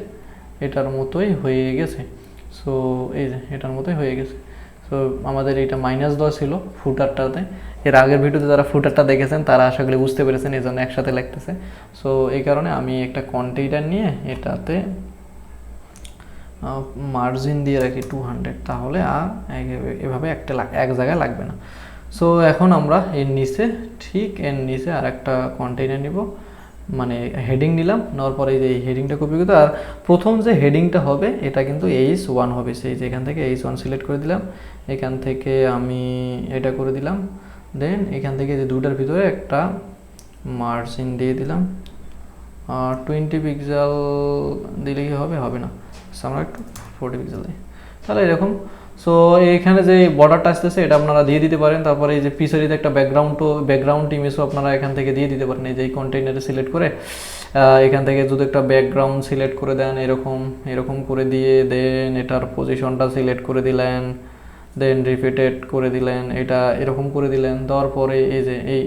এটার মতোই হয়ে গেছে। সো এই যে এটার মতোই হয়ে গেছে। সো আমাদের এটা মাইনাস দেওয়া ছিল ফুটারটাতে, এর আগের ভিডিওতে যারা ফুটারটা দেখেছেন তারা আশা করি বুঝতে পেরেছেন, এই জন্য একসাথে লাগতেছে। সো এই কারণে আমি একটা কন্টেইনার নিয়ে এটাতে মার্জিন দিয়ে রাখি 200, তাহলে আর এভাবে এক জায়গায় লাগবে না। সো এখন আমরা এর নিচে আর একটা কন্টেইনার নিব, মানে হেডিং নিলাম, নেওয়ার পরে এই হেডিংটা কপি করতে, আর প্রথম যে হেডিংটা হবে এটা কিন্তু H1 হবে। সেই যে এখান থেকে H1 সিলেক্ট করে দিলাম, এখান থেকে আমি এটা করে দিলাম, দেন এখান থেকে যে দুটার ভিতরে একটা মার্জিন দিয়ে দিলাম, আর 20 পিক্সেল দিলে কি হবে না, আমরা একটু 40 পিক্সেল দিই, তাহলে এরকম। সো এইখানে যে বর্ডারটা আসতেছে এটা আপনারা দিয়ে দিতে পারেন। তারপরে এই যে পিছনে একটা ব্যাকগ্রাউন্ড ইমেজও আপনারা এখান থেকে দিয়ে দিতে পারেন। এই যে এই কন্টেইনারে সিলেক্ট করে এখান থেকে যদি একটা ব্যাকগ্রাউন্ড সিলেক্ট করে দেন, এরকম করে দিয়ে দেন এটার পজিশনটা সিলেক্ট করে দিলেন, দেন রিপিটেড করে দিলেন, এটা এরকম করে দিলেন। দেওয়ার পরে এই যে এই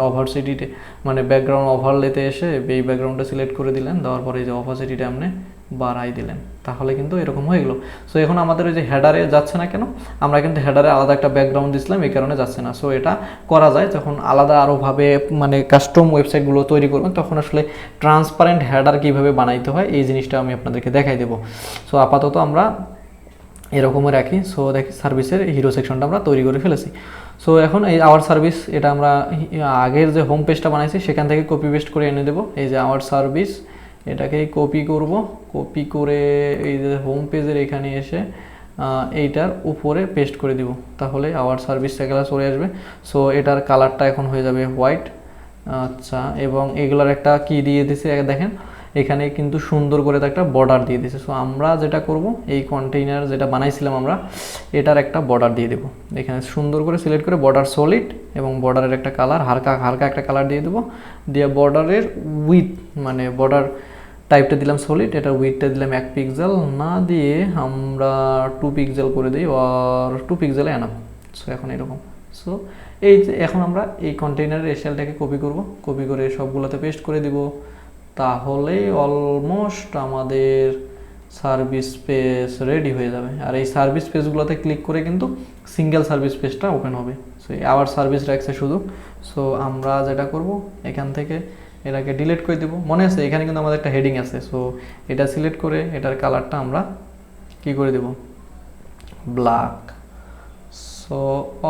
অভারসিটিতে মানে ব্যাকগ্রাউন্ড ওভারলেতে এসে এই ব্যাকগ্রাউন্ডটা সিলেক্ট করে দিলেন, দেওয়ার পরে এই যে অপাসিটিটা আপনি বাড়াই দিলেন, তাহলে কিন্তু এরকম হয়ে গেলো। সো এখন আমাদের ওই যে হেডারে যাচ্ছে না কেন, আমরা কিন্তু হেডারে আলাদা একটা ব্যাকগ্রাউন্ড দিছিলাম, এই কারণে যাচ্ছে না। সো এটা করা যায় যখন আলাদা আরোভাবে মানে কাস্টম ওয়েবসাইটগুলো তৈরি করবেন, তখন আসলে ট্রান্সপারেন্ট হেডার কীভাবে বানাইতে হয় এই জিনিসটা আমি আপনাদেরকে দেখাই দেবো। সো আপাতত আমরা এরকমই রাখি। সো দেখি সার্ভিসের হিরো সেকশনটা আমরা তৈরি করে ফেলেছি। সো এখন এই আওয়ার সার্ভিস, এটা আমরা আগের যে হোম পেজটা বানাইছি সেখান থেকে কপি পেস্ট করে এনে দেবো। এই যে আওয়ার সার্ভিস, এটাকে কপি করব, কপি করে এই যে হোম পেজের এখানে এসে এইটার উপরে পেস্ট করে দিব, তাহলে আওয়ার সার্ভিসটা গেলা চলে আসবে। সো এটার কালারটা এখন হয়ে যাবে হোয়াইট। আচ্ছা, এবং এগুলার একটা কি দিয়ে দিছে দেখেন, এখানে কিন্তু সুন্দর করে একটা বর্ডার দিয়ে দিয়েছে। সো আমরা যেটা করব, এই কন্টেইনার যেটা বানাইছিলাম আমরা, এটার একটা বর্ডার দিয়ে দেবো। এখানে সুন্দর করে সিলেক্ট করে বর্ডার সলিড এবং বর্ডারের একটা কালার হালকা হালকা একটা কালার দিয়ে দেবো, দিয়ে বর্ডারের উইথ মানে বর্ডার টাইপটা দিলাম সলিড, এটার উইথটা দিলাম 1 পিক্সেল, না দিয়ে আমরা 2 পিক্সেল করে দিই, আর 2 পিক্সেলে এনাফ। সো এখন এরকম। সো এই যে এখন আমরা এই কন্টেইনারের এসএলটাকে কপি করব, কপি করে সবগুলোতে পেস্ট করে দিব, তাহলে অলমোস্ট আমাদের সার্ভিস পেজ রেডি হয়ে যাবে। আর এই সার্ভিস পেজগুলোতে ক্লিক করে কিন্তু সিঙ্গেল সার্ভিস পেজটা ওপেন হবে। সো আবার সার্ভিস রাখছে শুধু। সো আমরা যেটা করব, এখান থেকে এটাকে ডিলিট করে দেব। মনে আছে এখানে কিন্তু আমাদের একটা হেডিং আছে। সো এটা সিলেক্ট করে এটার কালারটা আমরা কি করে দেব, ব্ল্যাক। সো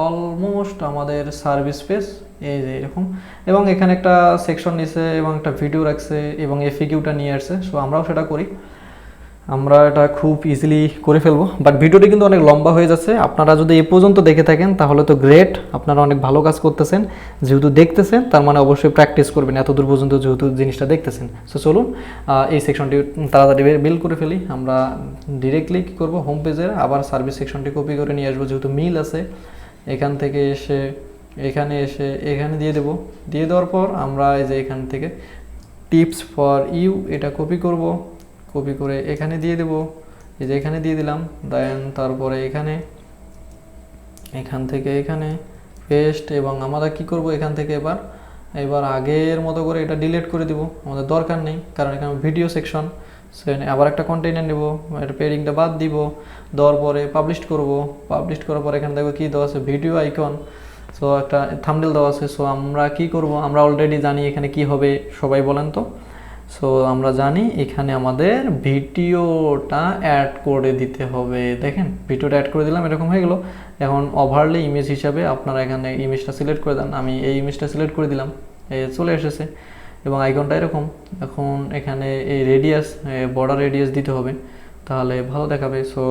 অলমোস্ট আমাদের সার্ভিস পেজ এই যে এরকম, এবং এখানে একটা সেকশন নিছে এবং একটা ভিডিও রাখছে এবং এফএকিউটা নিয়ে আসছে। সো আমরাও সেটা করি, আমরা এটা খুব ইজিলি করে ফেলবো। বাট ভিডিওটি কিন্তু অনেক লম্বা হয়ে যাচ্ছে, আপনারা যদি এ পর্যন্ত দেখে থাকেন তাহলে তো গ্রেট, আপনারা অনেক ভালো কাজ করতেছেন। যেহেতু দেখতেছেন তার মানে অবশ্যই প্র্যাকটিস করবেন, এত দূর পর্যন্ত যেহেতু জিনিসটা দেখতেছেন। সো চলুন এই সেকশনটি তাড়াতাড়ি বিল করে ফেলি। আমরা ডিরেক্টলি কী করবো, হোম পেজের আবার সার্ভিস সেকশনটি কপি করে নিয়ে আসবো, যেহেতু মিল আছে। এখান থেকে এসে এখানে দিয়ে দেবো, দিয়ে দেওয়ার পর আমরা এই যে এখান থেকে টিপস ফর ইউ এটা কপি করব, কপি করে এখানে দিয়ে দেব, এই যে এখানে দিয়ে দিলাম। দেন তারপরে এখান থেকে এখানে পেস্ট, এবং আমরা কি করব এখান থেকে এবার আগের মতো করে এটা ডিলিট করে দিব, আমাদের দরকার নেই, কারণ এখানে ভিডিও সেকশন। আবার একটা কন্টেইনার নেব, এটা পেডিংটা বাদ দিব, দেওয়ার পরে পাবলিশ করব, পাবলিশ করার পর এখানে দেখবো কী দেওয়া আছে, ভিডিও আইকন। সো একটা থাম্বনেল দেওয়া আছে। সো আমরা কি করব, আমরা অলরেডি জানি এখানে কি হবে, সবাই বলেন তো। সো আমরা জানি এখানে আমাদের ভিডিওটা অ্যাড করে দিতে হবে। দেখেন ভিডিওটা অ্যাড করে দিলাম, এরকম হয়ে গেল। এখন ওভারলে ইমেজ হিসাবে আপনারা এখানে ইমেজটা সিলেক্ট করে দেন, আমি এই ইমেজটা সিলেক্ট করে দিলাম, চলে এসেছে এবং আইকনটা এরকম। এখন এখানে এই রেডিয়াস, বর্ডার রেডিয়াস দিতে হবে, তাহলে ভালো দেখাবে। সো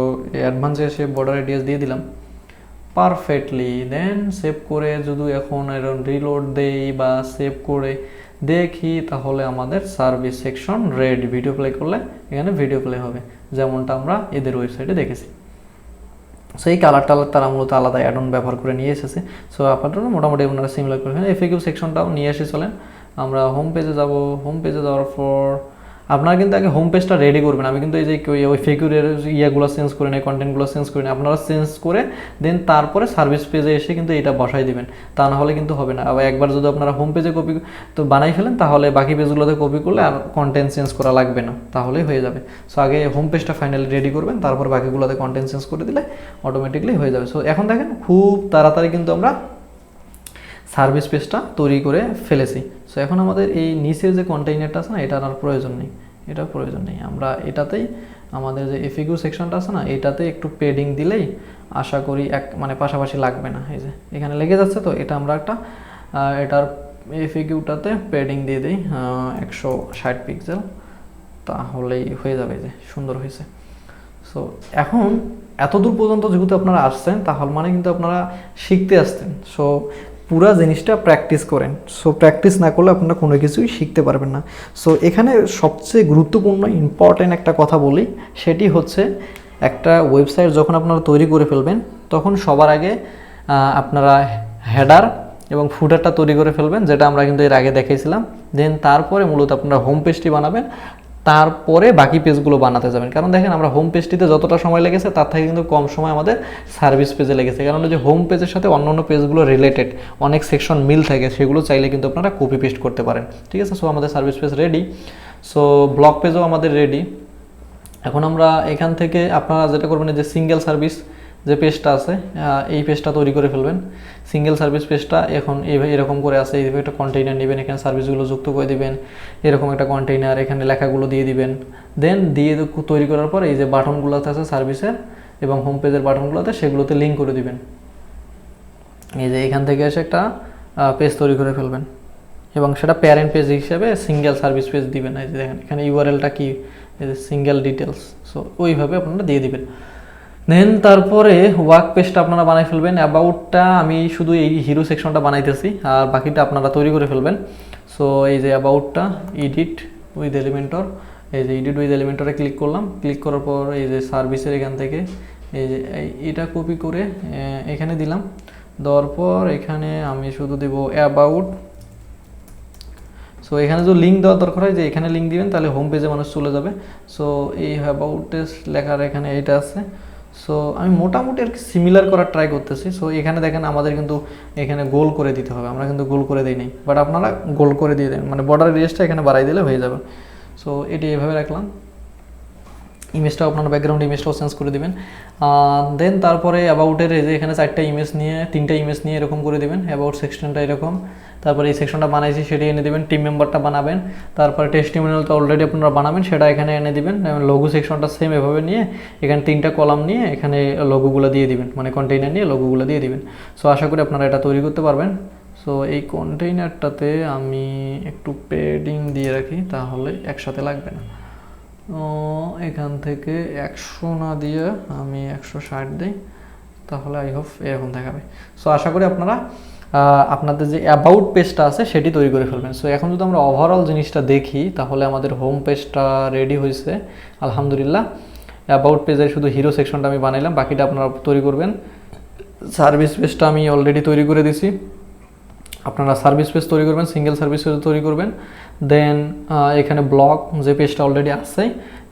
অ্যাডভান্সে এসে বর্ডার রেডিয়াস দিয়ে দিলাম পারফেক্টলি। দেন সেভ করে যদি এখন এরকম রিলোড দেই বা সেভ করে দেখি, তাহলে আমাদের service section ready. Video play করলে এখানে ভিডিও প্লে হবে, যেমনটা আমরা এদের ওয়েবসাইটে দেখেছি। সো এই কালার টালার তারা মূলত আলাদা অ্যাড অন ব্যবহার করে নিয়ে এসেছে। সো আপনারা মোটামুটি আপনারা সিমিলার করে এফএকিউ সেকশনটাও নিয়ে এসে চলেন। আমরা হোম পেজে যাব, হোম পেজে যাওয়ার পর আপনারা কিন্তু আগে হোম পেজটা রেডি করবেন। আমি কিন্তু এই যে ওই ফিগুরের ইয়াগুলো চেঞ্জ করে নেই, কন্টেন্টগুলো চেঞ্জ করে নেই, আপনারা চেঞ্জ করে দেন তারপরে সার্ভিস পেজে এসে কিন্তু এটা বসাই দিবেন, তা না হলে কিন্তু হবে না। আবার একবার যদি আপনারা হোম পেজে কপি তো বানাই ফেলেন, তাহলে বাকি পেজগুলোতে কপি করলে আর কন্টেন্ট চেঞ্জ করা লাগবে না, তাহলেই হয়ে যাবে। সো আগে হোম পেজটা ফাইনালি রেডি করবেন, তারপর বাকিগুলোতে কন্টেন্ট চেঞ্জ করে দিলে অটোমেটিকলি হয়ে যাবে। সো এখন দেখেন খুব তাড়াতাড়ি কিন্তু আমরা সার্ভিস পেজটা তৈরি করে ফেলেছি। সো এখন আমাদের এই নিচের যে কন্টেইনারটা আছে না, এটার আর প্রয়োজন নেই, এটার প্রয়োজন নেই। আমরা এটাতেই আমাদের যে এফএকিউ সেকশনটা আছে না, এটাতে একটু পেডিং দিলেই আশা করি মানে পাশাপাশি লাগবে না। এই যে এখানে লেগে যাচ্ছে, তো এটা আমরা একটা এটার এফএকিউটাতে পেডিং দিয়ে দিই 160 পিক্সেল, তাহলেই হয়ে যাবে। যে সুন্দর হয়েছে। সো এখন এতদূর পর্যন্ত যেহেতু আপনারা আসছেন, তাহলে মানে কিন্তু আপনারা শিখতে আসছেন। সো পুরো জিনিসটা প্র্যাকটিস করেন। সো প্র্যাকটিস না করলে আপনারা কোনো কিছুই শিখতে পারবেন না। সো এখানে সবচেয়ে গুরুত্বপূর্ণ ইম্পর্টেন্ট একটা কথা বলি, সেটি হচ্ছে একটা ওয়েবসাইট যখন আপনারা তৈরি করে ফেলবেন, তখন সবার আগে আপনারা হেডার এবং ফুটারটা তৈরি করে ফেলবেন, যেটা আমরা কিন্তু এর আগে দেখিয়েছিলাম। দেন তারপরে মূলত আপনারা হোম পেজটি বানাবেন, তারপরে বাকি পেজগুলো বানাতে যাবেন। কারণ দেখেন আমরা হোম পেজটিতে যতটা সময় লেগেছে তার থেকে কিন্তু কম সময় আমাদের সার্ভিস পেজে লেগেছে, কারণ যে হোম পেজের সাথে অন্যান্য পেজগুলো রিলেটেড অনেক সেকশন মিল থাকে, সেগুলো চাইলে কিন্তু আপনারা কপি পেস্ট করতে পারেন। ঠিক আছে, সো আমাদের service page ready, so blog পেজও আমাদের রেডি। এখন আমরা এখান থেকে আপনারা যেটা করবেন, যে সিঙ্গেল সার্ভিস যে পেজটা আছে এই পেজটা তৈরি করে ফেলবেন। সিঙ্গেল সার্ভিস পেজটা এখন এরকম করে আছে, এইভাবে একটা কন্টেইনার নেবেন, এখানে সার্ভিসগুলো যুক্ত করে দিবেন, এরকম একটা কন্টেইনার, এখানে লেখাগুলো দিয়ে দিবেন। দেন দিয়ে তৈরি করার পর এই যে বাটনগুলোতে আছে সার্ভিসের এবং হোম পেজের বাটনগুলোতে, সেগুলোতে লিঙ্ক করে দিবেন। এই যে এখান থেকে এসে একটা পেজ তৈরি করে ফেলবেন এবং সেটা প্যারেন্ট পেজ হিসেবে সিঙ্গেল সার্ভিস পেজ দিবেন। এই যে দেখেন এখানে ইউআরএলটা কি, এই যে সিঙ্গেল ডিটেলস, সো ওইভাবে আপনারা দিয়ে দিবেন। দেন তারপরে ওয়ার্ক পেজটা আপনারা বানাই ফেলবেন। অ্যাবাউটটা আমি শুধু এই হিরো সেকশনটা বানাইতেছি, আর বাকিটা আপনারা তৈরি করে ফেলবেন। সো এই যে অ্যাবাউটটা এডিট উইথ এলিমেন্টর, এই যে এডিট উইথ এলিমেন্টরে ক্লিক করলাম, ক্লিক করার পর এই যে সার্ভিসের এখান থেকে এই যে এটা কপি করে এখানে দিলাম, দেওয়ার পর এখানে আমি শুধু দেব অ্যাবাউট। সো এখানে যে লিঙ্ক দেওয়ার দরকার হয়, যে এখানে লিঙ্ক দিবেন তাহলে হোম পেজে মানুষ চলে যাবে। সো এই অ্যাবাউটে লেখার এখানে এইটা আছে। সো আমি মোটামুটি আর কি সিমিলার করার ট্রাই করতেছি। সো এখানে দেখেন আমাদের কিন্তু এখানে গোল করে দিতে হবে, আমরা কিন্তু গোল করে দিই নাই, বাট আপনারা গোল করে দিয়ে দেন, মানে বর্ডার রেডিয়াসটা এখানে বাড়াই দিলে হয়ে যাবে। সো এটি এভাবে রাখলাম। ইমেজটা আপনারা ব্যাকগ্রাউন্ড ইমেজটাও চেঞ্জ করে দিবেন। দেন তারপরে অ্যাবাউটের এই যে এখানে 4টা ইমেজ নিয়ে 3টা ইমেজ নিয়ে এরকম করে দিবেন। অ্যাবাউট সেকশনটা এরকম, তারপরে এই সেকশনটা বানাইছি সেটা এনে দিবেন, টিম মেম্বারটা বানাবেন, তারপরে টেস্টিমোনিয়ালটা অলরেডি আপনারা বানাবেন সেটা এখানে এনে দিবেন। লোগো সেকশনটা সেম এভাবে নিয়ে এখানে 3টা কলাম নিয়ে এখানে লোগোগুলো দিয়ে দিবেন, মানে কন্টেইনার নিয়ে লোগোগুলো দিয়ে দিবেন। সো আশা করি আপনারা এটা তৈরি করতে পারবেন। সো এই কন্টেইনারটাতে আমি একটু পেডিং দিয়ে রাখি, তাহলে একসাথে লাগবে না। এখান থেকে 100 না দিয়ে আমি 160 দিই, তাহলে আই হোপ এরকম দেখাবে। সো আশা করি আপনারা আপনাদের যে অ্যাবাউট পেজটা আছে সেটি তৈরি করে ফেলবেন। সো এখন যদি আমরা ওভারঅল জিনিসটা দেখি, তাহলে আমাদের হোম পেজটা রেডি হয়েছে আলহামদুলিল্লাহ। অ্যাবাউট পেজের শুধু হিরো সেকশনটা আমি বানাইলাম, বাকিটা আপনারা তৈরি করবেন। সার্ভিস পেজটা আমি অলরেডি তৈরি করে দিছি, আপনারা সার্ভিস পেজ তৈরি করবেন, সিঙ্গেল সার্ভিস পেজ তৈরি করবেন। দেন এখানে ব্লগ যে পেজটা অলরেডি আছে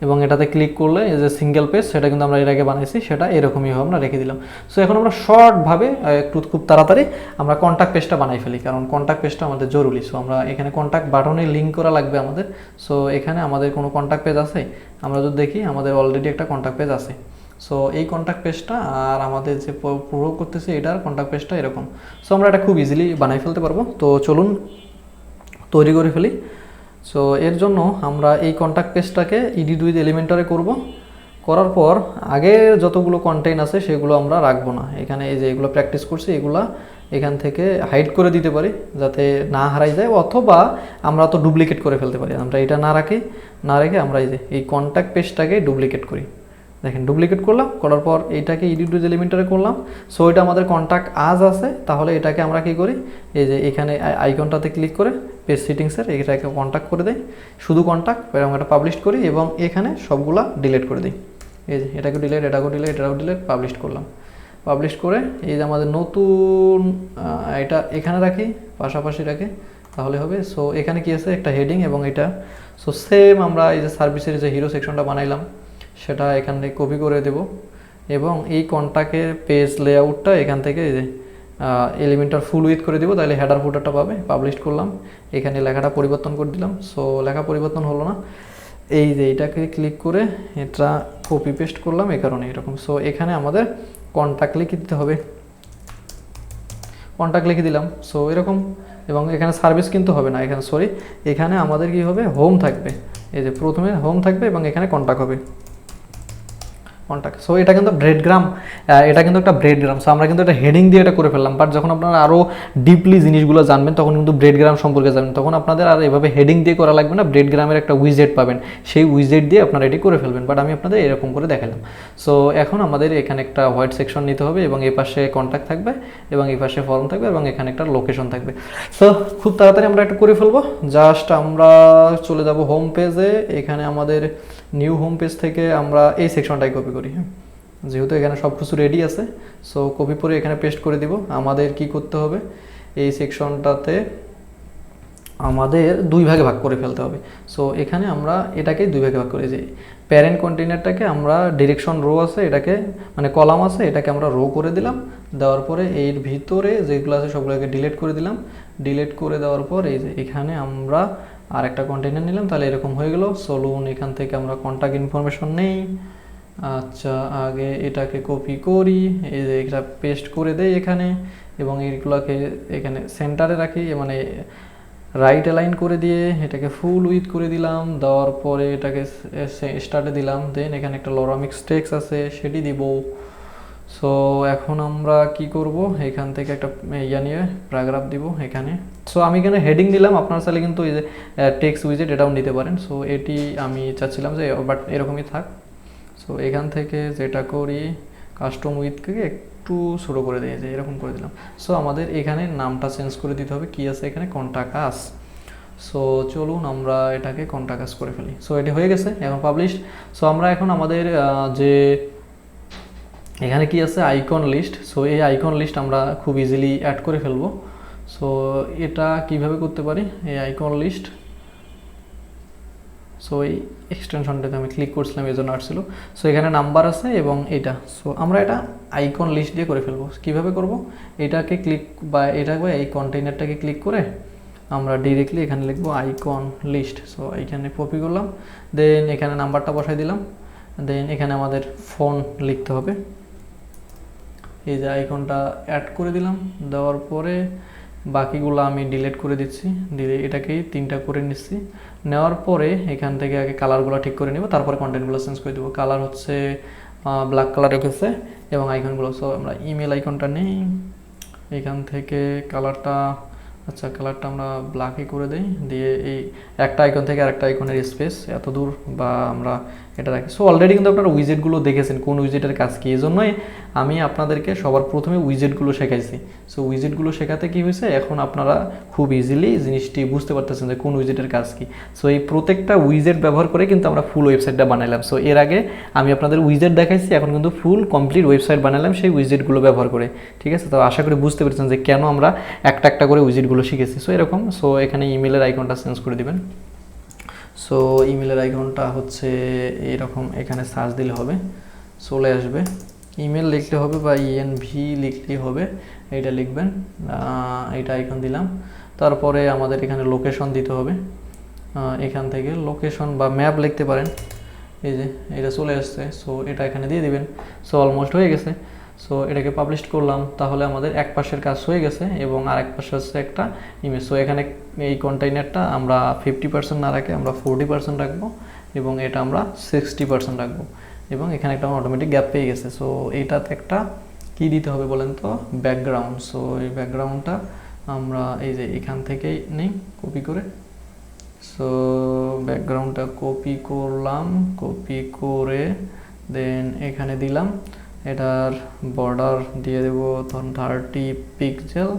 এবং এটাতে ক্লিক করলে এই যে সিঙ্গেল পেজ, সেটা কিন্তু আমরা এর আগে বানাইছি, সেটা এরকমইভাবে আমরা রেখে দিলাম। সো এখন আমরা শর্টভাবে একটু খুব তাড়াতাড়ি আমরা কন্ট্যাক্ট পেজটা বানাই ফেলি, কারণ কন্ট্যাক্ট পেজটা আমাদের জরুরি। সো আমরা এখানে কন্ট্যাক্ট বাটনে লিঙ্ক করা লাগবে আমাদের। সো এখানে আমাদের কোনো কন্ট্যাক্ট পেজ আছে, আমরা যদি দেখি আমাদের অলরেডি একটা কন্ট্যাক্ট পেজ আছে। সো এই কন্ট্যাক্ট পেজটা আর আমাদের যে পুরো করতেছে এটার কন্ট্যাক্ট পেজটা এরকম। সো আমরা এটা খুব ইজিলি বানাই ফেলতে পারবো। তো চলুন তৈরি করে ফেলি। সো এর জন্য আমরা এই কন্ট্যাক্ট পেজটাকে এডিট উইথ এলিমেন্টরে করব। করার পর আগে যতগুলো কন্টেন্ট আছে সেগুলো আমরা রাখবো না, এখানে এই যে এগুলো প্র্যাকটিস করছি এগুলা এখান থেকে হাইড করে দিতে পারি যাতে না হারাই যায়, অথবা আমরা তো ডুপ্লিকেট করে ফেলতে পারি। আমরা এটা না রেখে আমরা এই যে এই কন্ট্যাক্ট পেজটাকে ডুপ্লিকেট করি। দেখেন ডুপ্লিকেট করলাম, করার পর এইটাকে এডিট উইথ এলিমেন্টরে করলাম। সো এটা আমাদের কন্ট্যাক্ট আজ আছে, তাহলে এটাকে আমরা কি করি, এই যে এখানে আইকনটাতে ক্লিক করে পেজ সেটিংসের এটাকে কন্ট্যাক্ট করে দেয়, শুধু কন্ট্যাক্ট, এরকম একটা পাবলিশ করি এবং এখানে সবগুলা ডিলিট করে দিই। এই যে এটাকে ডিলিট, এটাকেও ডিলিট, পাবলিশ করলাম। পাবলিশ করে এই যে আমাদের নতুন এটা এখানে রাখি, পাশাপাশি রাখি, তাহলে হবে। সো এখানে কি আছে, একটা হেডিং এবং এটা। সো সেম আমরা এই যে সার্ভিসের যে হিরো সেকশনটা বানাইলাম সেটা এখানে কপি করে দেব এবং এই কন্ট্যাক্টের পেজ লেআউটটা এখান থেকে এই যে এলিমেন্টার ফুল উইথ করে দিব, তাহলে হেডার ফুটারটা পাবে। পাবলিশ করলাম, এখানে লেখাটা পরিবর্তন করে দিলাম। সো লেখা পরিবর্তন হলো না, এই যে এটাকে ক্লিক করে এটা কপি পেস্ট করলাম, এই কারণে এরকম। সো এখানে আমাদের কন্ট্যাক্ট লিখে দিতে হবে, কন্ট্যাক্ট লিখে দিলাম। সো এরকম, এবং এখানে সার্ভিস কিন্তু হবে না, এখানে সরি, এখানে আমাদের কি হবে, হোম থাকবে। এই যে প্রথমে হোম থাকবে এবং এখানে কন্ট্যাক্ট হবে, কন্ট্যাক্ট। সো এটা কিন্তু ব্রেডগ্রাম, এটা কিন্তু একটা ব্রেডগ্রাম। সো আমরা কিন্তু এটা হেডিং দিয়ে এটা করে ফেললাম, বাট যখন আপনারা আরও ডিপলি জিনিসগুলো জানবেন তখন কিন্তু ব্রেডগ্রাম সম্পর্কে জানবেন, তখন আপনাদের আর এভাবে হেডিং দিয়ে করা লাগবে না, ব্রেডগ্রামের একটা উইজেট পাবেন, সেই উইজেট দিয়ে আপনারা এটি করে ফেলবেন। বাট আমি আপনাদের এরকম করে দেখালাম। সো এখন আমাদের এখানে একটা হোয়াইট সেকশন নিতে হবে এবং এই পাশে কন্ট্যাক্ট থাকবে এবং এই পাশে ফর্ম থাকবে এবং এখানে একটা লোকেশন থাকবে। সো খুব তাড়াতাড়ি আমরা এটা করে ফেলবো। জাস্ট আমরা চলে যাব হোম পেজে, এখানে আমাদের নিউ হোম পেজ থেকে আমরা এই সেকশনটাই কপি করি। হ্যাঁ, যেহেতু এখানে সব কিছু রেডি আছে, সো কপি করে এখানে পেস্ট করে দিব। আমাদের কি করতে হবে, এই সেকশনটাতে আমাদের দুই ভাগে ভাগ করে ফেলতে হবে। সো এখানে আমরা এটাকে দুই ভাগে ভাগ করে যে প্যারেন্ট কন্টেইনারটাকে আমরা ডিরেকশন রো আছে এটাকে মানে কলাম আছে এটাকে আমরা রো করে দিলাম, দেওয়ার পরে এর ভিতরে যেগুলো আছে সবগুলোকে ডিলিট করে দিলাম। ডিলিট করে দেওয়ার পর এই যে এখানে আমরা আর একটা কন্টেইনার নিলাম, তাহলে এরকম হয়ে গেল। চলুন এখান থেকে আমরা কন্ট্যাক্ট ইনফরমেশন নেই। আচ্ছা আগে এটাকে কপি করি, এই যে এটা পেস্ট করে দেই এখানে, এবং এইগুলোকে এখানে সেন্টারে রাখি, মানে রাইট অ্যালাইন করে দিয়ে এটাকে ফুল উইথ করে দিলাম। দেওয়ার পরে এটাকে স্টার্টে দিলাম, দেন এখানে একটা লরামিক্স টেক্সট আছে সেটি দিব। সো এখন আমরা কি করব, এখান থেকে একটা ইয়া নিয়ে প্যারাগ্রাফ দিব এখানে। সো আমি এখানে হেডিং দিলাম, আপনারা চাইলে কিন্তু এই যে টেক্সট উইজেট এটাও নিতে পারেন। সো এটি আমি চাচ্ছিলাম যে বাট এরকমই থাক। সো এখান থেকে যেটা করি কাস্টম উইথকে একটু ছোটো করে দিয়ে যে এরকম করে দিলাম। সো আমাদের এখানে নামটা চেঞ্জ করে দিতে হবে, কি আছে এখানে কন্টাকাস। সো চলুন আমরা এটাকে কন্টাকাস করে ফেলি। সো এটি হয়ে গেছে, এখন পাবলিশ। সো আমরা এখন আমাদের যে এখানে কি আছে আইকন লিস্ট, সো এই আইকন লিস্ট আমরা খুব ইজিলি অ্যাড করে ফেলবো। সো এটা কিভাবে করতে পারি, এই আইকন লিস্ট, সো এই এক্সটেনশনটাতে আমি ক্লিক করছিলাম এই জন্য আসছিল। সো এখানে নাম্বার আছে এবং এটা, সো আমরা এটা আইকন লিস্ট দিয়ে করে ফেলবো। কীভাবে করব, এটাকে ক্লিক বা এটাকে এই কন্টেইনারটাকে ক্লিক করে আমরা ডিরেক্টলি এখানে লিখবো আইকন লিস্ট। সো এইখানে কপি করলাম, দেন এখানে নাম্বারটা বসাই দিলাম, দেন এখানে আমাদের ফোন লিখতে হবে। এই যে আইকনটা অ্যাড করে দিলাম, দেওয়ার পরে বাকিগুলো আমি ডিলিট করে দিচ্ছি, দিয়ে এটাকেই 3টা করে নিচ্ছি। নেওয়ার পরে এখান থেকে আগে কালারগুলো ঠিক করে নেব, তারপরে কন্টেন্টগুলো চেঞ্জ করে দেবো। কালার হচ্ছে ব্ল্যাক কালার রেখেছে এবং আইকনগুলো, সো আমরা ইমেল আইকনটা নেই এখান থেকে কালারটা, আচ্ছা কালারটা আমরা ব্ল্যাকই করে দেই, দিয়ে এই একটা আইকন থেকে আরেকটা আইকনের স্পেস এত দূর বা আমরা এটা রাখি। সো অলরেডি কিন্তু আপনারা উইজেটগুলো দেখেছেন কোন উইজেটের কাজ কী, এই জন্যই আমি আপনাদেরকে সবার প্রথমে উইজেটগুলো শেখাইছি। সো উইজেটগুলো শেখাতে কী হয়েছে, এখন আপনারা খুব ইজিলি জিনিসটি বুঝতে পারতেছেন যে কোন উইজেটের কাজ কী। সো এই প্রত্যেকটা উইজেট ব্যবহার করে কিন্তু আমরা ফুল ওয়েবসাইটটা বানাইলাম। সো এর আগে আমি আপনাদের উইজেট দেখাইছি, এখন কিন্তু ফুল কমপ্লিট ওয়েবসাইট বানালাম সেই উইজেটগুলো ব্যবহার করে। ঠিক আছে, তো আশা করি বুঝতে পেরেছেন যে কেন আমরা একটা একটা করে উইজেটগুলো শিখেছি। সো এরকম, সো এখানে ইমেলের আইকনটা চেঞ্জ করে দিবেন। সো ইমেলের আইকনটা হচ্ছে এরকম, এখানে সার্চ দিলে হবে চলে আসবে। ইমেল লিখতে হবে বা ইএনভি লিখলেই হবে, এইটা লিখবেন, এইটা আইকন দিলাম। তারপরে আমাদের এখানে লোকেশন দিতে হবে, এখান থেকে লোকেশন বা ম্যাপ লিখতে পারেন। এই যে এটা চলে আসছে, সো এটা এখানে দিয়ে দিবেন। সো অলমোস্ট হয়ে গেছে। সো এটাকে পাবলিশ করলাম, তাহলে আমাদের এক পাশের কাজ হয়ে গেছে এবং আর এক পাশে হচ্ছে একটা ইমেজ। সো এখানে এই কন্টেইনারটা আমরা 50% না রাখে আমরা 40% রাখবো এবং এটা আমরা 60% রাখবো, এবং এখানে একটা অটোমেটিক গ্যাপ পেয়ে গেছে। সো এইটাতে একটা কি দিতে হবে বলেন তো, ব্যাকগ্রাউন্ড। সো এই ব্যাকগ্রাউন্ডটা আমরা এই যে এখান থেকেই নেই কপি করে। সো ব্যাকগ্রাউন্ডটা কপি করলাম, কপি করে দেন এখানে দিলাম, এটার বর্ডার দিয়ে দেবো ধরুন 30 পিক্সেল।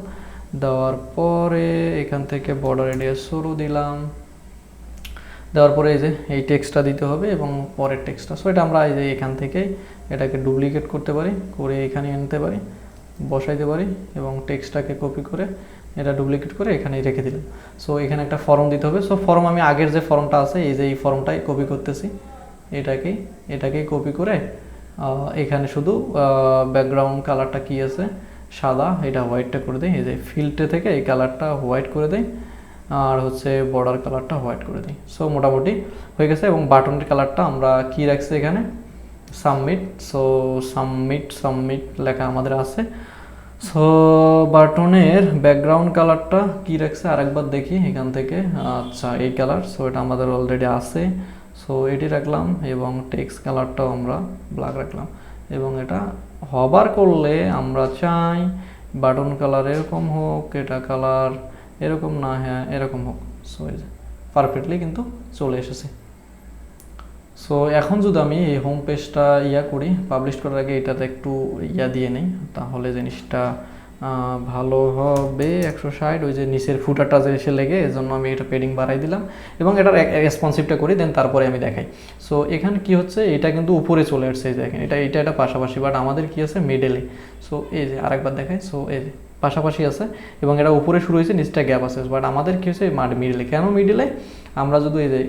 দেওয়ার পরে এখান থেকে বর্ডার এরিয়া শুরু দিলাম, দেওয়ার পরে এই যে এই টেক্সটটা দিতে হবে এবং পরের টেক্সটটা। সো এটা আমরা এই যে এখান থেকে এটাকে ডুপ্লিকেট করতে পারি, করে এখানে আনতে পারি, বসাইতে পারি এবং টেক্সটটাকে কপি করে এটা ডুপ্লিকেট করে এখানে রেখে দিলাম। সো এখানে একটা ফর্ম দিতে হবে। সো ফর্ম আমি আগের যে ফর্মটা আছে এই যে এই ফর্মটাই কপি করতেছি, এটাকেই কপি করে এখানে শুধু ব্যাকগ্রাউন্ড কালারটা কি আছে সাদা, এটা হোয়াইটটা করে দেয়। এই যে ফিল্ডে থেকে এই কালারটা হোয়াইট করে দেয়, আর হচ্ছে বর্ডার কালারটা হোয়াইট করে দিই। সো মোটামুটি হয়ে গেছে। এবং বাটনের কালারটা আমরা কি রাখছি এখানে সাবমিট। সো সাবমিট লেখা আমাদের আছে। সো বাটনের ব্যাকগ্রাউন্ড কালারটা কি রাখছে আরেকবার দেখি এখান থেকে, আচ্ছা এই কালার। সো এটা আমাদের অলরেডি আছে, সো এটি রাখলাম এবং টেক্সট কালারটাও আমরা ব্ল্যাক রাখলাম। এবং এটা হবার করলে আমরা চাই বাটন কালার এরকম হোক, এটা কালার এরকম না, হ্যাঁ এরকম হোক। সো এই যে পারফেক্টলি কিন্তু চলে এসেছে। সো এখন যদি আমি এই হোম পেজটা করি, পাবলিশ করার আগে এটাতে একটু দিয়ে নেই, তাহলে জিনিসটা ভালো হবে। 160 ওই যে নিচের ফুটারটা যে এসে লেগে, এজন্য আমি এটা পেডিং বাড়াই দিলাম এবং এটার রেসপন্সিভটা করি, দেন তারপরে আমি দেখাই। সো এখানে কি হচ্ছে, এটা কিন্তু উপরে চলে আসছে, এই দেখেন এটা পাশাপাশি, বাট আমাদের কি আছে মিডলে। সো এই যে আরেকবার দেখাই। সো এই যে পাশাপাশি আছে এবং এটা উপরে শুরু হয়েছে, নিচটা গ্যাপ আছে। বাট আমাদের কী হয়েছে মিডিলে, কেন মিডিলে? আমরা যদি এই যে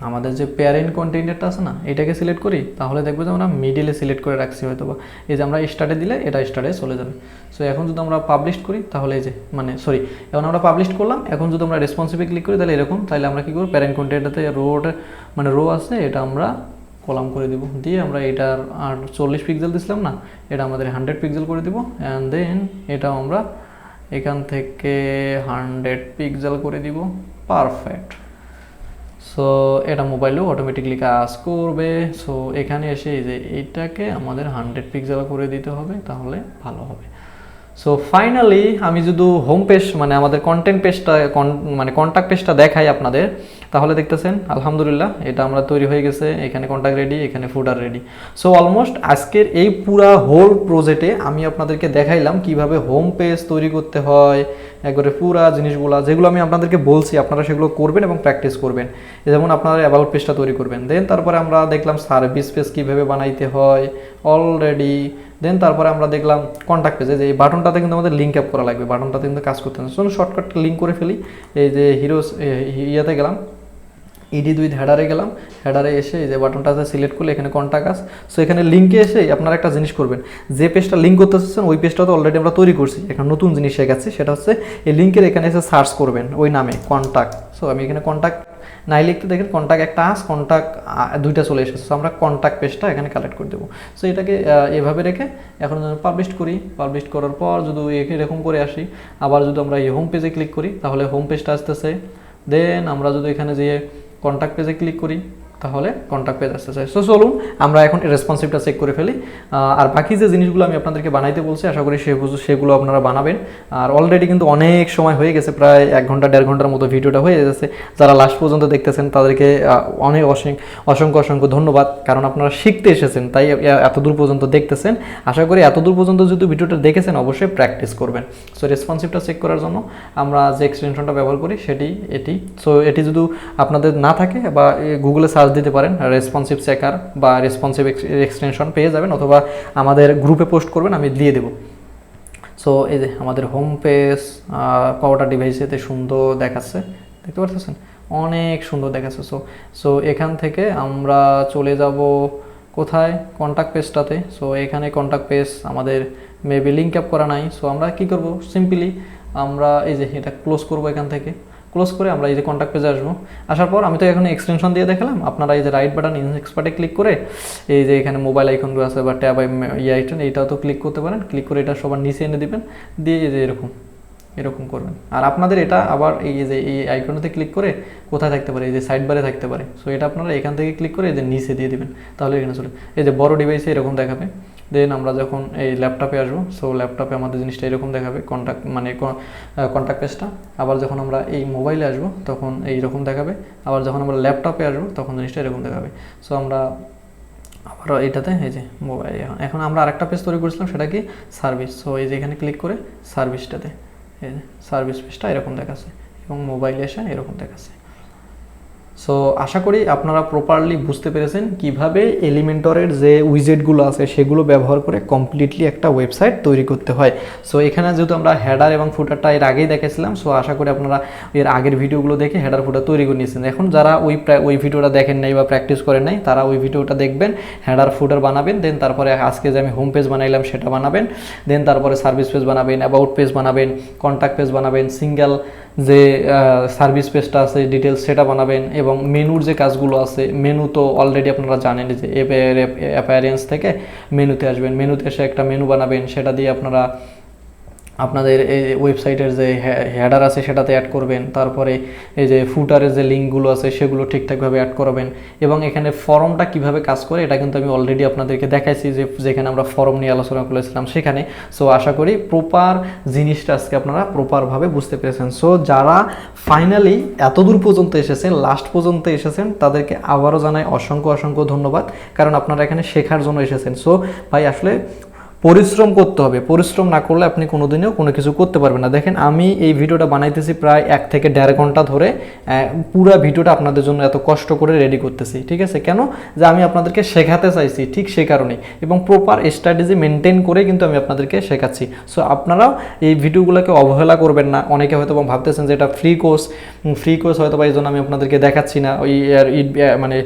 আমাদের যে প্যারেন্ট কন্টেইনারটা আছে না, এটাকে সিলেক্ট করি, তাহলে দেখবো যে আমরা মিডিলে সিলেক্ট করে রাখছি হয়তো বা, এই যে আমরা স্টার্টে দিলে এটা স্টার্টে চলে যাবে। সো এখন যদি আমরা পাবলিশ করি তাহলে এই যে এখন আমরা পাবলিশ করলাম, এখন যদি আমরা রেসপন্সিভে ক্লিক করি তাহলে এরকম, তাহলে আমরা কী করবো, প্যারেন্ট কন্টেইনারটাতে রো আছে, এটা আমরা কলাম করে দিব, দিয়ে আমরা এটার আর 40 পিক্সেল দিছিলাম না, এটা আমাদের 100 পিক্সেল করে দিব। অ্যান্ড দেন এটাও আমরা এখান থেকে 100 পিক্সেল করে দিব। পারফেক্ট। সো এটা মোবাইলেও অটোমেটিকলি কাজ করবে। সো এখানে এসে এই যে এইটাকে আমাদের 100 পিক্সেল করে দিতে হবে, তাহলে ভালো হবে। সো ফাইনালি আমি যদি হোম পেজ আমাদের কন্টেন্ট পেজটা কন্ট্যাক্ট পেজটা দেখাই আপনাদের, তাহলে দেখতেছেন আলহামদুলিল্লাহ এটা আমরা তৈরি হয়ে গেছে। এখানে কন্ট্যাক্ট রেডি, এখানে ফুটার রেডি। সো অলমোস্ট আজকের এই পুরা হোল প্রজেক্টে আমি আপনাদেরকে দেখাইলাম কিভাবে হোম পেজ তৈরি করতে হয়, একবারে পুরা জিনিসগুলো যেগুলো আমি আপনাদেরকে বলছি আপনারা সেগুলো করবেন এবং প্র্যাকটিস করবেন। যেমন আপনারা অ্যাবাউট পেজটা তৈরি করবেন, দেন তারপরে আমরা দেখলাম সার্ভিস পেজ কীভাবে বানাইতে হয় অলরেডি। দেন তারপরে আমরা দেখলাম কন্ট্যাক্ট পেজে যে এই বাটনটাতে কিন্তু আমাদের লিঙ্ক আপ করা লাগবে, বাটনটাতে কিন্তু কাজ করতে হবে। চলুন শর্টকাট লিঙ্ক করে ফেলি। এই যে ইয়াতে গেলাম, ED2 হেডারে গেলাম, হেডারে এসে এই যে বাটনটাতে সিলেক্ট করলে এখানে কন্ট্যাক্ট আস। সো এখানে লিঙ্কে এসে আপনারা একটা জিনিস করবেন, যে পেজটা লিঙ্ক করতে চাচ্ছেন ওই পেজটা তো অলরেডি আমরা তৈরি করছি, একটা নতুন জিনিস শেখাচ্ছি, সেটা হচ্ছে এই লিঙ্কের এখানে এসে সার্চ করবেন ওই নামে কন্ট্যাক্ট। সো আমি এখানে কন্ট্যাক্ট নাই লিখতে দেখেন কন্ট্যাক্ট একটা কন্ট্যাক্ট দুইটা চলে এসেছে। সো আমরা কন্ট্যাক্ট পেজটা এখানে কালেক্ট করে দেবো। সো এটাকে এভাবে রেখে এখন পাবলিশ করি, পাবলিশ করার পর যদি এরকম করে আসি, আবার যদি আমরা এই হোম পেজে ক্লিক করি তাহলে হোম পেজটা আসতেছে। দেন আমরা যদি এখানে যেয়ে কন্ট্যাক্ট পেজে ক্লিক করি তাহলে কন্ট্যাক্ট পেজ আসতে চাই। সো চলুন আমরা এখন রেসপন্সিভটা চেক করে ফেলি। আর বাকি যে জিনিসগুলো আমি আপনাদেরকে বানাইতে বলছি আশা করি সেগুলো আপনারা বানাবেন। আর অলরেডি কিন্তু অনেক সময় হয়ে গেছে, প্রায় 1 ঘন্টা 1.5 ঘন্টার মতো ভিডিওটা হয়ে গেছে। যারা লাস্ট পর্যন্ত দেখতেছেন তাদেরকে অনেক অসংখ্য ধন্যবাদ, কারণ আপনারা শিখতে এসেছেন তাই এতদূর পর্যন্ত দেখতেছেন। আশা করি এতদূর পর্যন্ত যদি ভিডিওটা দেখেছেন অবশ্যই প্র্যাকটিস করবেন। সো রেসপন্সিভটা চেক করার জন্য আমরা যে এক্সটেনশনটা ব্যবহার করি এটি। সো এটি যদি আপনাদের না থাকে বা গুগলে সার্চ দিতে পারেন রেসপন্সিভ চেকার বা রেসপন্সিভ এক্সটেনশন পেয়ে যাবেন, অথবা আমাদের গ্রুপে পোস্ট করবেন, আমি দিয়ে দেবো। সো এই যে আমাদের হোম পেজ কয়টা ডিভাইসেতে সুন্দর দেখাচ্ছে, দেখতে পাচ্ছেন অনেক সুন্দর দেখাচ্ছে। সো এখান থেকে আমরা চলে যাব কোথায়, কন্ট্যাক্ট পেজটাতে। সো এখানে কন্ট্যাক্ট পেজ আমাদের মেবি লিঙ্ক আপ করা নাই। সো আমরা কি করব, সিম্পলি আমরা এই যে এটা ক্লোজ করব, এখান থেকে ক্লোজ করে আমরা এই যে কন্ট্যাক্ট পেজে আসবো। আসার পর আমি তো এখানে এক্সটেনশন দিয়ে দেখালাম, আপনারা এই যে রাইট বাটন এক্সপার্টে ক্লিক করে এই যে এখানে মোবাইল আইকনগুলো আছে বা ট্যাব আইকন, এইটাও তো ক্লিক করতে পারেন। ক্লিক করে এটা সবার নিচে এনে দিবেন, দিয়ে এই যে এরকম করবেন। আর আপনাদের এটা আবার এই যে এই আইকনটাতে ক্লিক করে কোথায় থাকতে পারে, এই যে সাইড বারে থাকতে পারে। সো এটা আপনারা এখান থেকে ক্লিক করে এই যে নিচে দিয়ে দিবেন, তাহলে এখানে চলে এই যে বড় ডিভাইসে এরকম দেখাবে। দেন আমরা যখন এই ল্যাপটপে আসবো, সো ল্যাপটপে আমাদের জিনিসটা এরকম দেখাবে, কন্ট্যাক্ট পেজটা। আবার যখন আমরা এই মোবাইলে আসবো তখন এইরকম দেখাবে, আবার যখন আমরা ল্যাপটপে আসবো তখন জিনিসটা এরকম দেখাবে। সো আমরা আবার এইটাতে এই যে মোবাইল, এখন আমরা আরেকটা পেজ তৈরি করেছিলাম, সেটা কি সার্ভিস। সো এই যে এখানে ক্লিক করে সার্ভিসটাতে এই যে সার্ভিস পেজটা এরকম দেখাচ্ছে এবং মোবাইলে এসে এরকম দেখাচ্ছে। সো আশা করি আপনারা প্রপারলি বুঝতে পেরেছেন কিভাবে এলিমেন্টরের যে উইজেটগুলো আছে সেগুলো ব্যবহার করে কমপ্লিটলি একটা ওয়েবসাইট তৈরি করতে হয়। সো এখানে যেহেতু আমরা হেডার এবং ফুটারটা এর আগেই দেখেছিলাম, সো আশা করি আপনারা এর আগের ভিডিওগুলো দেখে হেডার ফুটার তৈরি করে নিয়েছেন। এখন যারা ওই ভিডিওটা দেখেন নাই বা প্র্যাকটিস করেন নাই, তারা ওই ভিডিওটা দেখবেন, হেডার ফুটার বানাবেন। দেন তারপরে আজকে যে আমি হোম পেজ বানাইলাম সেটা বানাবেন। দেন তারপরে সার্ভিস পেজ বানাবেন, অ্যাবাউট পেজ বানাবেন, কন্ট্যাক্ট পেজ বানাবেন, সিঙ্গেল যে সার্ভিস পেজটা আছে ডিটেলস সেটা বানাবেন, এবং মেনুর যে কাজগুলো আছে, মেনু তো অলরেডি আপনারা জানেন যে অ্যাপিয়ারেন্স থেকে মেনুতে আসবেন, মেনুতে এসে একটা মেনু বানাবেন, সেটা দিয়ে আপনারা আপনাদের এই ওয়েবসাইটের যে হেডার আছে সেটাতে অ্যাড করবেন। তারপরে এই যে ফুটারের যে লিঙ্কগুলো আছে সেগুলো ঠিকঠাকভাবে অ্যাড করবেন, এবং এখানে ফর্মটা কিভাবে কাজ করে এটা কিন্তু আমি অলরেডি আপনাদেরকে দেখাইছি, যেখানে আমরা ফর্ম নিয়ে আলোচনা করেছিলাম সেখানে। সো আশা করি প্রপার জিনিসটা আজকে আপনারা প্রপারভাবে বুঝতে পেরেছেন। সো যারা ফাইনালি এতদূর পর্যন্ত এসেছেন, লাস্ট পর্যন্ত এসেছেন, তাদেরকে আবারও জানাই অসংখ্য ধন্যবাদ, কারণ আপনারা এখানে শেখার জন্য এসেছেন। সো ভাই আসলে পরিশ্রম করতে হবে, পরিশ্রম না করলে আপনি কোনোদিনও কোনো কিছু করতে পারবেন না। দেখেন আমি এই ভিডিওটা বানাইতেছি প্রায় 1 থেকে 1.5 ঘন্টা ধরে, পুরো ভিডিওটা আপনাদের জন্য এত কষ্ট করে রেডি করতেছি, ঠিক আছে? কেন? যে আমি আপনাদেরকে শেখাতে চাইছি, ঠিক সেই কারণেই, এবং প্রপার স্ট্র্যাটেজি মেনটেন করে কিন্তু আমি আপনাদেরকে শেখাচ্ছি। সো আপনারাও এই ভিডিওগুলোকে অবহেলা করবেন না। অনেকে হয়তো ভাবতেছেন যে এটা ফ্রি কোর্স হয়তো বা এই জন্য আমি আপনাদেরকে দেখাচ্ছি না, ওই মানে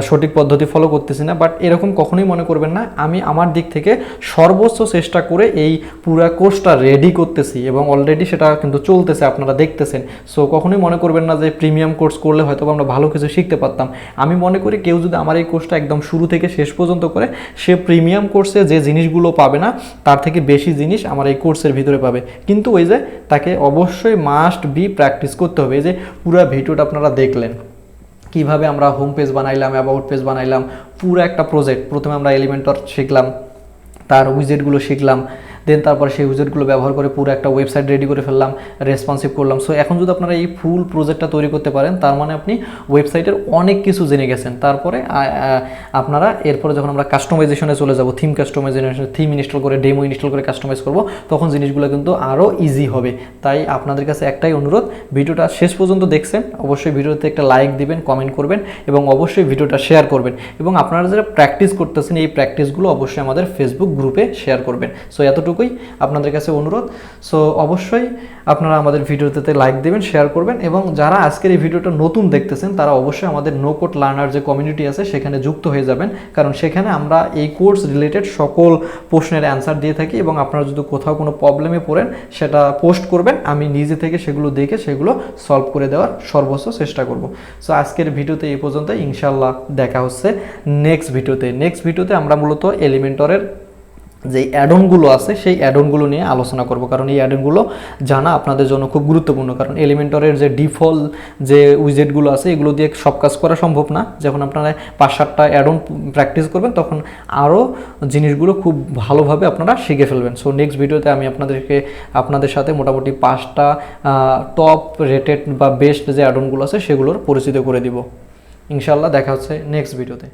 সঠিক পদ্ধতি ফলো করতেছি না, বাট এরকম কখনোই মনে করবেন না। আমি আমার দিক থেকে সর্বোচ্চ চেষ্টা করে এই পুরো কোর্সটা রেডি করতেছি এবং অলরেডি সেটা কিন্তু চলতেছে, আপনারা দেখতেছেন। সো কখনোই মনে করবেন না যে প্রিমিয়াম কোর্স করলে হয়তো আমরা ভালো কিছু শিখতে পারতাম। আমি মনে করি কেউ যদি আমার এই কোর্সটা একদম শুরু থেকে শেষ পর্যন্ত করে, সে প্রিমিয়াম কোর্সে যে জিনিসগুলো পাবে না তার থেকে বেশি জিনিস আমার এই কোর্সের ভিতরে পাবে। কিন্তু ওই যে তাকে অবশ্যই মাস্ট বি প্র্যাকটিস করতে হবে। এই যে পুরো ভিডিওটা আপনারা দেখলেন কিভাবে আমরা হোম পেজ বানাইলাম, অ্যাবাউট পেজ বানাইলাম, পুরো একটা প্রজেক্ট। প্রথমে আমরা এলিমেন্টর শিখলাম, তার উইজেটগুলো শিখলাম, দেন তারপর সেই উইজেটগুলো ব্যবহার করে পুরো একটা ওয়েবসাইট রেডি করে ফেললাম, রেসপন্সিভ করলাম। সো এখন যদি আপনারা এই ফুল প্রজেক্টটা তৈরি করতে পারেন, তার মানে আপনি ওয়েবসাইটের অনেক কিছু জেনে গেছেন। তারপরে আপনারা এরপরে যখন আমরা কাস্টমাইজেশনে চলে যাব, থিম কাস্টমাইজেশন, থিম ইনস্টল করে, ডেমো ইনস্টল করে কাস্টমাইজ করব, তখন জিনিসগুলো কিন্তু আরও ইজি হবে। তাই আপনাদের কাছে একটাই অনুরোধ, ভিডিওটা শেষ পর্যন্ত দেখছেন, অবশ্যই ভিডিওতে একটা লাইক দিবেন, কমেন্ট করবেন এবং অবশ্যই ভিডিওটা শেয়ার করবেন। এবং আপনারা যারা প্র্যাকটিস করতেছেন, এই প্র্যাকটিসগুলো অবশ্যই আমাদের ফেসবুক গ্রুপে শেয়ার করবেন। সো এতটুকুই আপনাদের কাছে অনুরোধ। সো অবশ্যই আপনারা আমাদের ভিডিওতে লাইক দেবেন, শেয়ার করবেন, এবং যারা আজকের এই ভিডিওটা নতুন দেখতেছেন তারা অবশ্যই আমাদের নো কোড লার্নার যে কমিউনিটি আছে সেখানে যুক্ত হয়ে যাবেন, কারণ সেখানে আমরা এই কোর্স রিলেটেড সকল প্রশ্নের অ্যান্সার দিয়ে থাকি। এবং আপনারা যদি কোথাও কোনো প্রবলেমে পড়েন সেটা পোস্ট করবেন, আমি নিজে থেকে সেগুলো দেখে সেগুলো সলভ করে দেওয়ার সর্বোচ্চ চেষ্টা করব। সো আজকের ভিডিওতে এই পর্যন্ত, ইনশাল্লাহ দেখা হচ্ছে নেক্সট ভিডিওতে আমরা মূলত এলিমেন্টরের যে অ্যাডনগুলো আছে সেই অ্যাডনগুলো নিয়ে আলোচনা করব, কারণ এই অ্যাডনগুলো জানা আপনাদের জন্য খুব গুরুত্বপূর্ণ। কারণ এলিমেন্টরের যে ডিফল্ট যে উইজেটগুলো আছে এগুলো দিয়ে সব কাজ করা সম্ভব না। যখন আপনারা 5-7টা অ্যাডন প্র্যাকটিস করবেন তখন আরও জিনিসগুলো খুব ভালোভাবে আপনারা শিখে ফেলবেন। সো নেক্সট ভিডিওতে আমি আপনাদের সাথে মোটামুটি 5টা টপ রেটেড বা বেস্ট যে অ্যাডনগুলো আছে সেগুলোর পরিচিত করে দিব। ইনশাল্লাহ দেখা হচ্ছে নেক্সট ভিডিওতে।